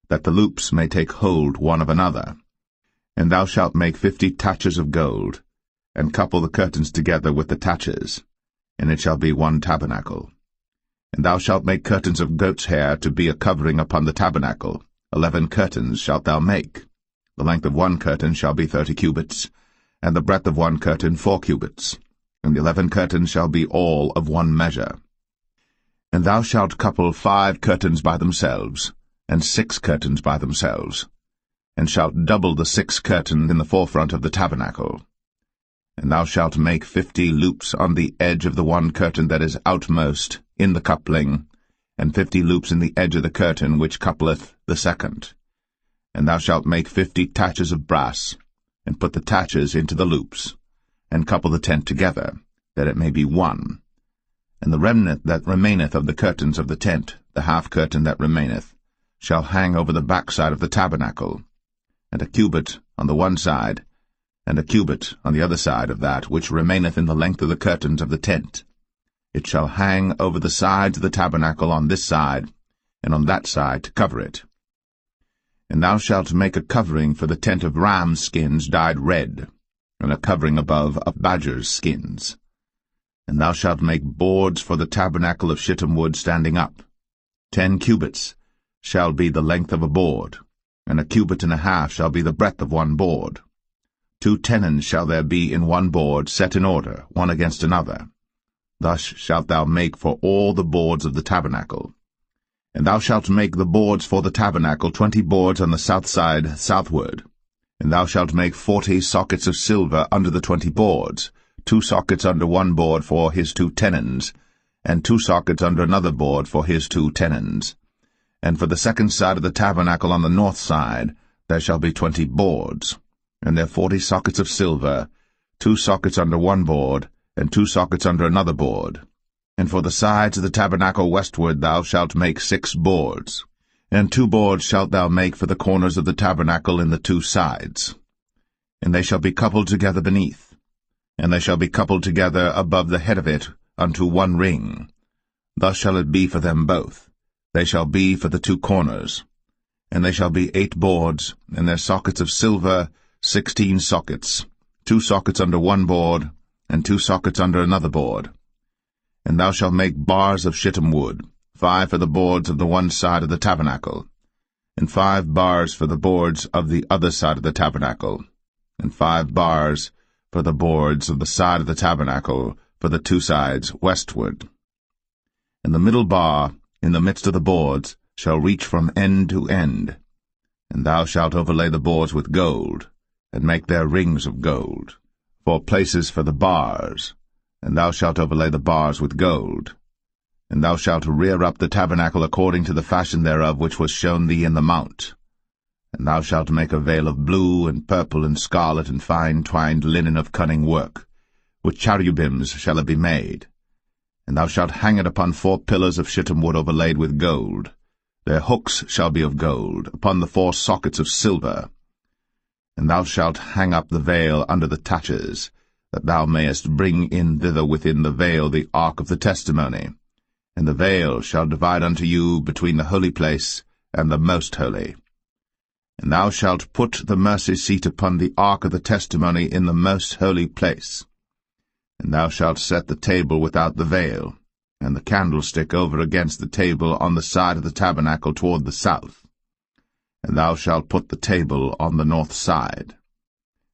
that the loops may take hold one of another. And thou shalt make 50 taches of gold, and couple the curtains together with the taches, and it shall be 1 tabernacle. And thou shalt make curtains of goat's hair to be a covering upon the tabernacle. 11 curtains shalt thou make. The length of 1 curtain shall be 30 cubits, and the breadth of 1 curtain 4 cubits, and the 11 curtains shall be all of 1 measure. And thou shalt couple 5 curtains by themselves, and 6 curtains by themselves, and shalt double the 6th curtain in the forefront of the tabernacle. And thou shalt make 50 loops on the edge of the one curtain that is outmost in the coupling, and 50 loops in the edge of the curtain which coupleth the second. And thou shalt make 50 taches of brass, and put the taches into the loops, and couple the tent together, that it may be one. And the remnant that remaineth of the curtains of the tent, the half curtain that remaineth, shall hang over the backside of the tabernacle, and a cubit on the one side, and a cubit on the other side of that which remaineth in the length of the curtains of the tent. It shall hang over the sides of the tabernacle on this side, and on that side to cover it. And thou shalt make a covering for the tent of rams' skins dyed red, and a covering above of badgers' skins. And thou shalt make boards for the tabernacle of shittim wood standing up. 10 cubits shall be the length of a board, and a cubit and a half shall be the breadth of one board. 2 tenons shall there be in one board, set in order, one against another. Thus shalt thou make for all the boards of the tabernacle. And thou shalt make the boards for the tabernacle 20 boards on the south side southward. And thou shalt make 40 sockets of silver under the 20 boards, 2 sockets under one board for his 2 tenons, and 2 sockets under another board for his 2 tenons. And for the second side of the tabernacle on the north side there shall be 20 boards, and there 40 sockets of silver, 2 sockets under one board, and 2 sockets under another board. And for the sides of the tabernacle westward thou shalt make 6 boards. And 2 boards shalt thou make for the corners of the tabernacle in the 2 sides. And they shall be coupled together beneath, and they shall be coupled together above the head of it unto one ring. Thus shall it be for them both. They shall be for the 2 corners. And they shall be 8 boards, and their sockets of silver 16 sockets, 2 sockets under one board, and 2 sockets under another board. And thou shalt make bars of shittim wood, 5 for the boards of the one side of the tabernacle, and 5 bars for the boards of the other side of the tabernacle, and 5 bars for the boards of the side of the tabernacle for the 2 sides westward. And the middle bar in the midst of the boards shall reach from end to end. And thou shalt overlay the boards with gold, and make their rings of gold, for places for the bars, and thou shalt overlay the bars with gold. And thou shalt rear up the tabernacle according to the fashion thereof which was shown thee in the mount. And thou shalt make a veil of blue and purple and scarlet and fine twined linen of cunning work. With cherubims shall it be made. And thou shalt hang it upon 4 pillars of shittim wood overlaid with gold. Their hooks shall be of gold, upon the 4 sockets of silver. And thou shalt hang up the veil under the taches, that thou mayest bring in thither within the veil the ark of the testimony. And the veil shall divide unto you between the holy place and the most holy. And thou shalt put the mercy seat upon the ark of the testimony in the most holy place. And thou shalt set the table without the veil, and the candlestick over against the table on the side of the tabernacle toward the south. And thou shalt put the table on the north side.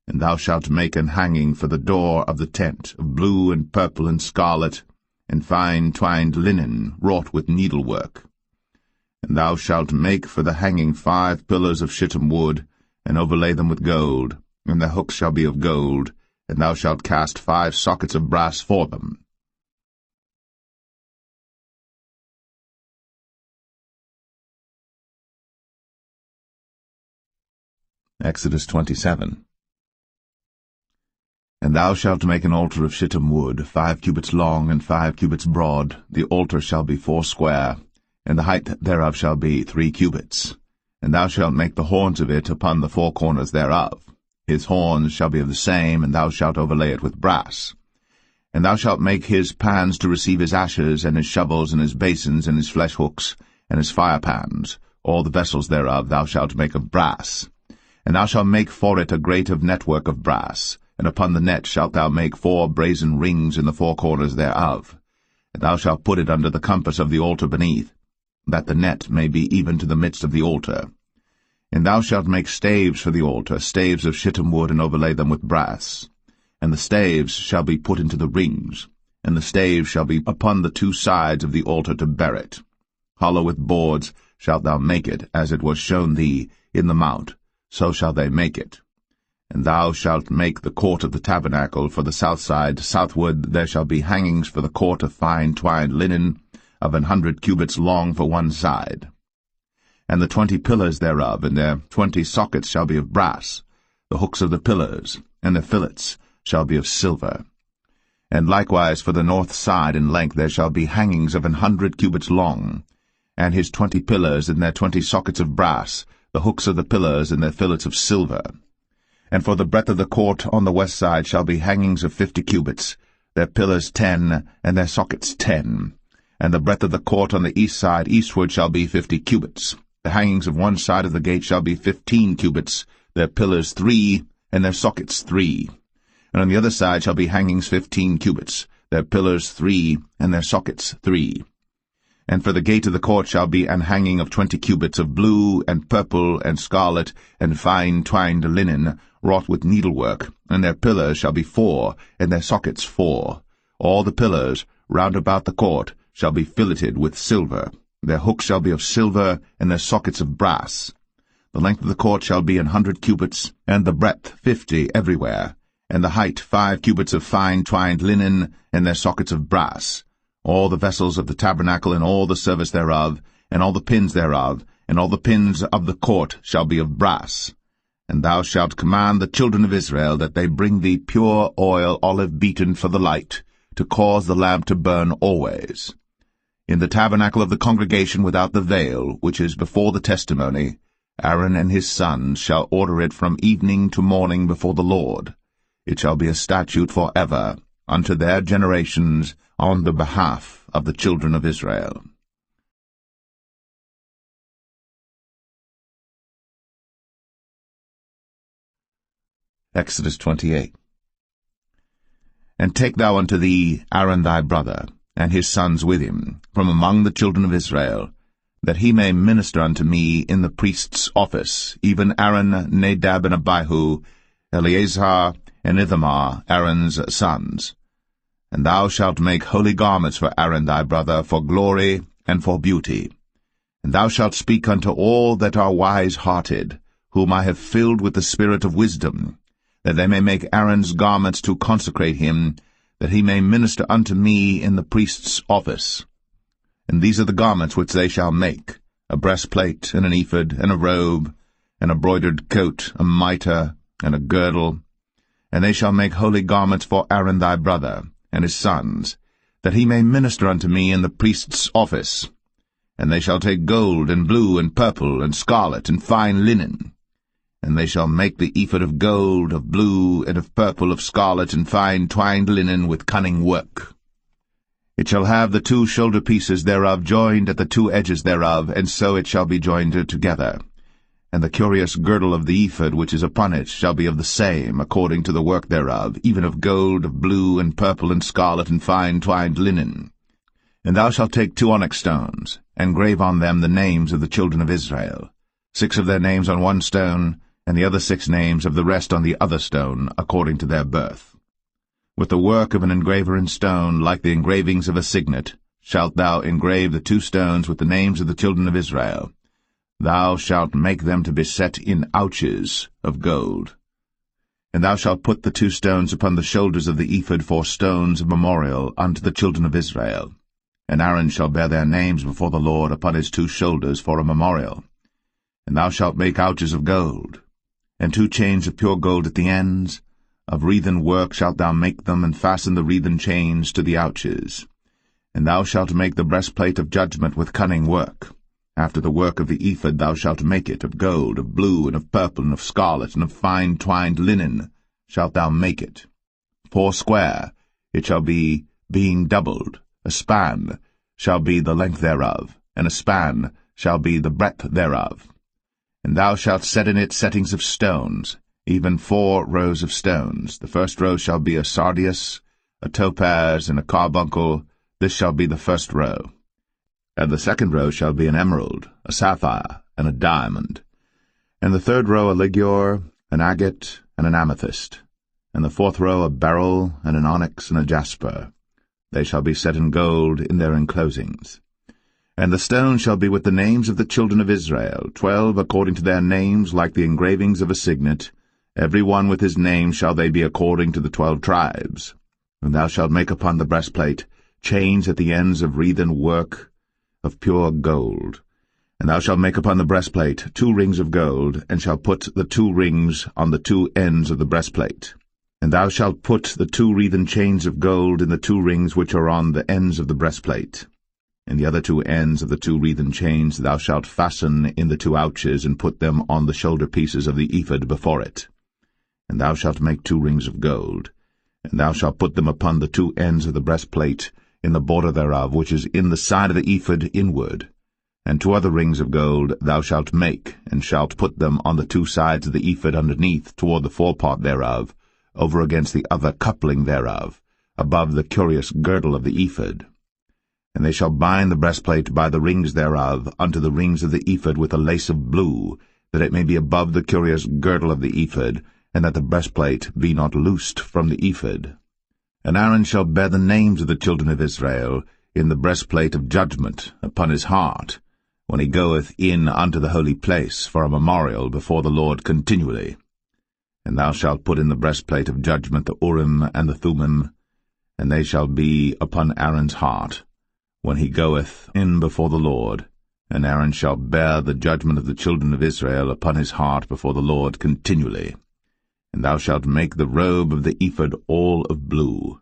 And thou shalt make an hanging for the door of the tent of blue and purple and scarlet, and fine twined linen wrought with needlework. And thou shalt make for the hanging 5 pillars of shittim wood, and overlay them with gold, and their hooks shall be of gold, and thou shalt cast 5 sockets of brass for them. Exodus 27. And thou shalt make an altar of shittim wood, 5 cubits long and 5 cubits broad. The altar shall be 4 square, and the height thereof shall be 3 cubits. And thou shalt make the horns of it upon the 4 corners thereof. His horns shall be of the same, and thou shalt overlay it with brass. And thou shalt make his pans to receive his ashes, and his shovels, and his basins, and his flesh hooks, and his fire pans. All the vessels thereof thou shalt make of brass. And thou shalt make for it a grate of network of brass, and upon the net shalt thou make 4 brazen rings in the 4 corners thereof. And thou shalt put it under the compass of the altar beneath, that the net may be even to the midst of the altar. And thou shalt make staves for the altar, staves of shittim wood, and overlay them with brass. And the staves shall be put into the rings, and the staves shall be upon the 2 sides of the altar to bear it. Hollow with boards shalt thou make it, as it was shown thee in the mount, so shall they make it. And thou shalt make the court of the tabernacle for the south side. Southward there shall be hangings for the court of fine twined linen, of 100 cubits long for one side. And the 20 pillars thereof, and their 20 sockets shall be of brass. The hooks of the pillars, and the fillets, shall be of silver. And likewise for the north side in length there shall be hangings of 100 cubits long, and his 20 pillars, and their 20 sockets of brass, the hooks of the pillars, and their fillets of silver. And for the breadth of the court on the west side shall be hangings of 50 cubits, their pillars 10, and their sockets 10. And the breadth of the court on the east side eastward shall be 50 cubits. The hangings of one side of the gate shall be 15 cubits, their pillars 3, and their sockets 3. And on the other side shall be hangings 15 cubits, their pillars 3, and their sockets 3. And for the gate of the court shall be an hanging of 20 cubits of blue, and purple, and scarlet, and fine twined linen, wrought with needlework, and their pillars shall be 4, and their sockets 4. All the pillars round about the court shall be filleted with silver. Their hooks shall be of silver, and their sockets of brass. The length of the court shall be 100 cubits, and the breadth 50 everywhere, and the height 5 cubits of fine twined linen, and their sockets of brass. All the vessels of the tabernacle, and all the service thereof, and all the pins thereof, and all the pins of the court shall be of brass. And thou shalt command the children of Israel that they bring thee pure oil, olive beaten for the light, to cause the lamp to burn always. In the tabernacle of the congregation without the veil, which is before the testimony, Aaron and his sons shall order it from evening to morning before the Lord. It shall be a statute for ever, unto their generations, on the behalf of the children of Israel. Exodus 28. And take thou unto thee Aaron thy brother, and his sons with him, from among the children of Israel, that he may minister unto me in the priest's office, even Aaron, Nadab, and Abihu, Eleazar, and Ithamar, Aaron's sons. And thou shalt make holy garments for Aaron thy brother, for glory and for beauty. And thou shalt speak unto all that are wise-hearted, whom I have filled with the spirit of wisdom, that they may make Aaron's garments to consecrate him, that he may minister unto me in the priest's office. And these are the garments which they shall make, a breastplate, and an ephod, and a robe, and a broidered coat, a mitre, and a girdle. And they shall make holy garments for Aaron thy brother, and his sons, that he may minister unto me in the priest's office. And they shall take gold, and blue, and purple, and scarlet, and fine linen. And they shall make the ephod of gold, of blue, and of purple, of scarlet, and fine twined linen with cunning work. It shall have the 2 shoulder pieces thereof joined at the 2 edges thereof, and so it shall be joined together. And the curious girdle of the ephod which is upon it shall be of the same, according to the work thereof, even of gold, of blue, and purple, and scarlet, and fine twined linen. And thou shalt take 2 onyx stones, and grave on them the names of the children of Israel, 6 of their names on one stone, and the other 6 names of the rest on the other stone, according to their birth. With the work of an engraver in stone, like the engravings of a signet, shalt thou engrave the 2 stones with the names of the children of Israel. Thou shalt make them to be set in ouches of gold. And thou shalt put the 2 stones upon the shoulders of the ephod for stones of memorial unto the children of Israel. And Aaron shall bear their names before the Lord upon his 2 shoulders for a memorial. And thou shalt make ouches of gold, and 2 chains of pure gold at the ends. Of wreathen work shalt thou make them, and fasten the wreathen chains to the ouches. And thou shalt make the breastplate of judgment with cunning work. After the work of the ephod thou shalt make it, of gold, of blue, and of purple, and of scarlet, and of fine twined linen shalt thou make it. 4 square it shall be, being doubled. A span shall be the length thereof, and a span shall be the breadth thereof. And thou shalt set in it settings of stones, even 4 rows of stones. The first row shall be a sardius, a topaz, and a carbuncle. This shall be the first row. And the second row shall be an emerald, a sapphire, and a diamond. And the third row a ligure, an agate, and an amethyst. And the 4th row a beryl, and an onyx, and a jasper. They shall be set in gold in their enclosings. And the stone shall be with the names of the children of Israel, 12 according to their names, like the engravings of a signet, every one with his name shall they be according to the 12 tribes. And thou shalt make upon the breastplate chains at the ends of wreathen work of pure gold. And thou shalt make upon the breastplate 2 rings of gold, and shalt put the 2 rings on the 2 ends of the breastplate. And thou shalt put the 2 wreathen chains of gold in the 2 rings which are on the ends of the breastplate. And the other 2 ends of the 2 wreathen chains thou shalt fasten in the 2 ouches, and put them on the shoulder pieces of the ephod before it. And thou shalt make 2 rings of gold, and thou shalt put them upon the 2 ends of the breastplate, in the border thereof, which is in the side of the ephod inward. And 2 other rings of gold thou shalt make, and shalt put them on the 2 sides of the ephod underneath, toward the forepart thereof, over against the other coupling thereof, above the curious girdle of the ephod. And they shall bind the breastplate by the rings thereof unto the rings of the ephod with a lace of blue, that it may be above the curious girdle of the ephod, and that the breastplate be not loosed from the ephod. And Aaron shall bear the names of the children of Israel in the breastplate of judgment upon his heart, when he goeth in unto the holy place for a memorial before the Lord continually. And thou shalt put in the breastplate of judgment the Urim and the Thummim, and they shall be upon Aaron's heart, when he goeth in before the Lord. And Aaron shall bear the judgment of the children of Israel upon his heart before the Lord continually. And thou shalt make the robe of the ephod all of blue.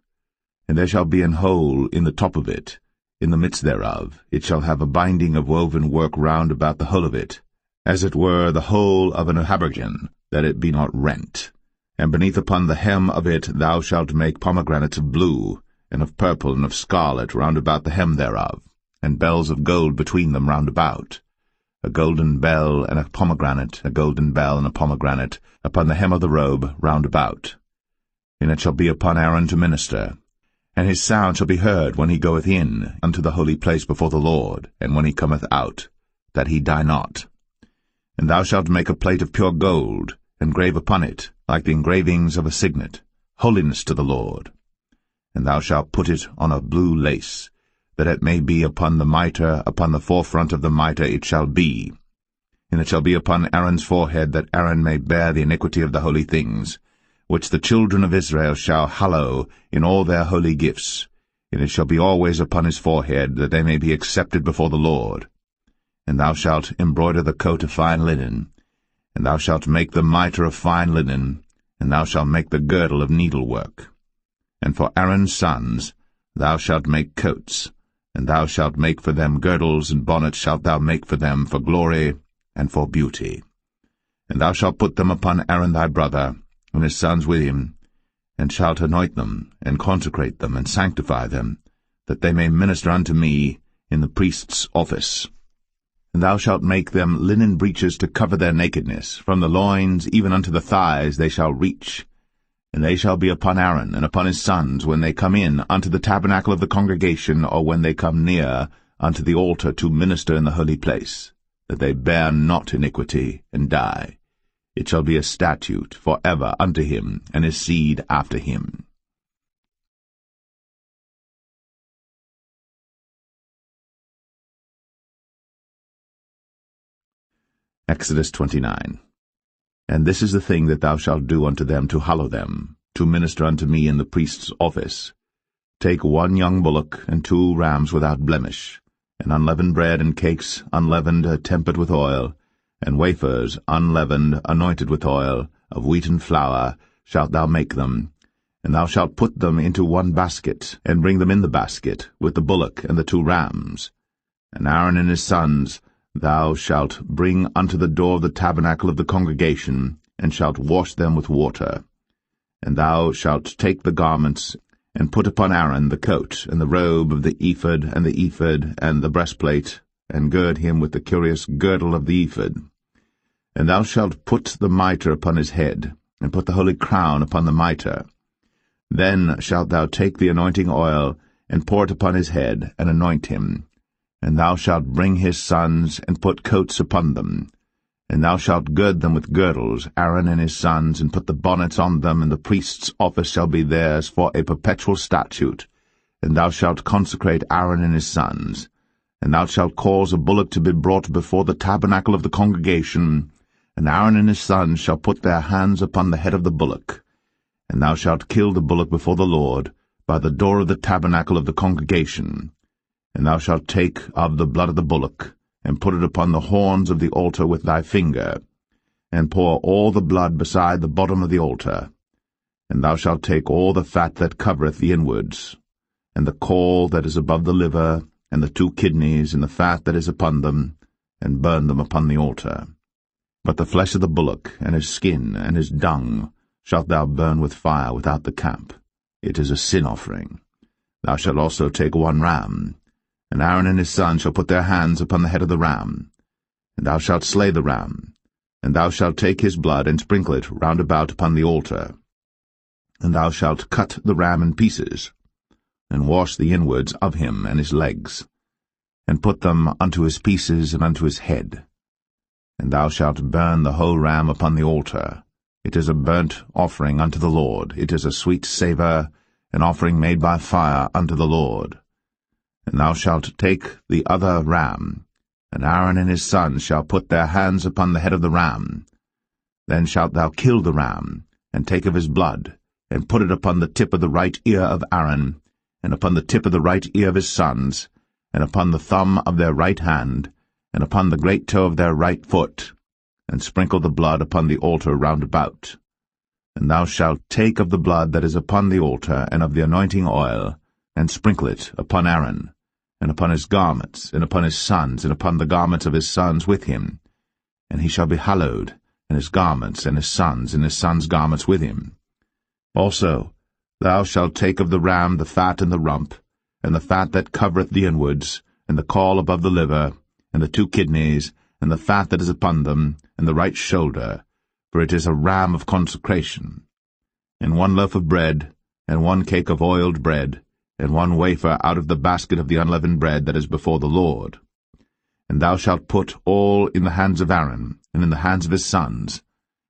And there shall be an hole in the top of it, in the midst thereof. It shall have a binding of woven work round about the whole of it, as it were the whole of an habergeon, that it be not rent. And beneath upon the hem of it thou shalt make pomegranates of blue, and of purple, and of scarlet round about the hem thereof, and bells of gold between them round about. A golden bell and a pomegranate, a golden bell and a pomegranate, upon the hem of the robe round about. And it shall be upon Aaron to minister. And his sound shall be heard when he goeth in unto the holy place before the Lord, and when he cometh out, that he die not. And thou shalt make a plate of pure gold, and grave upon it, like the engravings of a signet, holiness to the Lord. And thou shalt put it on a blue lace, that it may be upon the mitre, upon the forefront of the mitre it shall be. And it shall be upon Aaron's forehead, that Aaron may bear the iniquity of the holy things, which the children of Israel shall hallow in all their holy gifts. And it shall be always upon his forehead, that they may be accepted before the Lord. And thou shalt embroider the coat of fine linen, and thou shalt make the mitre of fine linen, and thou shalt make the girdle of needlework. And for Aaron's sons thou shalt make coats, and thou shalt make for them girdles, and bonnets shalt thou make for them for glory and for beauty. And thou shalt put them upon Aaron thy brother, and his sons with him, and shalt anoint them, and consecrate them, and sanctify them, that they may minister unto me in the priest's office. And thou shalt make them linen breeches to cover their nakedness, from the loins even unto the thighs they shall reach. And they shall be upon Aaron and upon his sons when they come in unto the tabernacle of the congregation, or when they come near unto the altar to minister in the holy place, that they bear not iniquity, and die. It shall be a statute for ever unto him, and his seed after him. Exodus 29. And this is the thing that thou shalt do unto them to hallow them, to minister unto me in the priest's office. Take 1 young bullock, and 2 rams without blemish, and unleavened bread and cakes unleavened tempered with oil, and wafers unleavened anointed with oil, of wheaten flour shalt thou make them. And thou shalt put them into 1 basket, and bring them in the basket, with the bullock and the 2 rams. And Aaron and his sons thou shalt bring unto the door of the tabernacle of the congregation, and shalt wash them with water. And thou shalt take the garments, and put upon Aaron the coat, and the robe of the ephod, and the ephod, and the breastplate, and gird him with the curious girdle of the ephod. And thou shalt put the mitre upon his head, and put the holy crown upon the mitre. Then shalt thou take the anointing oil, and pour it upon his head, and anoint him. And thou shalt bring his sons, and put coats upon them. And thou shalt gird them with girdles, Aaron and his sons, and put the bonnets on them, and the priest's office shall be theirs for a perpetual statute. And thou shalt consecrate Aaron and his sons. And thou shalt cause a bullock to be brought before the tabernacle of the congregation, And Aaron and his sons shall put their hands upon the head of the bullock. And thou shalt kill the bullock before the Lord, by the door of the tabernacle of the congregation. And thou shalt take of the blood of the bullock, and put it upon the horns of the altar with thy finger, and pour all the blood beside the bottom of the altar. And thou shalt take all the fat that covereth the inwards, and the caul that is above the liver, and the 2 kidneys, and the fat that is upon them, and burn them upon the altar. But the flesh of the bullock, and his skin, and his dung, shalt thou burn with fire without the camp. It is a sin offering. Thou shalt also take 1 ram, and Aaron and his sons shall put their hands upon the head of the ram. And thou shalt slay the ram, and thou shalt take his blood, and sprinkle it round about upon the altar. And thou shalt cut the ram in pieces, and wash the inwards of him and his legs, and put them unto his pieces and unto his head. And thou shalt burn the whole ram upon the altar. It is a burnt offering unto the Lord. It is a sweet savour, an offering made by fire unto the Lord. And thou shalt take the other ram, and Aaron and his sons shall put their hands upon the head of the ram. Then shalt thou kill the ram, and take of his blood, and put it upon the tip of the right ear of Aaron, and upon the tip of the right ear of his sons, and upon the thumb of their right hand, and upon the great toe of their right foot, and sprinkle the blood upon the altar round about. And thou shalt take of the blood that is upon the altar, and of the anointing oil, and sprinkle it upon Aaron, and upon his garments, and upon his sons, and upon the garments of his sons with him. And he shall be hallowed, and his garments, and his sons' garments with him. Also thou shalt take of the ram the fat and the rump, and the fat that covereth the inwards, and the caul above the liver, and the 2 kidneys, and the fat that is upon them, and the right shoulder, for it is a ram of consecration. And 1 loaf of bread, and 1 cake of oiled bread, and 1 wafer out of the basket of the unleavened bread that is before the Lord. And thou shalt put all in the hands of Aaron, and in the hands of his sons,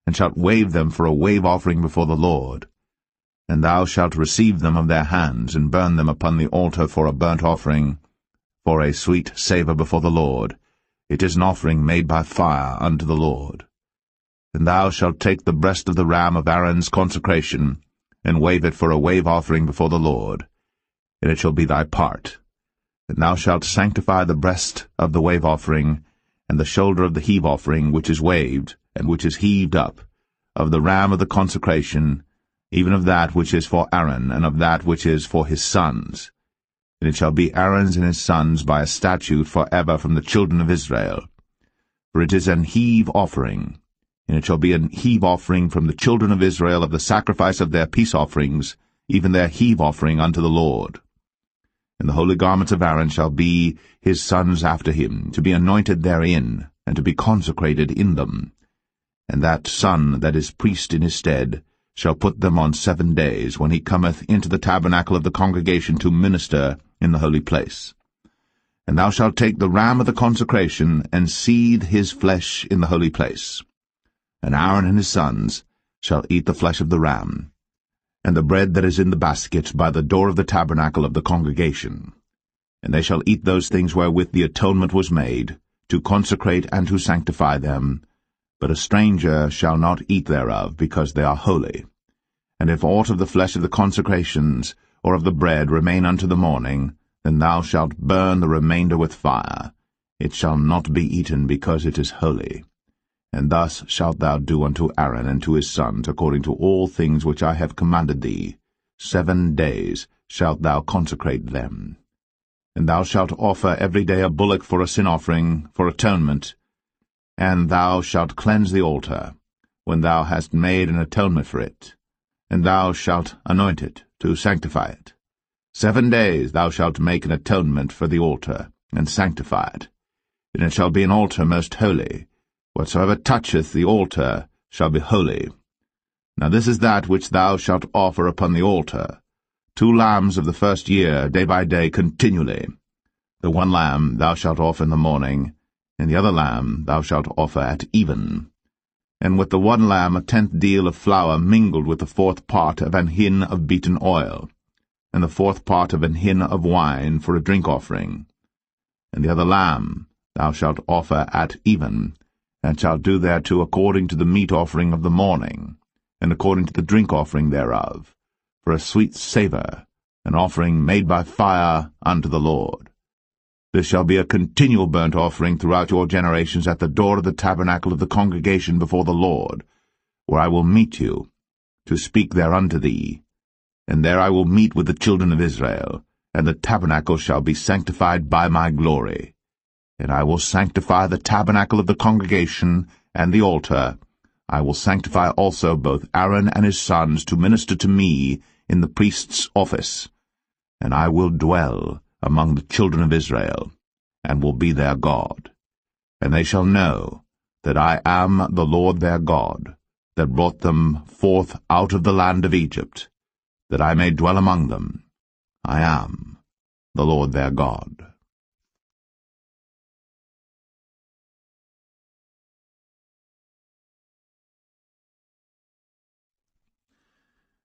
and shalt wave them for a wave offering before the Lord. And thou shalt receive them of their hands, and burn them upon the altar for a burnt offering, for a sweet savour before the Lord. It is an offering made by fire unto the Lord. And thou shalt take the breast of the ram of Aaron's consecration, and wave it for a wave offering before the Lord, and it shall be thy part. And thou shalt sanctify the breast of the wave offering, and the shoulder of the heave offering which is waved, and which is heaved up, of the ram of the consecration, even of that which is for Aaron, and of that which is for his sons. And it shall be Aaron's and his sons by a statute for ever from the children of Israel. For it is an heave offering, and it shall be an heave offering from the children of Israel of the sacrifice of their peace offerings, even their heave offering unto the Lord. And the holy garments of Aaron shall be his sons after him, to be anointed therein, and to be consecrated in them. And that son that is priest in his stead shall put them on 7 days, when he cometh into the tabernacle of the congregation to minister in the holy place. And thou shalt take the ram of the consecration, and seethe his flesh in the holy place. And Aaron and his sons shall eat the flesh of the ram, and the bread that is in the basket by the door of the tabernacle of the congregation. And they shall eat those things wherewith the atonement was made, to consecrate and to sanctify them, but a stranger shall not eat thereof, because they are holy. And if aught of the flesh of the consecrations, or of the bread, remain unto the morning, then thou shalt burn the remainder with fire. It shall not be eaten, because it is holy. And thus shalt thou do unto Aaron and to his sons, according to all things which I have commanded thee. 7 days shalt thou consecrate them. And thou shalt offer every day a bullock for a sin offering, for atonement, and thou shalt cleanse the altar, when thou hast made an atonement for it, and thou shalt anoint it, to sanctify it. 7 days thou shalt make an atonement for the altar, and sanctify it. And it shall be an altar most holy. Whatsoever toucheth the altar shall be holy. Now this is that which thou shalt offer upon the altar: 2 lambs of the first year, day by day, continually. The 1 lamb thou shalt offer in the morning, and the other lamb thou shalt offer at even. And with the 1 lamb a 10th deal of flour mingled with the 4th part of an hin of beaten oil, and the 4th part of an hin of wine for a drink offering. And the other lamb thou shalt offer at even, and shalt do thereto according to the meat offering of the morning, and according to the drink offering thereof, for a sweet savour, an offering made by fire unto the Lord. This shall be a continual burnt offering throughout your generations at the door of the tabernacle of the congregation before the Lord, where I will meet you, to speak there unto thee. And there I will meet with the children of Israel, and the tabernacle shall be sanctified by my glory. And I will sanctify the tabernacle of the congregation and the altar. I will sanctify also both Aaron and his sons to minister to me in the priest's office. And I will dwell among the children of Israel, and will be their God. And they shall know that I am the Lord their God, that brought them forth out of the land of Egypt, that I may dwell among them. I am the Lord their God.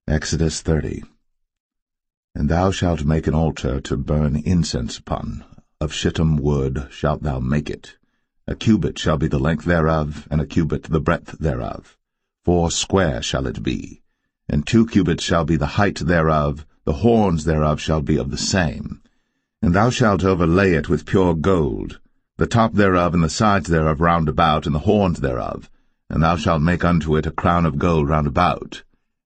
Exodus 30. And thou shalt make an altar to burn incense upon. Of shittim wood shalt thou make it. A cubit shall be the length thereof, and a cubit the breadth thereof. 4 square shall it be. And 2 cubits shall be the height thereof, the horns thereof shall be of the same. And thou shalt overlay it with pure gold, the top thereof and the sides thereof round about, and the horns thereof. And thou shalt make unto it a crown of gold round about.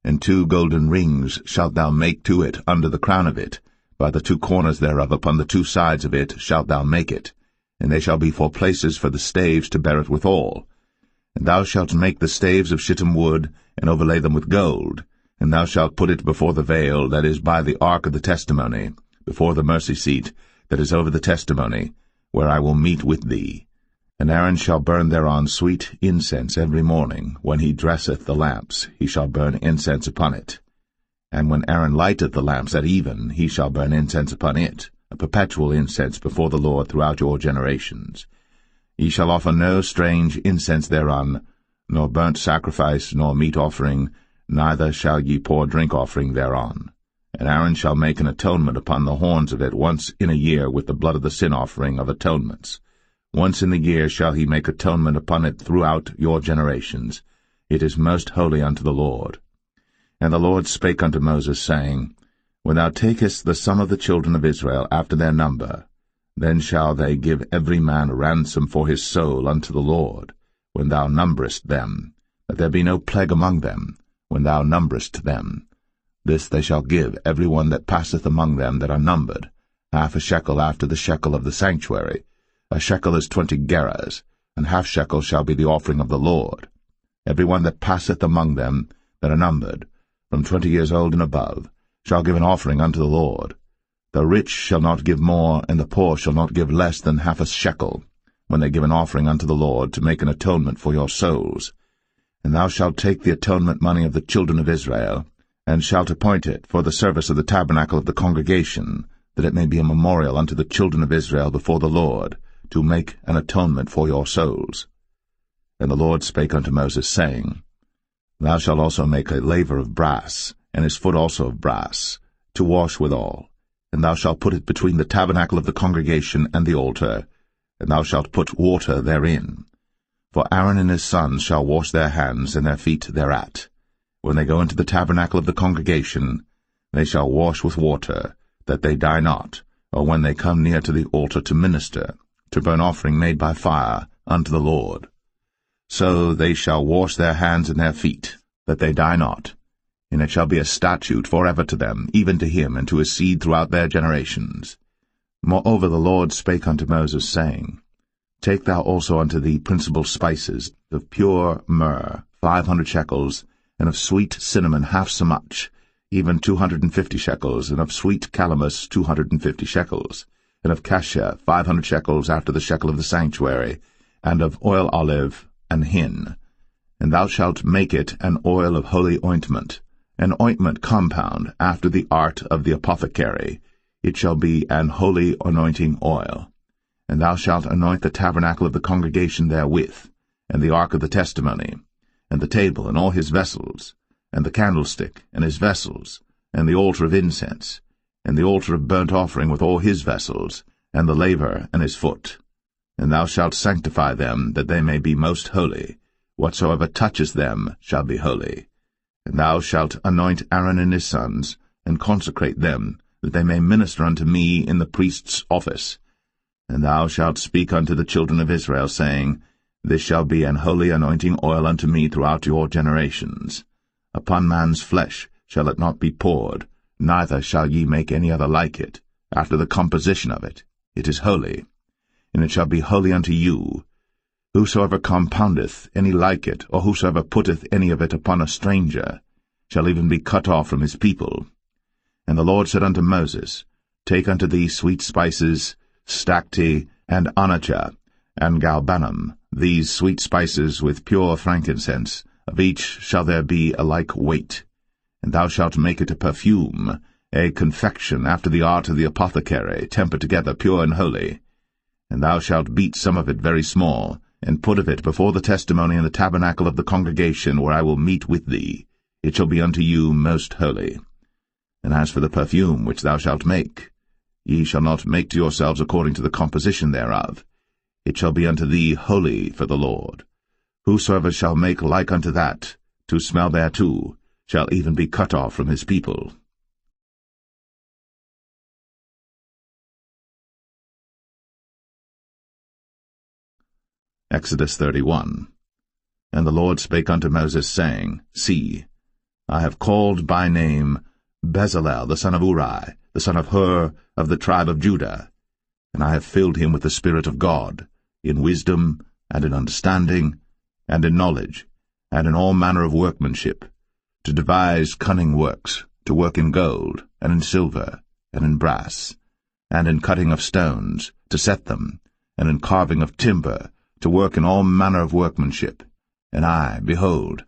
And 2 golden rings shalt thou make to it under the crown of it. By the 2 corners thereof upon the 2 sides of it shalt thou make it. And they shall be for places for the staves to bear it withal. And thou shalt make the staves of shittim wood, and overlay them with gold. And thou shalt put it before the veil that is by the ark of the testimony, before the mercy seat that is over the testimony, where I will meet with thee. And Aaron shall burn thereon sweet incense every morning. When he dresseth the lamps, he shall burn incense upon it. And when Aaron lighteth the lamps at even, he shall burn incense upon it, a perpetual incense before the Lord throughout your generations. Ye shall offer no strange incense thereon, nor burnt sacrifice, nor meat offering, neither shall ye pour drink offering thereon. And Aaron shall make an atonement upon the horns of it once in a year with the blood of the sin offering of atonements. Once in the year shall he make atonement upon it throughout your generations. It is most holy unto the Lord. And the Lord spake unto Moses, saying, When thou takest the sum of the children of Israel after their number, then shall they give every man a ransom for his soul unto the Lord, when thou numberest them, that there be no plague among them, when thou numberest them. This they shall give every one that passeth among them that are numbered, 1/2 shekel after the shekel of the sanctuary. A shekel is 20 gerahs, and 1/2 shekel shall be the offering of the Lord. Every one that passeth among them that are numbered, from 20 years old and above, shall give an offering unto the Lord. The rich shall not give more, and the poor shall not give less than 1/2 shekel, when they give an offering unto the Lord, to make an atonement for your souls. And thou shalt take the atonement money of the children of Israel, and shalt appoint it for the service of the tabernacle of the congregation, that it may be a memorial unto the children of Israel before the Lord, to make an atonement for your souls. And the Lord spake unto Moses, saying, Thou shalt also make a laver of brass, and his foot also of brass, to wash withal. And thou shalt put it between the tabernacle of the congregation and the altar, and thou shalt put water therein. For Aaron and his sons shall wash their hands and their feet thereat. When they go into the tabernacle of the congregation, they shall wash with water, that they die not, or when they come near to the altar to minister, to burn offering made by fire unto the Lord. So they shall wash their hands and their feet, that they die not. And it shall be a statute forever to them, even to him and to his seed throughout their generations. Moreover the Lord spake unto Moses, saying, Take thou also unto thee principal spices, of pure myrrh 500 shekels, and of sweet cinnamon half so much, even 250 shekels, and of sweet calamus 250 shekels, and of cassia 500 shekels after the shekel of the sanctuary, and of oil olive and hin. And thou shalt make it an oil of holy ointment, an ointment compound after the art of the apothecary. It shall be an holy anointing oil. And thou shalt anoint the tabernacle of the congregation therewith, and the ark of the testimony, and the table and all his vessels, and the candlestick and his vessels, and the altar of incense, and the altar of burnt offering with all his vessels, and the laver and his foot. And thou shalt sanctify them, that they may be most holy. Whatsoever toucheth them shall be holy. And thou shalt anoint Aaron and his sons, and consecrate them, that they may minister unto me in the priest's office. And thou shalt speak unto the children of Israel, saying, This shall be an holy anointing oil unto me throughout your generations. Upon man's flesh shall it not be poured, neither shall ye make any other like it, after the composition of it. It is holy, and it shall be holy unto you. Whosoever compoundeth any like it, or whosoever putteth any of it upon a stranger, shall even be cut off from his people. And the Lord said unto Moses, Take unto thee sweet spices, stacte, and onycha, and galbanum, these sweet spices with pure frankincense, of each shall there be a like weight. And thou shalt make it a perfume, a confection after the art of the apothecary, tempered together pure and holy. And thou shalt beat some of it very small, and put of it before the testimony in the tabernacle of the congregation, where I will meet with thee. It shall be unto you most holy. And as for the perfume which thou shalt make, ye shall not make to yourselves according to the composition thereof. It shall be unto thee holy for the Lord. Whosoever shall make like unto that, to smell thereto, shall even be cut off from his people. Exodus 31. And the Lord spake unto Moses, saying, See, I have called by name Bezalel the son of Uri, the son of Hur, of the tribe of Judah, and I have filled him with the Spirit of God, in wisdom, and in understanding, and in knowledge, and in all manner of workmanship, to devise cunning works, to work in gold, and in silver, and in brass, and in cutting of stones, to set them, and in carving of timber, to work in all manner of workmanship. And I, behold,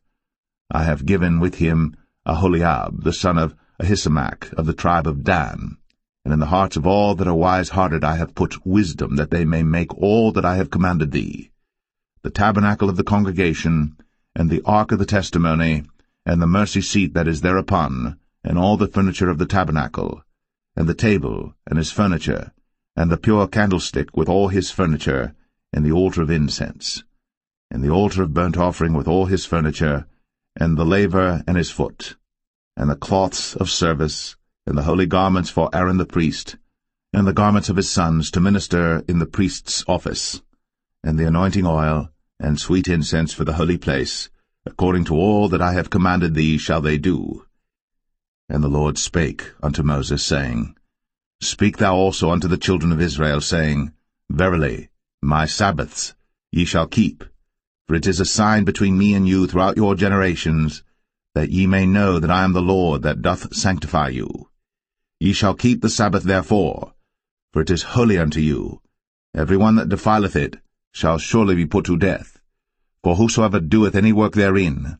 I have given with him Aholiab, the son of Ahisamach, of the tribe of Dan. And in the hearts of all that are wise-hearted I have put wisdom, that they may make all that I have commanded thee: the tabernacle of the congregation, and the ark of the testimony, and the mercy seat that is thereupon, and all the furniture of the tabernacle, and the table, and his furniture, and the pure candlestick with all his furniture, and the altar of incense, and the altar of burnt offering with all his furniture, and the laver and his foot, and the cloths of service, and the holy garments for Aaron the priest, and the garments of his sons to minister in the priest's office, and the anointing oil, and sweet incense for the holy place, according to all that I have commanded thee shall they do. And the Lord spake unto Moses, saying, Speak thou also unto the children of Israel, saying, Verily, my Sabbaths ye shall keep, for it is a sign between me and you throughout your generations, that ye may know that I am the Lord that doth sanctify you. Ye shall keep the Sabbath therefore, for it is holy unto you. Every one that defileth it shall surely be put to death. For whosoever doeth any work therein,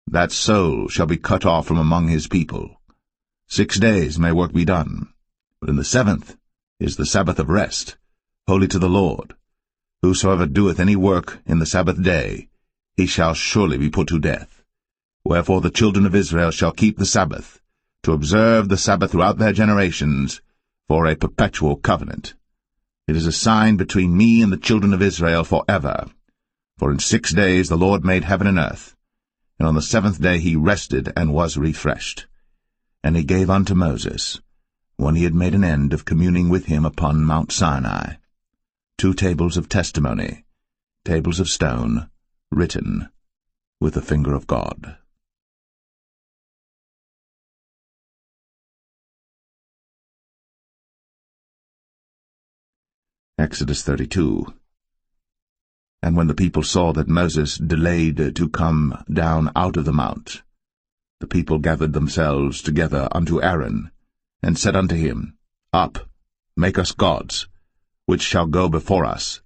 that soul shall be cut off from among his people. 6 days may work be done, but in the 7th is the Sabbath of rest, holy to the Lord. Whosoever doeth any work in the Sabbath day, he shall surely be put to death. Wherefore the children of Israel shall keep the Sabbath, to observe the Sabbath throughout their generations, for a perpetual covenant. It is a sign between me and the children of Israel forever. For in 6 days the Lord made heaven and earth, and on the 7th day he rested and was refreshed. And he gave unto Moses, when he had made an end of communing with him upon Mount Sinai, 2 tables of testimony, tables of stone, written with the finger of God. Exodus 32. And when the people saw that Moses delayed to come down out of the mount, the people gathered themselves together unto Aaron, and said unto him, Up, make us gods, which shall go before us.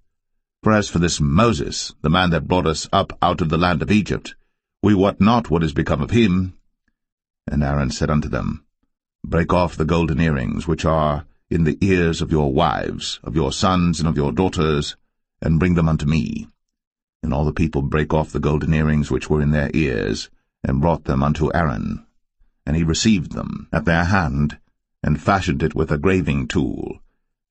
For as for this Moses, the man that brought us up out of the land of Egypt, we wot not what is become of him. And Aaron said unto them, Break off the golden earrings which are in the ears of your wives, of your sons, and of your daughters, and bring them unto me. And all the people brake off the golden earrings which were in their ears, and brought them unto Aaron. And he received them at their hand, and fashioned it with a graving tool,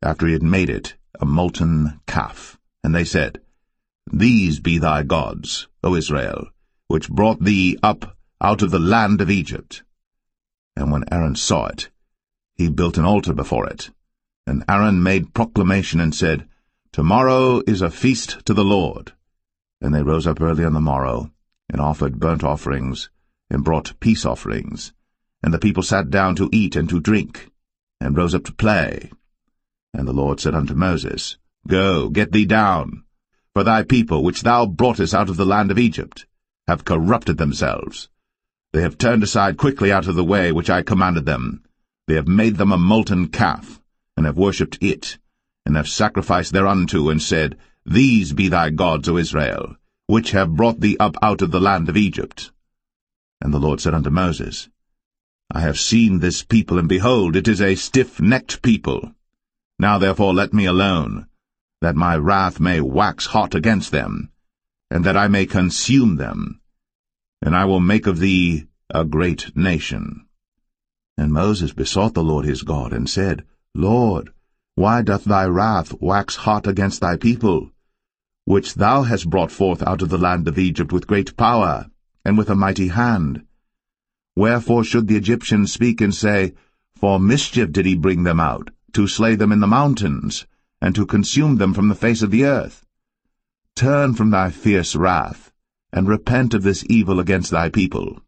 after he had made it a molten calf, And they said, These be thy gods, O Israel, which brought thee up out of the land of Egypt. And when Aaron saw it, he built an altar before it. And Aaron made proclamation and said, Tomorrow is a feast to the Lord. And they rose up early on the morrow, and offered burnt offerings, and brought peace offerings. And the people sat down to eat and to drink, and rose up to play. And the Lord said unto Moses, Go, get thee down, for thy people, which thou broughtest out of the land of Egypt, have corrupted themselves. They have turned aside quickly out of the way which I commanded them. They have made them a molten calf, and have worshipped it, and have sacrificed thereunto, and said, These be thy gods, O Israel, which have brought thee up out of the land of Egypt. And the Lord said unto Moses, I have seen this people, and behold, it is a stiff-necked people. Now therefore let me alone, that my wrath may wax hot against them, and that I may consume them, and I will make of thee a great nation. And Moses besought the Lord his God, and said, Lord, why doth thy wrath wax hot against thy people, which thou hast brought forth out of the land of Egypt with great power, and with a mighty hand? Wherefore should the Egyptians speak and say, For mischief did he bring them out, to slay them in the mountains, and to consume them from the face of the earth? Turn from thy fierce wrath, and repent of this evil against thy people.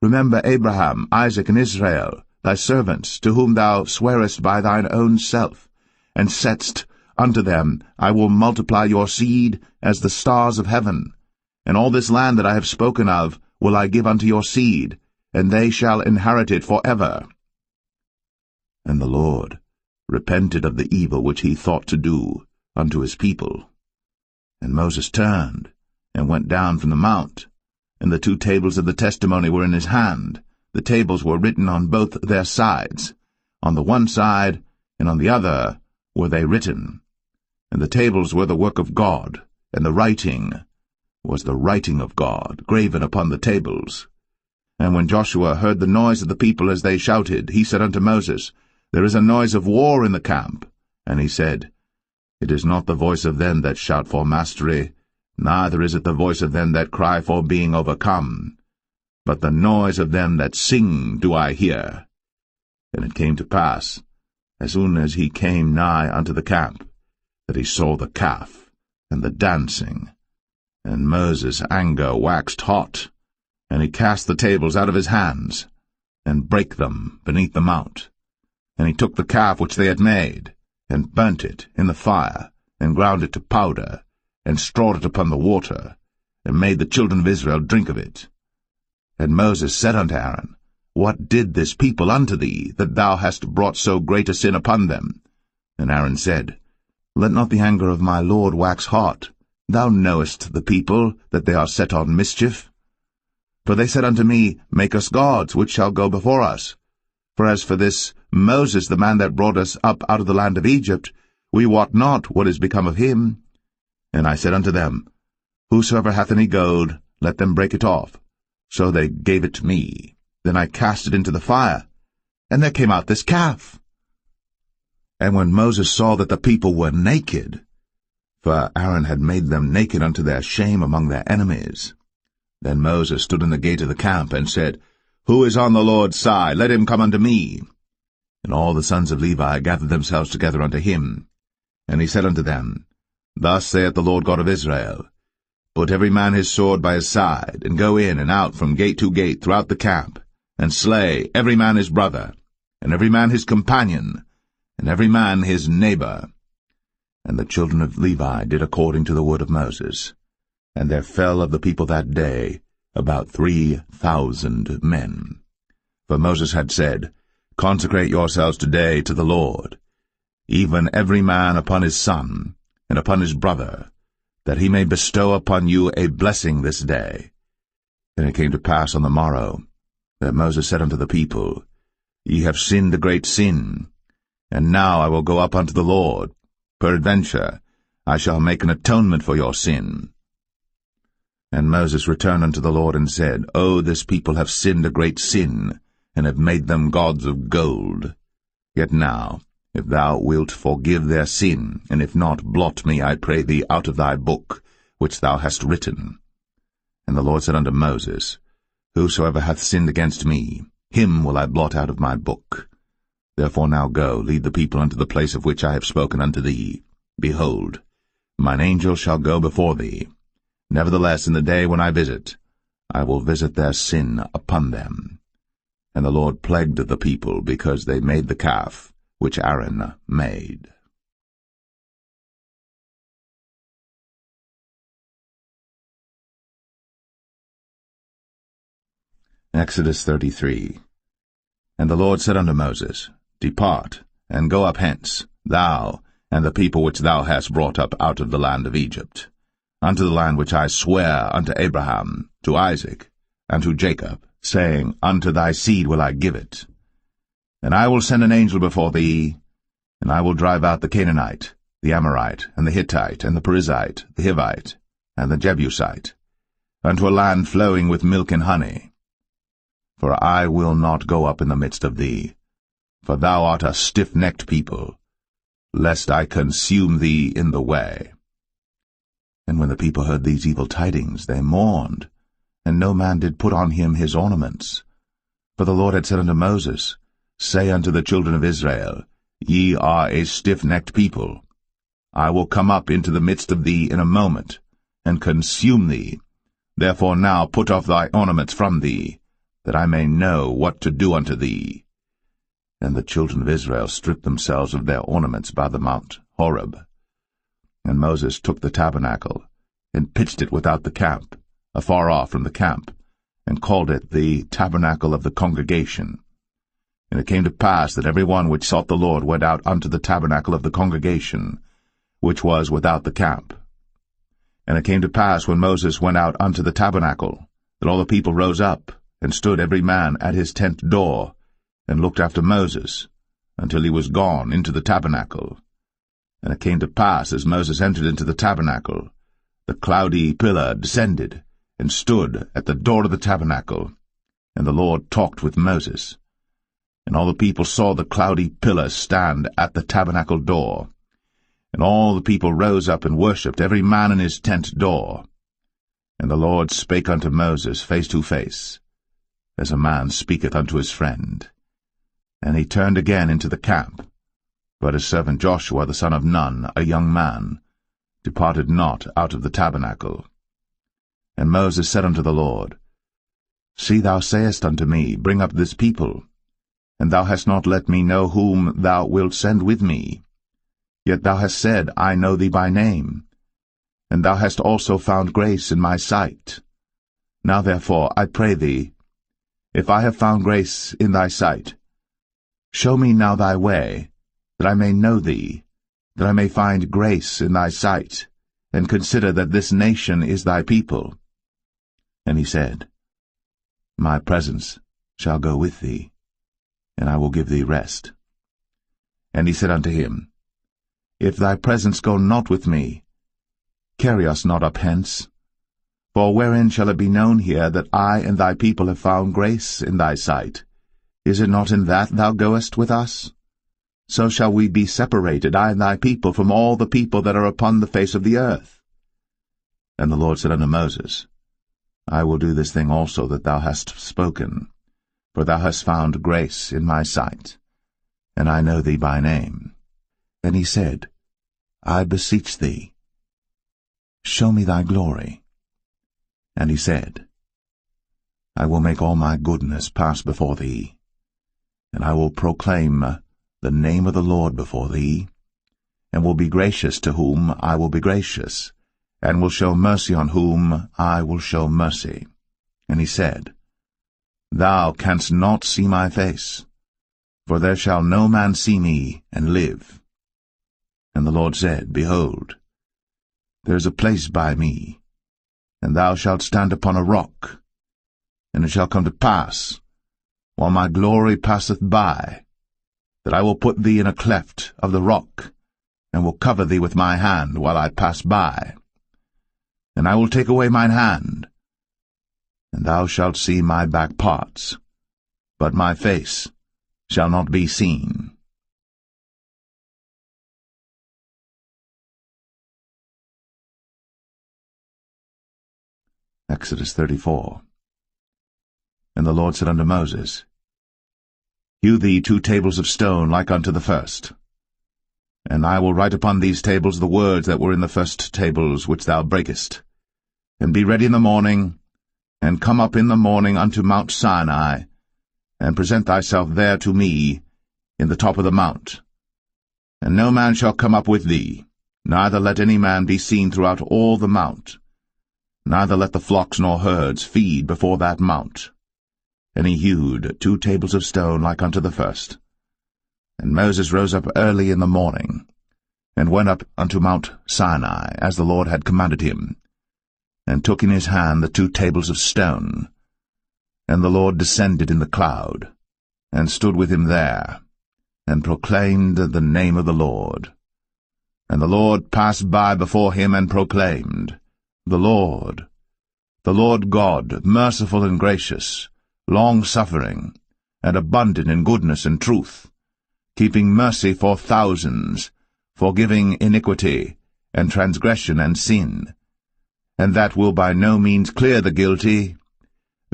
Remember Abraham, Isaac, and Israel, thy servants, to whom thou swarest by thine own self, and saidst unto them, I will multiply your seed as the stars of heaven, and all this land that I have spoken of will I give unto your seed, and they shall inherit it for ever. And the Lord repented of the evil which he thought to do unto his people. And Moses turned, and went down from the mount, and the 2 tables of the testimony were in his hand. The tables were written on both their sides. On the one side, and on the other, were they written. And the tables were the work of God, and the writing was the writing of God, graven upon the tables. And when Joshua heard the noise of the people as they shouted, he said unto Moses, There is a noise of war in the camp. And he said, It is not the voice of them that shout for mastery, neither is it the voice of them that cry for being overcome, but the noise of them that sing do I hear. And it came to pass, as soon as he came nigh unto the camp, that he saw the calf and the dancing. And Moses' anger waxed hot, and he cast the tables out of his hands, and brake them beneath the mount. And he took the calf which they had made, and burnt it in the fire, and ground it to powder, and strawed it upon the water, and made the children of Israel drink of it. And Moses said unto Aaron, What did this people unto thee, that thou hast brought so great a sin upon them? And Aaron said, Let not the anger of my Lord wax hot. Thou knowest the people, that they are set on mischief. For they said unto me, Make us gods, which shall go before us. For as for this Moses, the man that brought us up out of the land of Egypt, we wot not what is become of him. And I said unto them, Whosoever hath any gold, let them break it off. So they gave it to me. Then I cast it into the fire, and there came out this calf. And when Moses saw that the people were naked, for Aaron had made them naked unto their shame among their enemies, then Moses stood in the gate of the camp, and said, Who is on the Lord's side? Let him come unto me. And all the sons of Levi gathered themselves together unto him. And he said unto them, Thus saith the Lord God of Israel, Put every man his sword by his side, and go in and out from gate to gate throughout the camp, and slay every man his brother, and every man his companion, and every man his neighbor. And the children of Levi did according to the word of Moses. And there fell of the people that day about 3,000 men. For Moses had said, Consecrate yourselves today to the Lord, even every man upon his son, and upon his brother, that he may bestow upon you a blessing this day. And it came to pass on the morrow, that Moses said unto the people, Ye have sinned a great sin, and now I will go up unto the Lord. Peradventure I shall make an atonement for your sin. And Moses returned unto the Lord, and said, O this people have sinned a great sin, and have made them gods of gold. Yet now, if thou wilt forgive their sin, and if not, blot me, I pray thee, out of thy book, which thou hast written. And the Lord said unto Moses, Whosoever hath sinned against me, him will I blot out of my book. Therefore now go, lead the people unto the place of which I have spoken unto thee. Behold, mine angel shall go before thee. Nevertheless, in the day when I visit, I will visit their sin upon them. And the Lord plagued the people, because they made the calf which Aaron made. Exodus 33. And the Lord said unto Moses, Depart, and go up hence, thou, and the people which thou hast brought up out of the land of Egypt, unto the land which I sware unto Abraham, to Isaac, and to Jacob, saying, Unto thy seed will I give it. And I will send an angel before thee, and I will drive out the Canaanite, the Amorite, and the Hittite, and the Perizzite, the Hivite, and the Jebusite, unto a land flowing with milk and honey. For I will not go up in the midst of thee, for thou art a stiff-necked people, lest I consume thee in the way. And when the people heard these evil tidings, they mourned, and no man did put on him his ornaments. For the Lord had said unto Moses, Say unto the children of Israel, Ye are a stiff-necked people. I will come up into the midst of thee in a moment, and consume thee. Therefore now put off thy ornaments from thee, that I may know what to do unto thee. And the children of Israel stripped themselves of their ornaments by the mount Horeb. And Moses took the tabernacle, and pitched it without the camp, afar off from the camp, and called it the tabernacle of the congregation. And it came to pass that every one which sought the Lord went out unto the tabernacle of the congregation, which was without the camp. And it came to pass, when Moses went out unto the tabernacle, that all the people rose up, and stood every man at his tent door, and looked after Moses, until he was gone into the tabernacle. And it came to pass, as Moses entered into the tabernacle, the cloudy pillar descended, and stood at the door of the tabernacle, and the Lord talked with Moses. And all the people saw the cloudy pillar stand at the tabernacle door. And all the people rose up and worshipped, every man in his tent door. And the Lord spake unto Moses face to face, as a man speaketh unto his friend. And he turned again into the camp. But his servant Joshua the son of Nun, a young man, departed not out of the tabernacle. And Moses said unto the Lord, See, thou sayest unto me, Bring up this people, and thou hast not let me know whom thou wilt send with me. Yet thou hast said, I know thee by name, and thou hast also found grace in my sight. Now therefore, I pray thee, if I have found grace in thy sight, show me now thy way, that I may know thee, that I may find grace in thy sight, and consider that this nation is thy people. And he said, My presence shall go with thee, and I will give thee rest. And he said unto him, If thy presence go not with me, carry us not up hence. For wherein shall it be known here that I and thy people have found grace in thy sight? Is it not in that thou goest with us? So shall we be separated, I and thy people, from all the people that are upon the face of the earth. And the Lord said unto Moses, I will do this thing also that thou hast spoken, for thou hast found grace in my sight, and I know thee by name. And he said, I beseech thee, show me thy glory. And he said, I will make all my goodness pass before thee, and I will proclaim the name of the Lord before thee, and will be gracious to whom I will be gracious, and will show mercy on whom I will show mercy. And he said, Thou canst not see my face, for there shall no man see me and live. And the Lord said, Behold, there is a place by me, and thou shalt stand upon a rock. And it shall come to pass, while my glory passeth by, that I will put thee in a cleft of the rock, and will cover thee with my hand while I pass by. And I will take away mine hand, and thou shalt see my back parts, but my face shall not be seen. Exodus 34. And the Lord said unto Moses, Hew thee 2 tables of stone like unto the first. And I will write upon these tables the words that were in the first tables which thou breakest. And be ready in the morning, and come up in the morning unto Mount Sinai, and present thyself there to me in the top of the mount. And no man shall come up with thee, neither let any man be seen throughout all the mount. Neither let the flocks nor herds feed before that mount. And he hewed 2 tables of stone like unto the first. And Moses rose up early in the morning, and went up unto Mount Sinai, as the Lord had commanded him, and took in his hand the 2 tables of stone. And the Lord descended in the cloud, and stood with him there, and proclaimed the name of the Lord. And the Lord passed by before him, and proclaimed, the Lord God, merciful and gracious, long-suffering, and abundant in goodness and truth, keeping mercy for thousands, forgiving iniquity, and transgression and sin, and that will by no means clear the guilty,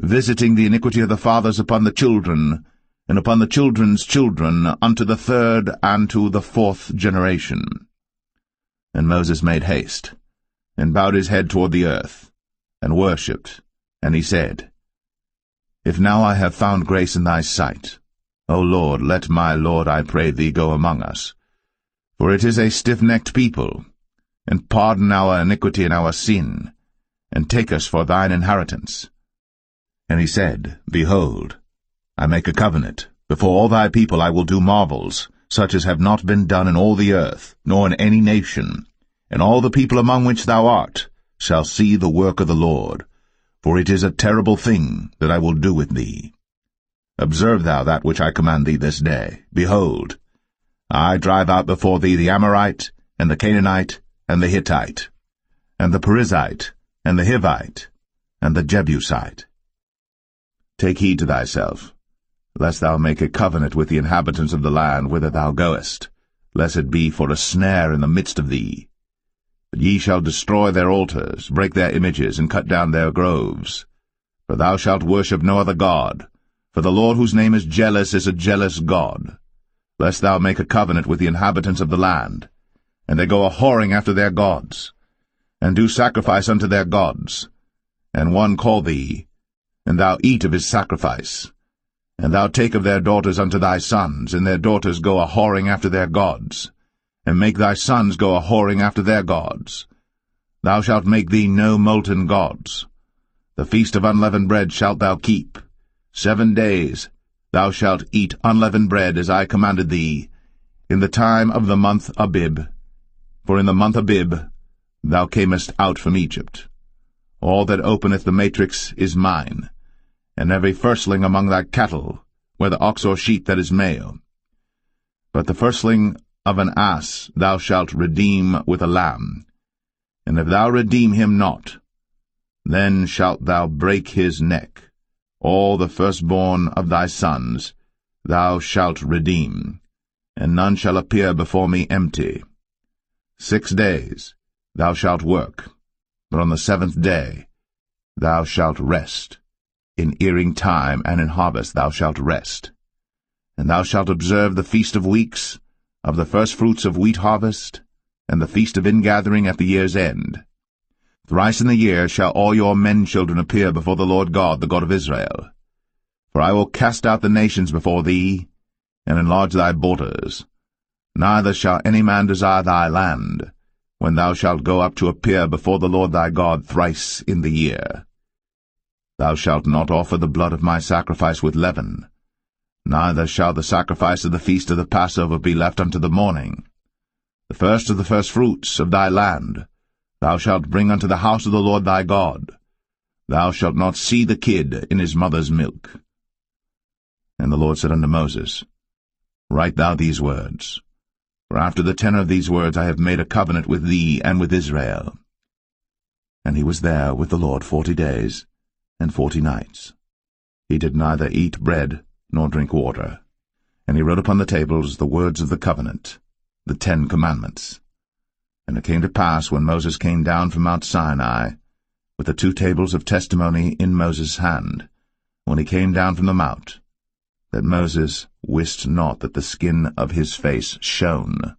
visiting the iniquity of the fathers upon the children, and upon the children's children, unto the 3rd and to the 4th generation. And Moses made haste, and bowed his head toward the earth, and worshipped, and he said, If now I have found grace in thy sight, O Lord, let my Lord, I pray thee, go among us. For it is a stiff-necked people, and pardon our iniquity and our sin, and take us for thine inheritance. And he said, Behold, I make a covenant. Before all thy people I will do marvels, such as have not been done in all the earth, nor in any nation. And all the people among which thou art shall see the work of the Lord, for it is a terrible thing that I will do with thee. Observe thou that which I command thee this day. Behold, I drive out before thee the Amorite, and the Canaanite, and the Hittite, and the Perizzite, and the Hivite, and the Jebusite. Take heed to thyself, lest thou make a covenant with the inhabitants of the land whither thou goest, lest it be for a snare in the midst of thee. But ye shall destroy their altars, break their images, and cut down their groves. For thou shalt worship no other god, for the Lord whose name is a jealous God. Lest thou make a covenant with the inhabitants of the land, and they go a-whoring after their gods, and do sacrifice unto their gods, and one call thee, and thou eat of his sacrifice, and thou take of their daughters unto thy sons, and their daughters go a-whoring after their gods, and make thy sons go a-whoring after their gods. Thou shalt make thee no molten gods. The feast of unleavened bread shalt thou keep. 7 days thou shalt eat unleavened bread, as I commanded thee, in the time of the month Abib. For in the month Abib thou camest out from Egypt. All that openeth the matrix is mine, and every firstling among thy cattle, whether ox or sheep that is male. But the firstling of an ass thou shalt redeem with a lamb. And if thou redeem him not, then shalt thou break his neck. All the firstborn of thy sons thou shalt redeem, and none shall appear before me empty. 6 days thou shalt work, but on the 7th day thou shalt rest. In earing time and in harvest thou shalt rest. And thou shalt observe the feast of weeks, of the firstfruits of wheat harvest, and the feast of ingathering at the year's end. Thrice in the year shall all your men-children appear before the Lord God, the God of Israel. For I will cast out the nations before thee, and enlarge thy borders. Neither shall any man desire thy land, when thou shalt go up to appear before the Lord thy God thrice in the year. Thou shalt not offer the blood of my sacrifice with leaven, neither shall the sacrifice of the feast of the Passover be left unto the morning. The first of the firstfruits of thy land thou shalt bring unto the house of the Lord thy God. Thou shalt not see the kid in his mother's milk. And the Lord said unto Moses, Write thou these words, for after the tenor of these words I have made a covenant with thee and with Israel. And he was there with the Lord 40 days and 40 nights. He did neither eat bread nor drink water. And he wrote upon the tables the words of the covenant, the 10 commandments. And it came to pass, when Moses came down from Mount Sinai, with the 2 tables of testimony in Moses' hand, when he came down from the mount, that Moses wist not that the skin of his face shone,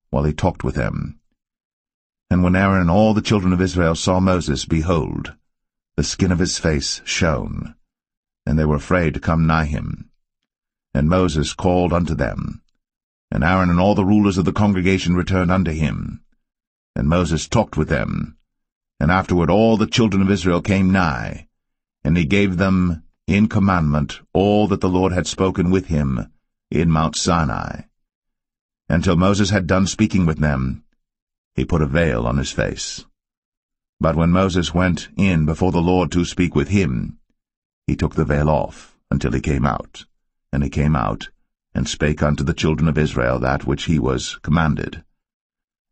while he talked with them. And when Aaron and all the children of Israel saw Moses, behold, the skin of his face shone, and they were afraid to come nigh him. And Moses called unto them, and Aaron and all the rulers of the congregation returned unto him. And Moses talked with them, and afterward all the children of Israel came nigh, and he gave them in commandment all that the Lord had spoken with him in Mount Sinai. Until Moses had done speaking with them, he put a veil on his face. But when Moses went in before the Lord to speak with him, he took the veil off until he came out. And he came out, and spake unto the children of Israel that which he was commanded.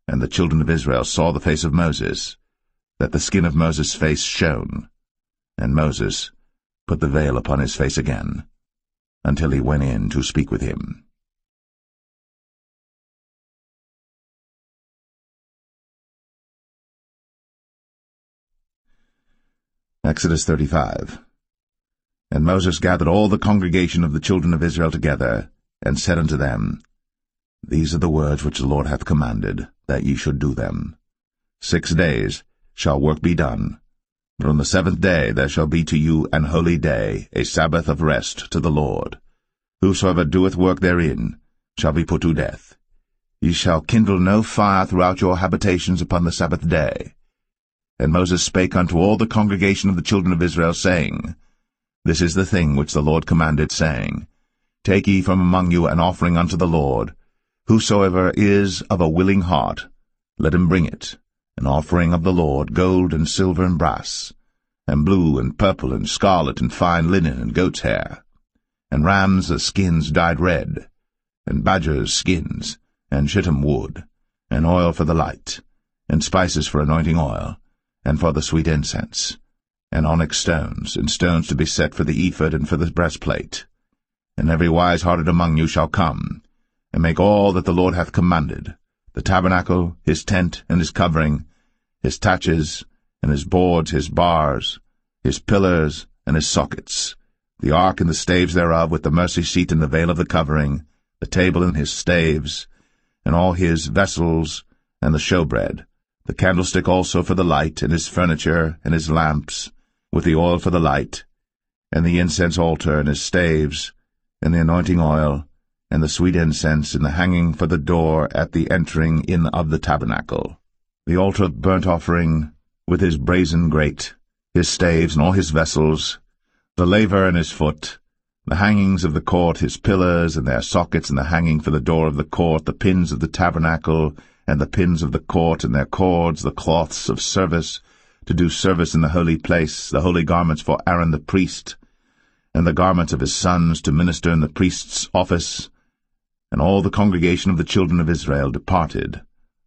And the children of Israel saw the face of Moses, that the skin of Moses' face shone. And Moses put the veil upon his face again, until he went in to speak with him. Exodus 35. And Moses gathered all the congregation of the children of Israel together, and said unto them, These are the words which the Lord hath commanded, that ye should do them. 6 days shall work be done, but on the 7th day there shall be to you an holy day, a Sabbath of rest to the Lord. Whosoever doeth work therein shall be put to death. Ye shall kindle no fire throughout your habitations upon the Sabbath day. And Moses spake unto all the congregation of the children of Israel, saying, This is the thing which the Lord commanded, saying, Take ye from among you an offering unto the Lord. Whosoever is of a willing heart, let him bring it, an offering of the Lord, gold and silver and brass, and blue and purple and scarlet and fine linen and goat's hair, and rams' skins dyed red, and badgers' skins, and shittim wood, and oil for the light, and spices for anointing oil, and for the sweet incense, and onyx stones, and stones to be set for the ephod and for the breastplate. And every wise-hearted among you shall come, and make all that the Lord hath commanded, the tabernacle, his tent, and his covering, his taches, and his boards, his bars, his pillars, and his sockets, the ark and the staves thereof, with the mercy seat and the veil of the covering, the table and his staves, and all his vessels, and the showbread, the candlestick also for the light, and his furniture, and his lamps, with the oil for the light, and the incense altar, and his staves, and the anointing oil, and the sweet incense, and the hanging for the door at the entering in of the tabernacle, the altar of burnt offering, with his brazen grate, his staves, and all his vessels, the laver and his foot, the hangings of the court, his pillars, and their sockets, and the hanging for the door of the court, the pins of the tabernacle, and the pins of the court, and their cords, the cloths of service, to do service in the holy place, the holy garments for Aaron the priest, and the garments of his sons to minister in the priest's office. And all the congregation of the children of Israel departed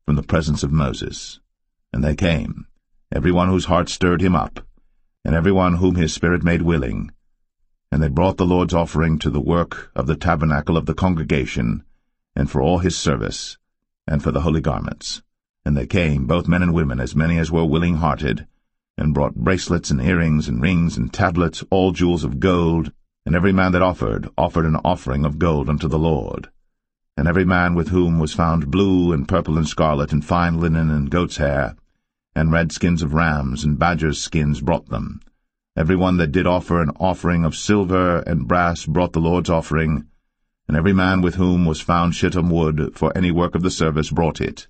from the presence of Moses. And they came, every one whose heart stirred him up, and every one whom his spirit made willing. And they brought the Lord's offering to the work of the tabernacle of the congregation, and for all his service, and for the holy garments. And they came, both men and women, as many as were willing-hearted, and brought bracelets and earrings and rings and tablets, all jewels of gold, and every man that offered an offering of gold unto the Lord. And every man with whom was found blue and purple and scarlet and fine linen and goat's hair, and red skins of rams and badgers' skins brought them. Every one that did offer an offering of silver and brass brought the Lord's offering, and every man with whom was found shittim wood for any work of the service brought it.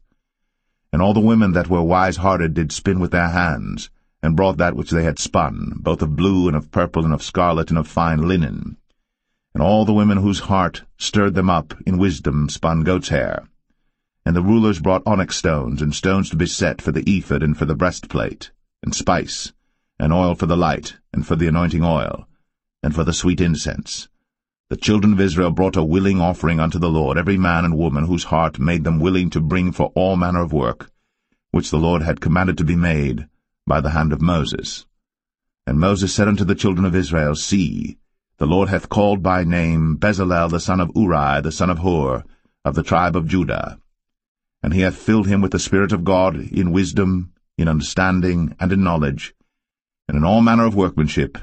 And all the women that were wise-hearted did spin with their hands, and brought that which they had spun, both of blue and of purple and of scarlet and of fine linen. And all the women whose heart stirred them up in wisdom spun goat's hair. And the rulers brought onyx stones, and stones to be set for the ephod and for the breastplate, and spice, and oil for the light, and for the anointing oil, and for the sweet incense. The children of Israel brought a willing offering unto the Lord, every man and woman whose heart made them willing to bring for all manner of work, which the Lord had commanded to be made by the hand of Moses. And Moses said unto the children of Israel, See, the Lord hath called by name Bezalel the son of Uri, the son of Hur, of the tribe of Judah. And he hath filled him with the Spirit of God in wisdom, in understanding, and in knowledge, and in all manner of workmanship,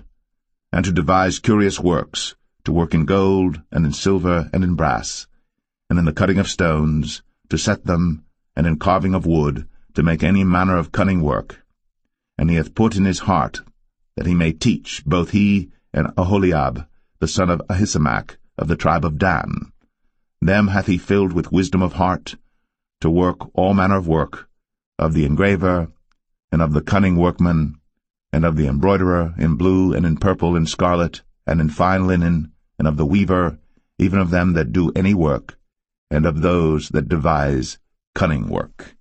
and to devise curious works, to work in gold, and in silver, and in brass, and in the cutting of stones, to set them, and in carving of wood, to make any manner of cunning work. And he hath put in his heart that he may teach, both he and Aholiab, the son of Ahisamach, of the tribe of Dan. Them hath he filled with wisdom of heart, to work all manner of work, of the engraver, and of the cunning workman, and of the embroiderer, in blue, and in purple, and scarlet, and in fine linen, and of the weaver, even of them that do any work, and of those that devise cunning work.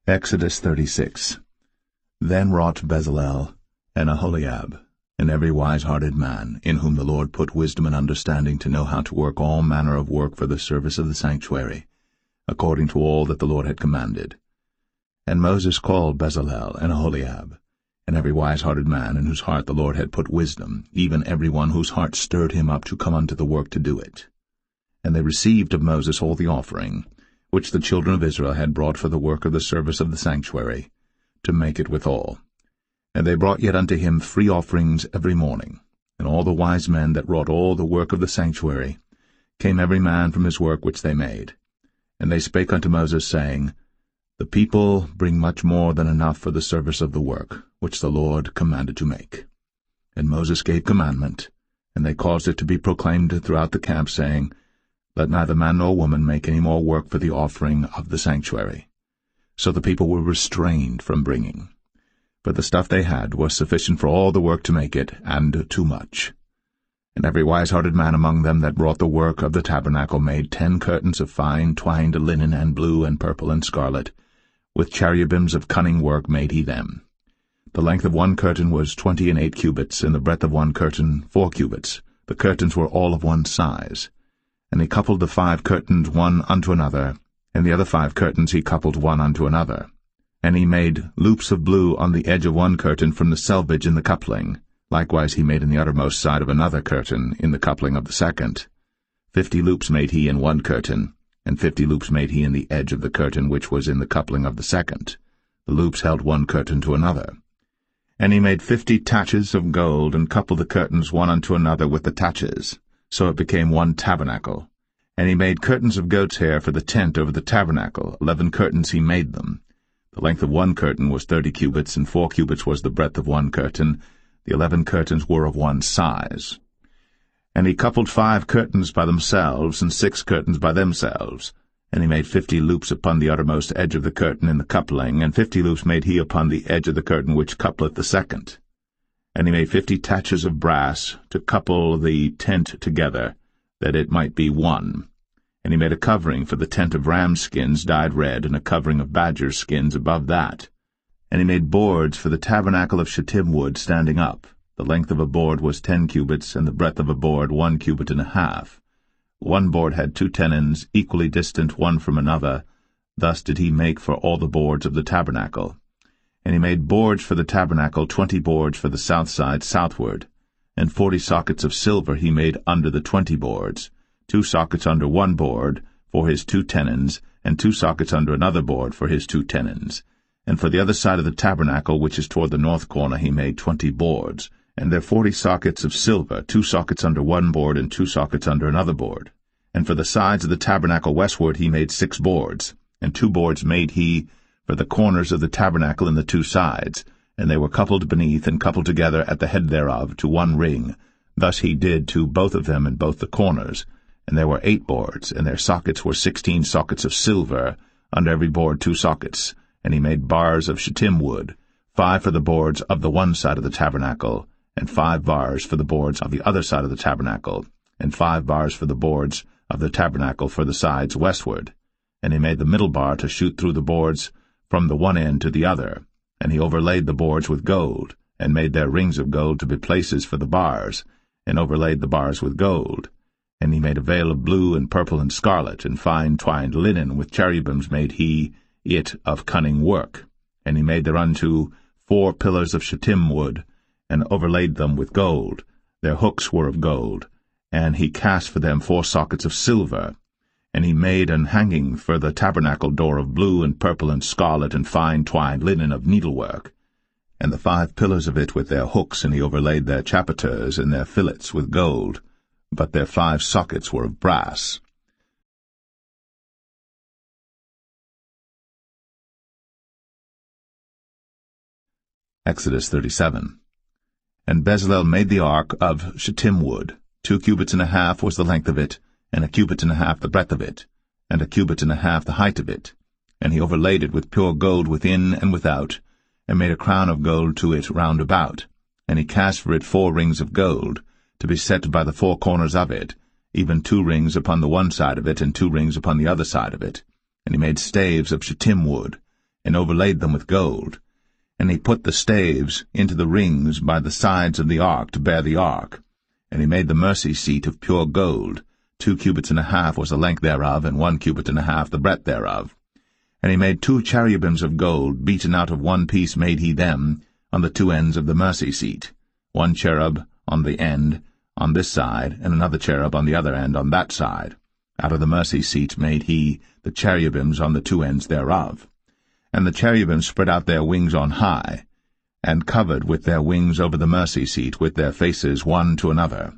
Exodus 36. Then wrought Bezalel, and Aholiab, and every wise-hearted man, in whom the Lord put wisdom and understanding to know how to work all manner of work for the service of the sanctuary, according to all that the Lord had commanded. And Moses called Bezalel and Aholiab, and every wise-hearted man in whose heart the Lord had put wisdom, even every one whose heart stirred him up to come unto the work to do it. And they received of Moses all the offering, which the children of Israel had brought for the work of the service of the sanctuary, to make it withal. And they brought yet unto him free offerings every morning. And all the wise men that wrought all the work of the sanctuary came every man from his work which they made. And they spake unto Moses, saying, The people bring much more than enough for the service of the work, which the Lord commanded to make. And Moses gave commandment, and they caused it to be proclaimed throughout the camp, saying, Let neither man nor woman make any more work for the offering of the sanctuary. So the people were restrained from bringing. But the stuff they had was sufficient for all the work to make it, and too much. And every wise-hearted man among them that wrought the work of the tabernacle made 10 curtains of fine twined linen, and blue, and purple, and scarlet. With cherubims of cunning work made he them. The length of one curtain was 28 cubits, and the breadth of one curtain 4 cubits. The curtains were all of one size. And he coupled the 5 curtains one unto another, and the other 5 curtains he coupled one unto another. And he made loops of blue on the edge of one curtain from the selvage in the coupling. Likewise he made in the uttermost side of another curtain in the coupling of the second. 50 loops made he in one curtain, and 50 loops made he in the edge of the curtain which was in the coupling of the second. The loops held one curtain to another. And he made 50 taches of gold, and coupled the curtains one unto another with the taches. So it became one tabernacle. And he made curtains of goat's hair for the tent over the tabernacle. 11 curtains he made them. The length of one curtain was 30 cubits, and 4 cubits was the breadth of one curtain. The 11 curtains were of one size. And he coupled 5 curtains by themselves, and 6 curtains by themselves. And he made 50 loops upon the uttermost edge of the curtain in the coupling, and 50 loops made he upon the edge of the curtain which coupleth the second. And he made 50 taches of brass to couple the tent together, that it might be one. And he made a covering for the tent of ram skins dyed red, and a covering of badger skins above that. And he made boards for the tabernacle of shittim wood standing up. The length of a board was 10 cubits, and the breadth of a board 1 cubit and a half. One board had 2 tenons, equally distant one from another. Thus did he make for all the boards of the tabernacle. And he made boards for the tabernacle, 20 boards for the south side southward. And 40 sockets of silver he made under the 20 boards, 2 sockets under one board for his 2 tenons, and 2 sockets under another board for his 2 tenons. And for the other side of the tabernacle, which is toward the north corner, he made 20 boards, and there 40 sockets of silver, 2 sockets under one board, and 2 sockets under another board. And for the sides of the tabernacle westward he made 6 boards, and 2 boards made he for the corners of the tabernacle in the 2 sides, and they were coupled beneath and coupled together at the head thereof to one ring. Thus he did to both of them in both the corners. And there were 8 boards, and their sockets were 16 sockets of silver, under every board 2 sockets. And he made bars of shittim wood, 5 for the boards of the one side of the tabernacle, and 5 bars for the boards of the other side of the tabernacle, and 5 bars for the boards of the tabernacle for the sides westward. And he made the middle bar to shoot through the boards from the one end to the other. And he overlaid the boards with gold, and made their rings of gold to be places for the bars, and overlaid the bars with gold. And he made a veil of blue and purple and scarlet, and fine twined linen, with cherubims made he it of cunning work. And he made thereunto 4 pillars of shittim wood, and overlaid them with gold. Their hooks were of gold. And he cast for them 4 sockets of silver. And he made an hanging for the tabernacle door of blue and purple and scarlet and fine twined linen of needlework, and the 5 pillars of it with their hooks, and he overlaid their chapiters and their fillets with gold, but their 5 sockets were of brass. Exodus 37. And Bezalel made the ark of shittim wood. 2 cubits and a half was the length of it, and 1 cubit and a half the breadth of it, and 1 cubit and a half the height of it. And he overlaid it with pure gold within and without, and made a crown of gold to it round about. And he cast for it 4 rings of gold, to be set by the 4 corners of it, even 2 rings upon the one side of it, and 2 rings upon the other side of it. And he made staves of shittim wood, and overlaid them with gold. And he put the staves into the rings by the sides of the ark to bear the ark. And he made the mercy seat of pure gold. 2 cubits and a half was the length thereof, and 1 cubit and a half the breadth thereof. And he made 2 cherubims of gold, beaten out of one piece made he them, on the 2 ends of the mercy seat, 1 cherub on the end on this side, and another cherub on the other end on that side. Out of the mercy seat made he the cherubims on the 2 ends thereof. And the cherubims spread out their wings on high, and covered with their wings over the mercy seat with their faces one to another.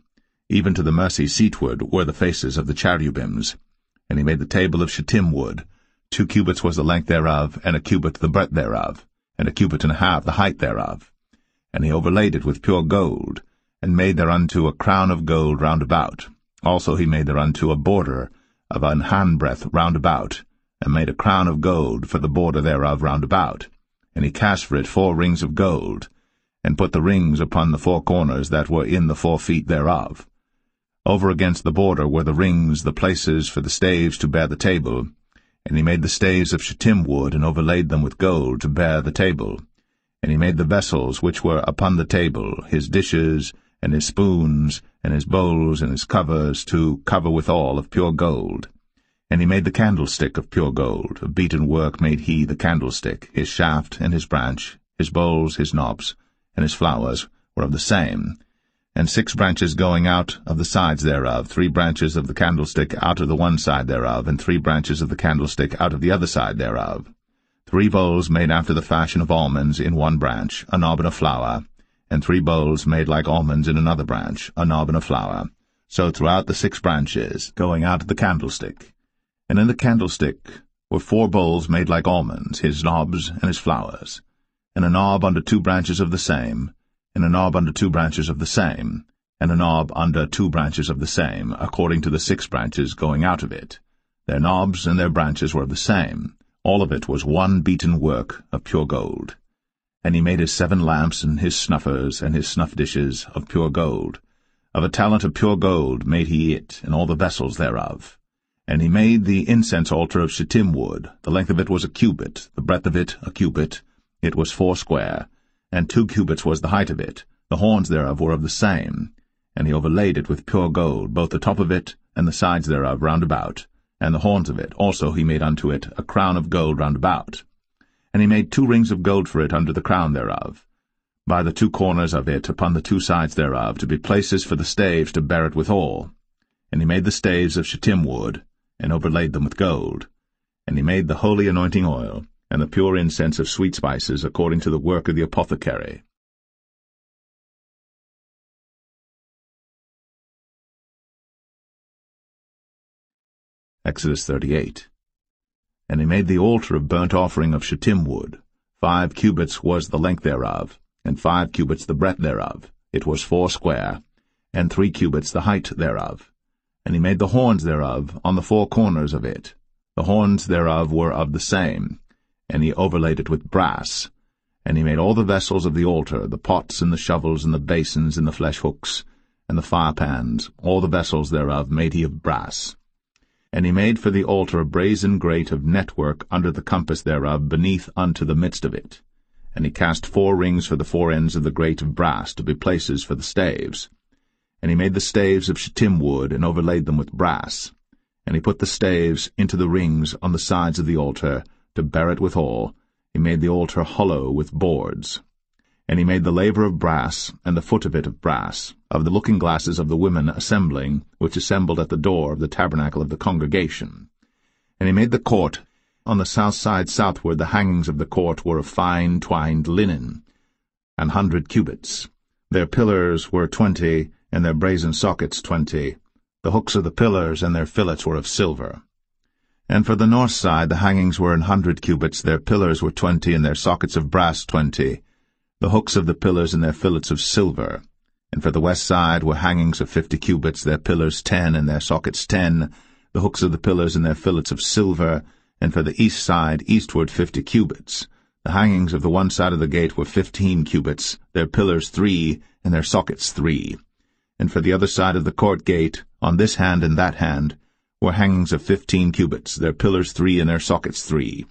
Even to the mercy seatward were the faces of the cherubims. And he made the table of shittim wood. 2 cubits was the length thereof, and 1 cubit the breadth thereof, and 1 cubit and a half the height thereof. And he overlaid it with pure gold, and made thereunto a crown of gold round about. Also he made thereunto a border of an handbreadth round about, and made a crown of gold for the border thereof round about. And he cast for it 4 rings of gold, and put the rings upon the 4 corners that were in the 4 feet thereof. Over against the border were the rings, the places for the staves to bear the table. And he made the staves of shittim wood, and overlaid them with gold to bear the table. And he made the vessels which were upon the table, his dishes, and his spoons, and his bowls, and his covers, to cover withal of pure gold. And he made the candlestick of pure gold. Of beaten work made he the candlestick. His shaft and his branch, his bowls, his knobs, and his flowers were of the same. And 6 branches going out of the sides thereof, 3 branches of the candlestick out of the one side thereof, and 3 branches of the candlestick out of the other side thereof. 3 bowls made after the fashion of almonds in one branch, a knob and a flower, and 3 bowls made like almonds in another branch, a knob and a flower. So throughout the 6 branches, going out of the candlestick. And in the candlestick were 4 bowls made like almonds, his knobs and his flowers, and a knob under 2 branches of the same, and a knob under 2 branches of the same, and a knob under 2 branches of the same, according to the 6 branches going out of it. Their knobs and their branches were of the same. All of it was one beaten work of pure gold. And he made his 7 lamps and his snuffers and his snuff dishes of pure gold. Of a talent of pure gold made he it, and all the vessels thereof. And he made the incense altar of shittim wood. The length of it was 1 cubit, the breadth of it 1 cubit. It was 4 square, and 2 cubits was the height of it. The horns thereof were of the same. And he overlaid it with pure gold, both the top of it and the sides thereof round about, and the horns of it. Also he made unto it a crown of gold round about. And he made 2 rings of gold for it under the crown thereof, by the 2 corners of it upon the 2 sides thereof, to be places for the staves to bear it withal. And he made the staves of shittim wood, and overlaid them with gold. And he made the holy anointing oil, and the pure incense of sweet spices, according to the work of the apothecary. Exodus 38. And he made the altar of burnt offering of shittim wood. 5 cubits was the length thereof, and 5 cubits the breadth thereof. It was 4 square, and 3 cubits the height thereof. And he made the horns thereof on the 4 corners of it. The horns thereof were of the same, and he overlaid it with brass. And he made all the vessels of the altar, the pots and the shovels and the basins and the flesh hooks, and the firepans, all the vessels thereof made he of brass. And he made for the altar a brazen grate of network under the compass thereof beneath unto the midst of it. And he cast 4 rings for the 4 ends of the grate of brass to be places for the staves. And he made the staves of shittim wood, and overlaid them with brass. And he put the staves into the rings on the sides of the altar, to bear it withal. He made the altar hollow with boards. And he made the laver of brass, and the foot of it of brass, of the looking-glasses of the women assembling, which assembled at the door of the tabernacle of the congregation. And he made the court. On the south side southward the hangings of the court were of fine twined linen, 100 cubits. Their pillars were 20, and their brazen sockets 20. The hooks of the pillars and their fillets were of silver. And for the north side the hangings were 100 cubits, their pillars were 20, and their sockets of brass 20. The hooks of the pillars and their fillets of silver. And for the west side were hangings of 50 cubits, their pillars 10, and their sockets 10, the hooks of the pillars and their fillets of silver. And for the east side eastward 50 cubits. The hangings of the one side of the gate were 15 cubits, their pillars 3, and their sockets 3. And for the other side of the court gate, on this hand and that hand, were hangings of 15 cubits, their pillars 3, and their sockets 3.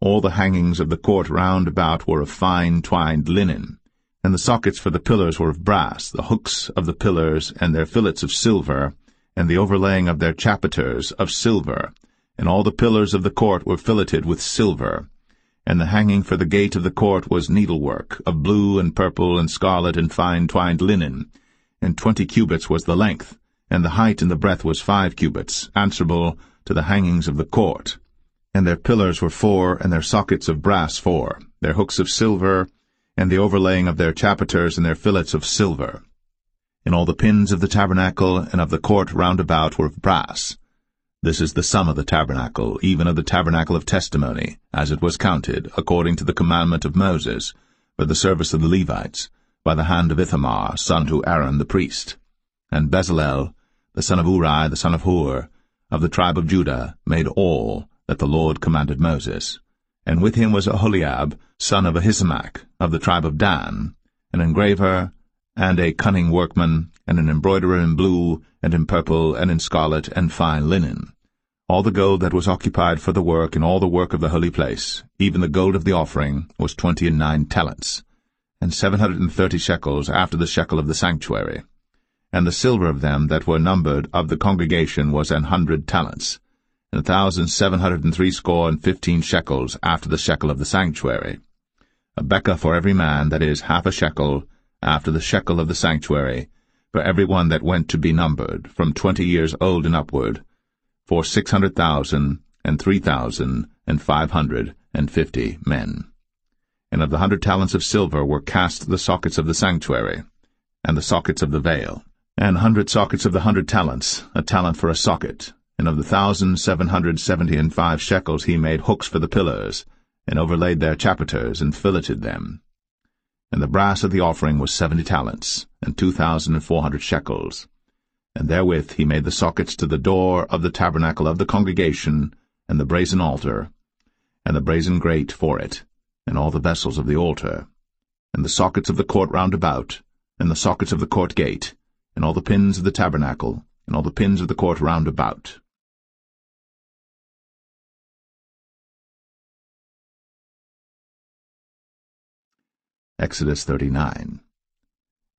All the hangings of the court round about were of fine twined linen, and the sockets for the pillars were of brass, the hooks of the pillars and their fillets of silver, and the overlaying of their chapiters of silver, and all the pillars of the court were filleted with silver. And the hanging for the gate of the court was needlework, of blue and purple and scarlet and fine twined linen, and 20 cubits was the length, and the height and the breadth was 5 cubits, answerable to the hangings of the court. And their pillars were 4, and their sockets of brass 4, their hooks of silver, and the overlaying of their chapiters and their fillets of silver. And all the pins of the tabernacle and of the court round about were of brass. This is the sum of the tabernacle, even of the tabernacle of testimony, as it was counted, according to the commandment of Moses, for the service of the Levites, by the hand of Ithamar, son to Aaron the priest. And Bezalel, the son of Uri, the son of Hur, of the tribe of Judah, made all that the Lord commanded Moses. And with him was Aholiab, son of Ahisamach, of the tribe of Dan, an engraver, and a cunning workman, and an embroiderer in blue, and in purple, and in scarlet, and fine linen. All the gold that was occupied for the work, and all the work of the holy place, even the gold of the offering, was 29 talents, and 730 shekels after the shekel of the sanctuary. And the silver of them that were numbered of the congregation was 100 talents, and 1,760 shekels after the shekel of the sanctuary. A bekah for every man, that is, half a shekel, after the shekel of the sanctuary, for every one that went to be numbered, from 20 years old and upward, for 600,000 and 3,550 men. And of the 100 talents of silver were cast the sockets of the sanctuary, and the sockets of the veil, and 100 sockets of the 100 talents, a talent for a socket. And of the 1,775 shekels he made hooks for the pillars, and overlaid their chapiters, and filleted them. And the brass of the offering was 70 talents, and 2,400 shekels. And therewith he made the sockets to the door of the tabernacle of the congregation, and the brazen altar, and the brazen grate for it, and all the vessels of the altar, and the sockets of the court round about, and the sockets of the court gate, and all the pins of the tabernacle, and all the pins of the court round about. Exodus 39.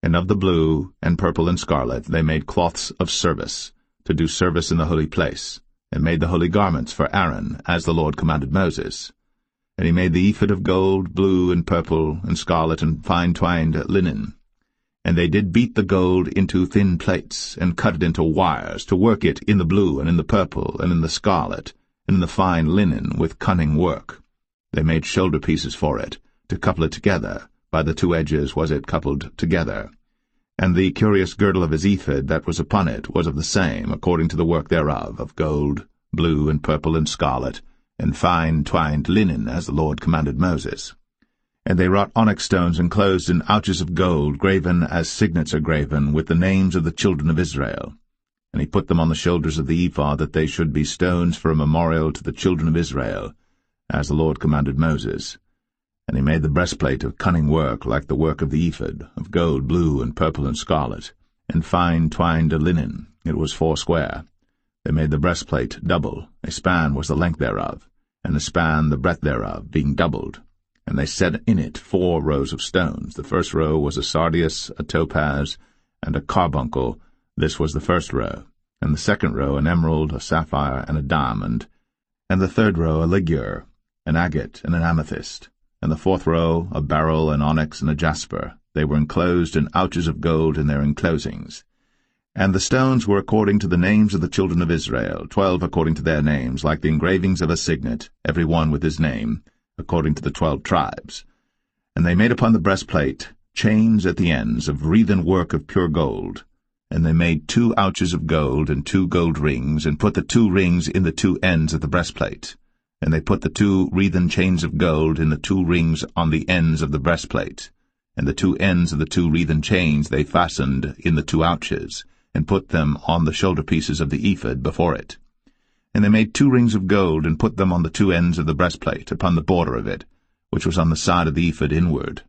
And of the blue, and purple, and scarlet they made cloths of service, to do service in the holy place, and made the holy garments for Aaron, as the Lord commanded Moses. And he made the ephod of gold, blue, and purple, and scarlet, and fine twined linen. And they did beat the gold into thin plates, and cut it into wires, to work it in the blue, and in the purple, and in the scarlet, and in the fine linen, with cunning work. They made shoulder pieces for it, to couple it together. By the 2 edges was it coupled together. And the curious girdle of his ephod that was upon it was of the same, according to the work thereof, of gold, blue, and purple, and scarlet, and fine twined linen, as the Lord commanded Moses. And they wrought onyx stones enclosed in ouches of gold, graven as signets are graven, with the names of the children of Israel. And he put them on the shoulders of the ephod, that they should be stones for a memorial to the children of Israel, as the Lord commanded Moses. And he made the breastplate of cunning work, like the work of the ephod, of gold, blue, and purple, and scarlet, and fine twined linen. It was 4 square. They made the breastplate double. A span was the length thereof, and a span the breadth thereof, being doubled. And they set in it 4 rows of stones. The first row was a sardius, a topaz, and a carbuncle. This was the first row. And the second row an emerald, a sapphire, and a diamond. And the third row a ligure, an agate, and an amethyst. and the fourth row a beryl, an onyx, and a jasper. They were enclosed in ouches of gold in their enclosings. And the stones were according to the names of the children of Israel, 12 according to their names, like the engravings of a signet, every one with his name, according to the 12 tribes. And they made upon the breastplate chains at the ends of wreathen work of pure gold. And they made 2 ouches of gold and 2 gold rings, and put the 2 rings in the 2 ends of the breastplate. And they put the 2 wreathen chains of gold in the 2 rings on the ends of the breastplate. And the 2 ends of the 2 wreathen chains they fastened in the 2 ouches, and put them on the shoulder pieces of the ephod before it. And they made 2 rings of gold, and put them on the 2 ends of the breastplate, upon the border of it, which was on the side of the ephod inward.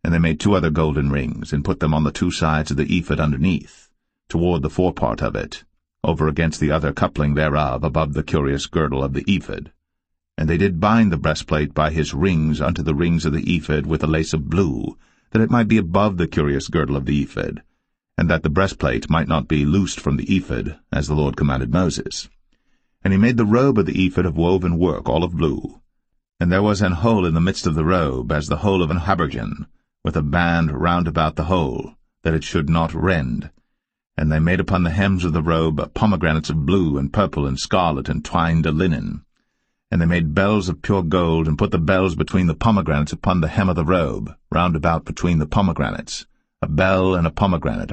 And they made 2 other golden rings, and put them on the 2 sides of the ephod underneath, toward the forepart of it, over against the other coupling thereof, above the curious girdle of the ephod. And they did bind the breastplate by his rings unto the rings of the ephod with a lace of blue, that it might be above the curious girdle of the ephod, and that the breastplate might not be loosed from the ephod, as the Lord commanded Moses. And he made the robe of the ephod of woven work, all of blue. And there was an hole in the midst of the robe, as the hole of an habergeon, with a band round about the hole, that it should not rend. And they made upon the hems of the robe pomegranates of blue and purple and scarlet and twined linen. And they made bells of pure gold, and put the bells between the pomegranates upon the hem of the robe, round about between the pomegranates, a bell and a pomegranate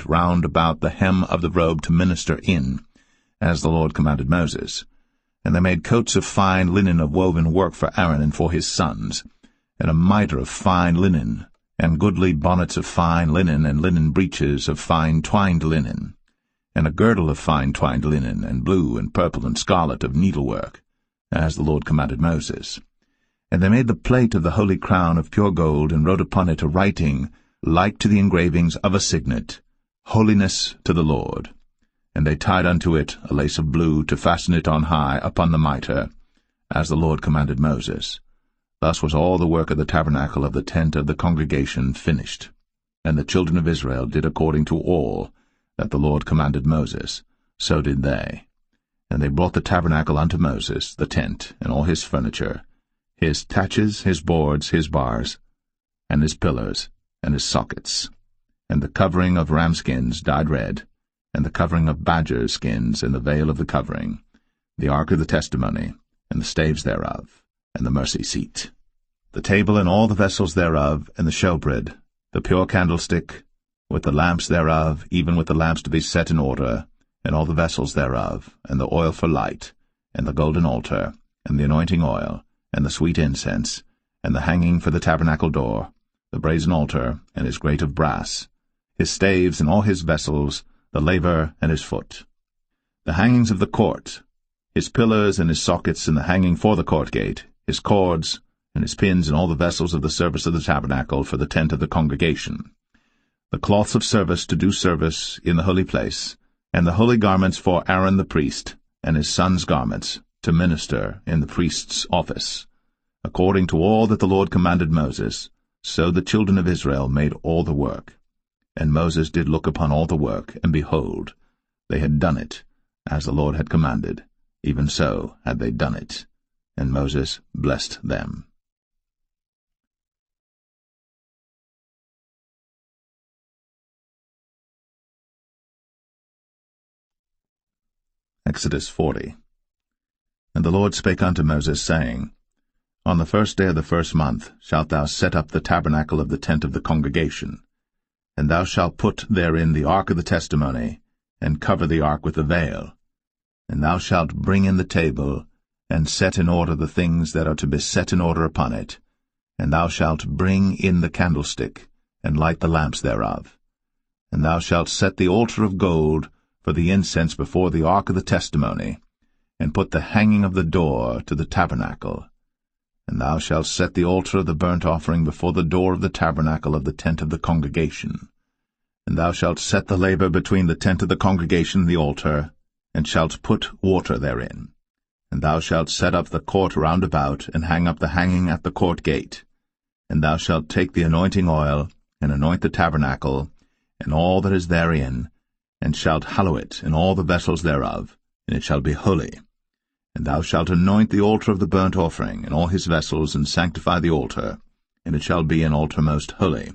round about the hem of the robe to minister in, as the Lord commanded Moses. And they made coats of fine linen of woven work for Aaron and for his sons, and a mitre of fine linen, and goodly bonnets of fine linen, and linen breeches of fine twined linen, and a girdle of fine twined linen, and blue and purple and scarlet of needlework, as the Lord commanded Moses. And they made the plate of the holy crown of pure gold, and wrote upon it a writing like to the engravings of a signet, Holiness to the Lord. And they tied unto it a lace of blue to fasten it on high upon the mitre, as the Lord commanded Moses. Thus was all the work of the tabernacle of the tent of the congregation finished. And the children of Israel did according to all that the Lord commanded Moses, so did they. And they brought the tabernacle unto Moses, the tent, and all his furniture, his taches, his boards, his bars, and his pillars, and his sockets, and the covering of ram skins dyed red, and the covering of badger skins, and the veil of the covering, the ark of the testimony, and the staves thereof, and the mercy seat, the table and all the vessels thereof, and the showbread, the pure candlestick, with the lamps thereof, even with the lamps to be set in order, and all the vessels thereof, and the oil for light, and the golden altar, and the anointing oil, and the sweet incense, and the hanging for the tabernacle door, the brazen altar, and his grate of brass, his staves and all his vessels, the laver and his foot, the hangings of the court, his pillars and his sockets, and the hanging for the court gate, his cords, and his pins, and all the vessels of the service of the tabernacle for the tent of the congregation, the cloths of service to do service in the holy place, and the holy garments for Aaron the priest, and his sons' garments, to minister in the priest's office, according to all that the Lord commanded Moses. So the children of Israel made all the work. And Moses did look upon all the work, and behold, they had done it, as the Lord had commanded, even so had they done it. And Moses blessed them. Exodus 40. And the Lord spake unto Moses, saying, On the 1st day of the 1st month shalt thou set up the tabernacle of the tent of the congregation, and thou shalt put therein the ark of the testimony, and cover the ark with the veil. And thou shalt bring in the table, and set in order the things that are to be set in order upon it. And thou shalt bring in the candlestick, and light the lamps thereof. And thou shalt set the altar of gold for the incense before the ark of the testimony, and put the hanging of the door to the tabernacle. And thou shalt set the altar of the burnt offering before the door of the tabernacle of the tent of the congregation. And thou shalt set the laver between the tent of the congregation and the altar, and shalt put water therein. And thou shalt set up the court round about, and hang up the hanging at the court gate. And thou shalt take the anointing oil, and anoint the tabernacle, and all that is therein, and shalt hallow it, and all the vessels thereof, and it shall be holy. And thou shalt anoint the altar of the burnt offering, and all his vessels, and sanctify the altar, and it shall be an altar most holy.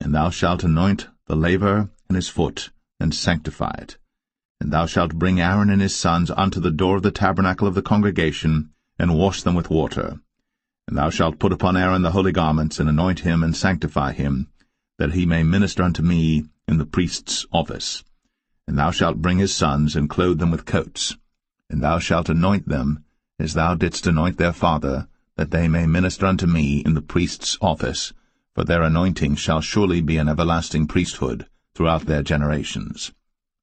And thou shalt anoint the laver and his foot, and sanctify it. And thou shalt bring Aaron and his sons unto the door of the tabernacle of the congregation, and wash them with water. And thou shalt put upon Aaron the holy garments, and anoint him, and sanctify him, that he may minister unto me in the priest's office. And thou shalt bring his sons, and clothe them with coats. And thou shalt anoint them, as thou didst anoint their father, that they may minister unto me in the priest's office, for their anointing shall surely be an everlasting priesthood throughout their generations.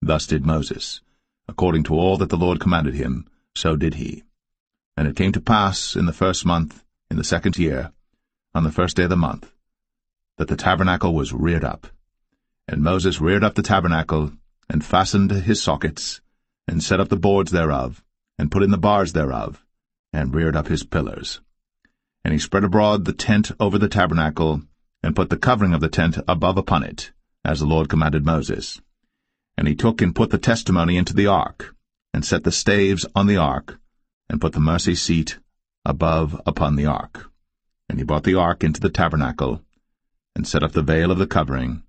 Thus did Moses. According to all that the Lord commanded him, so did he. And it came to pass in the 1st month, in the 2nd year, on the 1st day of the month, that the tabernacle was reared up. And Moses reared up the tabernacle, and fastened his sockets, and set up the boards thereof, and put in the bars thereof, and reared up his pillars. And he spread abroad the tent over the tabernacle, and put the covering of the tent above upon it, as the Lord commanded Moses. And he took and put the testimony into the ark, and set the staves on the ark, and put the mercy seat above upon the ark. And he brought the ark into the tabernacle, and set up the veil of the covering,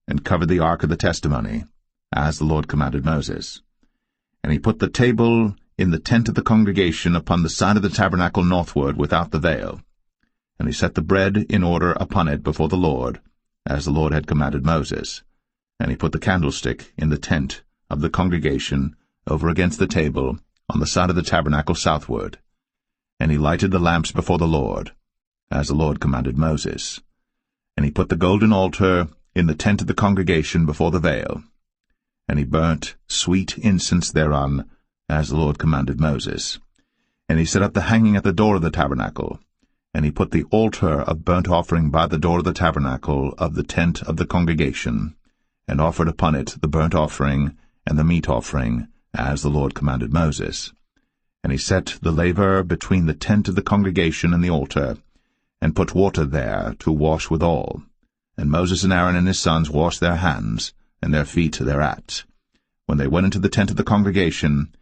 and covered the ark of the testimony, as the Lord commanded Moses. And he put the table in the tent of the congregation upon the side of the tabernacle northward without the veil. And he set the bread in order upon it before the Lord, as the Lord had commanded Moses. And he put the candlestick in the tent of the congregation over against the table on the side of the tabernacle southward. And he lighted the lamps before the Lord, as the Lord commanded Moses. And he put the golden altar in the tent of the congregation before the veil. And he burnt sweet incense thereon, as the Lord commanded Moses. And he set up the hanging at the door of the tabernacle. And he put the altar of burnt offering by the door of the tabernacle of the tent of the congregation, and offered upon it the burnt offering and the meat offering, as the Lord commanded Moses. And he set the laver between the tent of the congregation and the altar, and put water there to wash withal. And Moses and Aaron and his sons washed their hands, and their feet thereat, when they went into the tent of the congregation,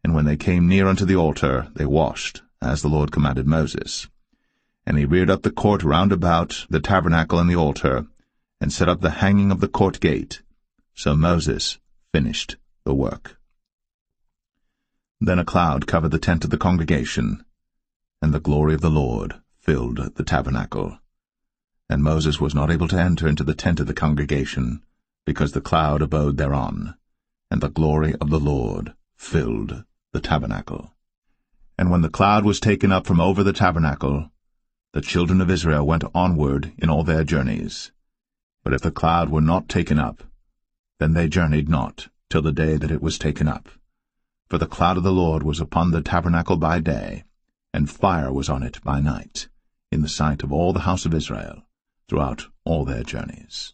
and when they came near unto the altar, they washed, as the Lord commanded Moses. And he reared up the court round about the tabernacle and the altar, and set up the hanging of the court gate. So Moses finished the work. Then a cloud covered the tent of the congregation, and the glory of the Lord filled the tabernacle. And Moses was not able to enter into the tent of the congregation, because the cloud abode thereon, and the glory of the Lord filled the tabernacle. And when the cloud was taken up from over the tabernacle, the children of Israel went onward in all their journeys. But if the cloud were not taken up, then they journeyed not till the day that it was taken up. For the cloud of the Lord was upon the tabernacle by day, and fire was on it by night, in the sight of all the house of Israel, throughout all their journeys.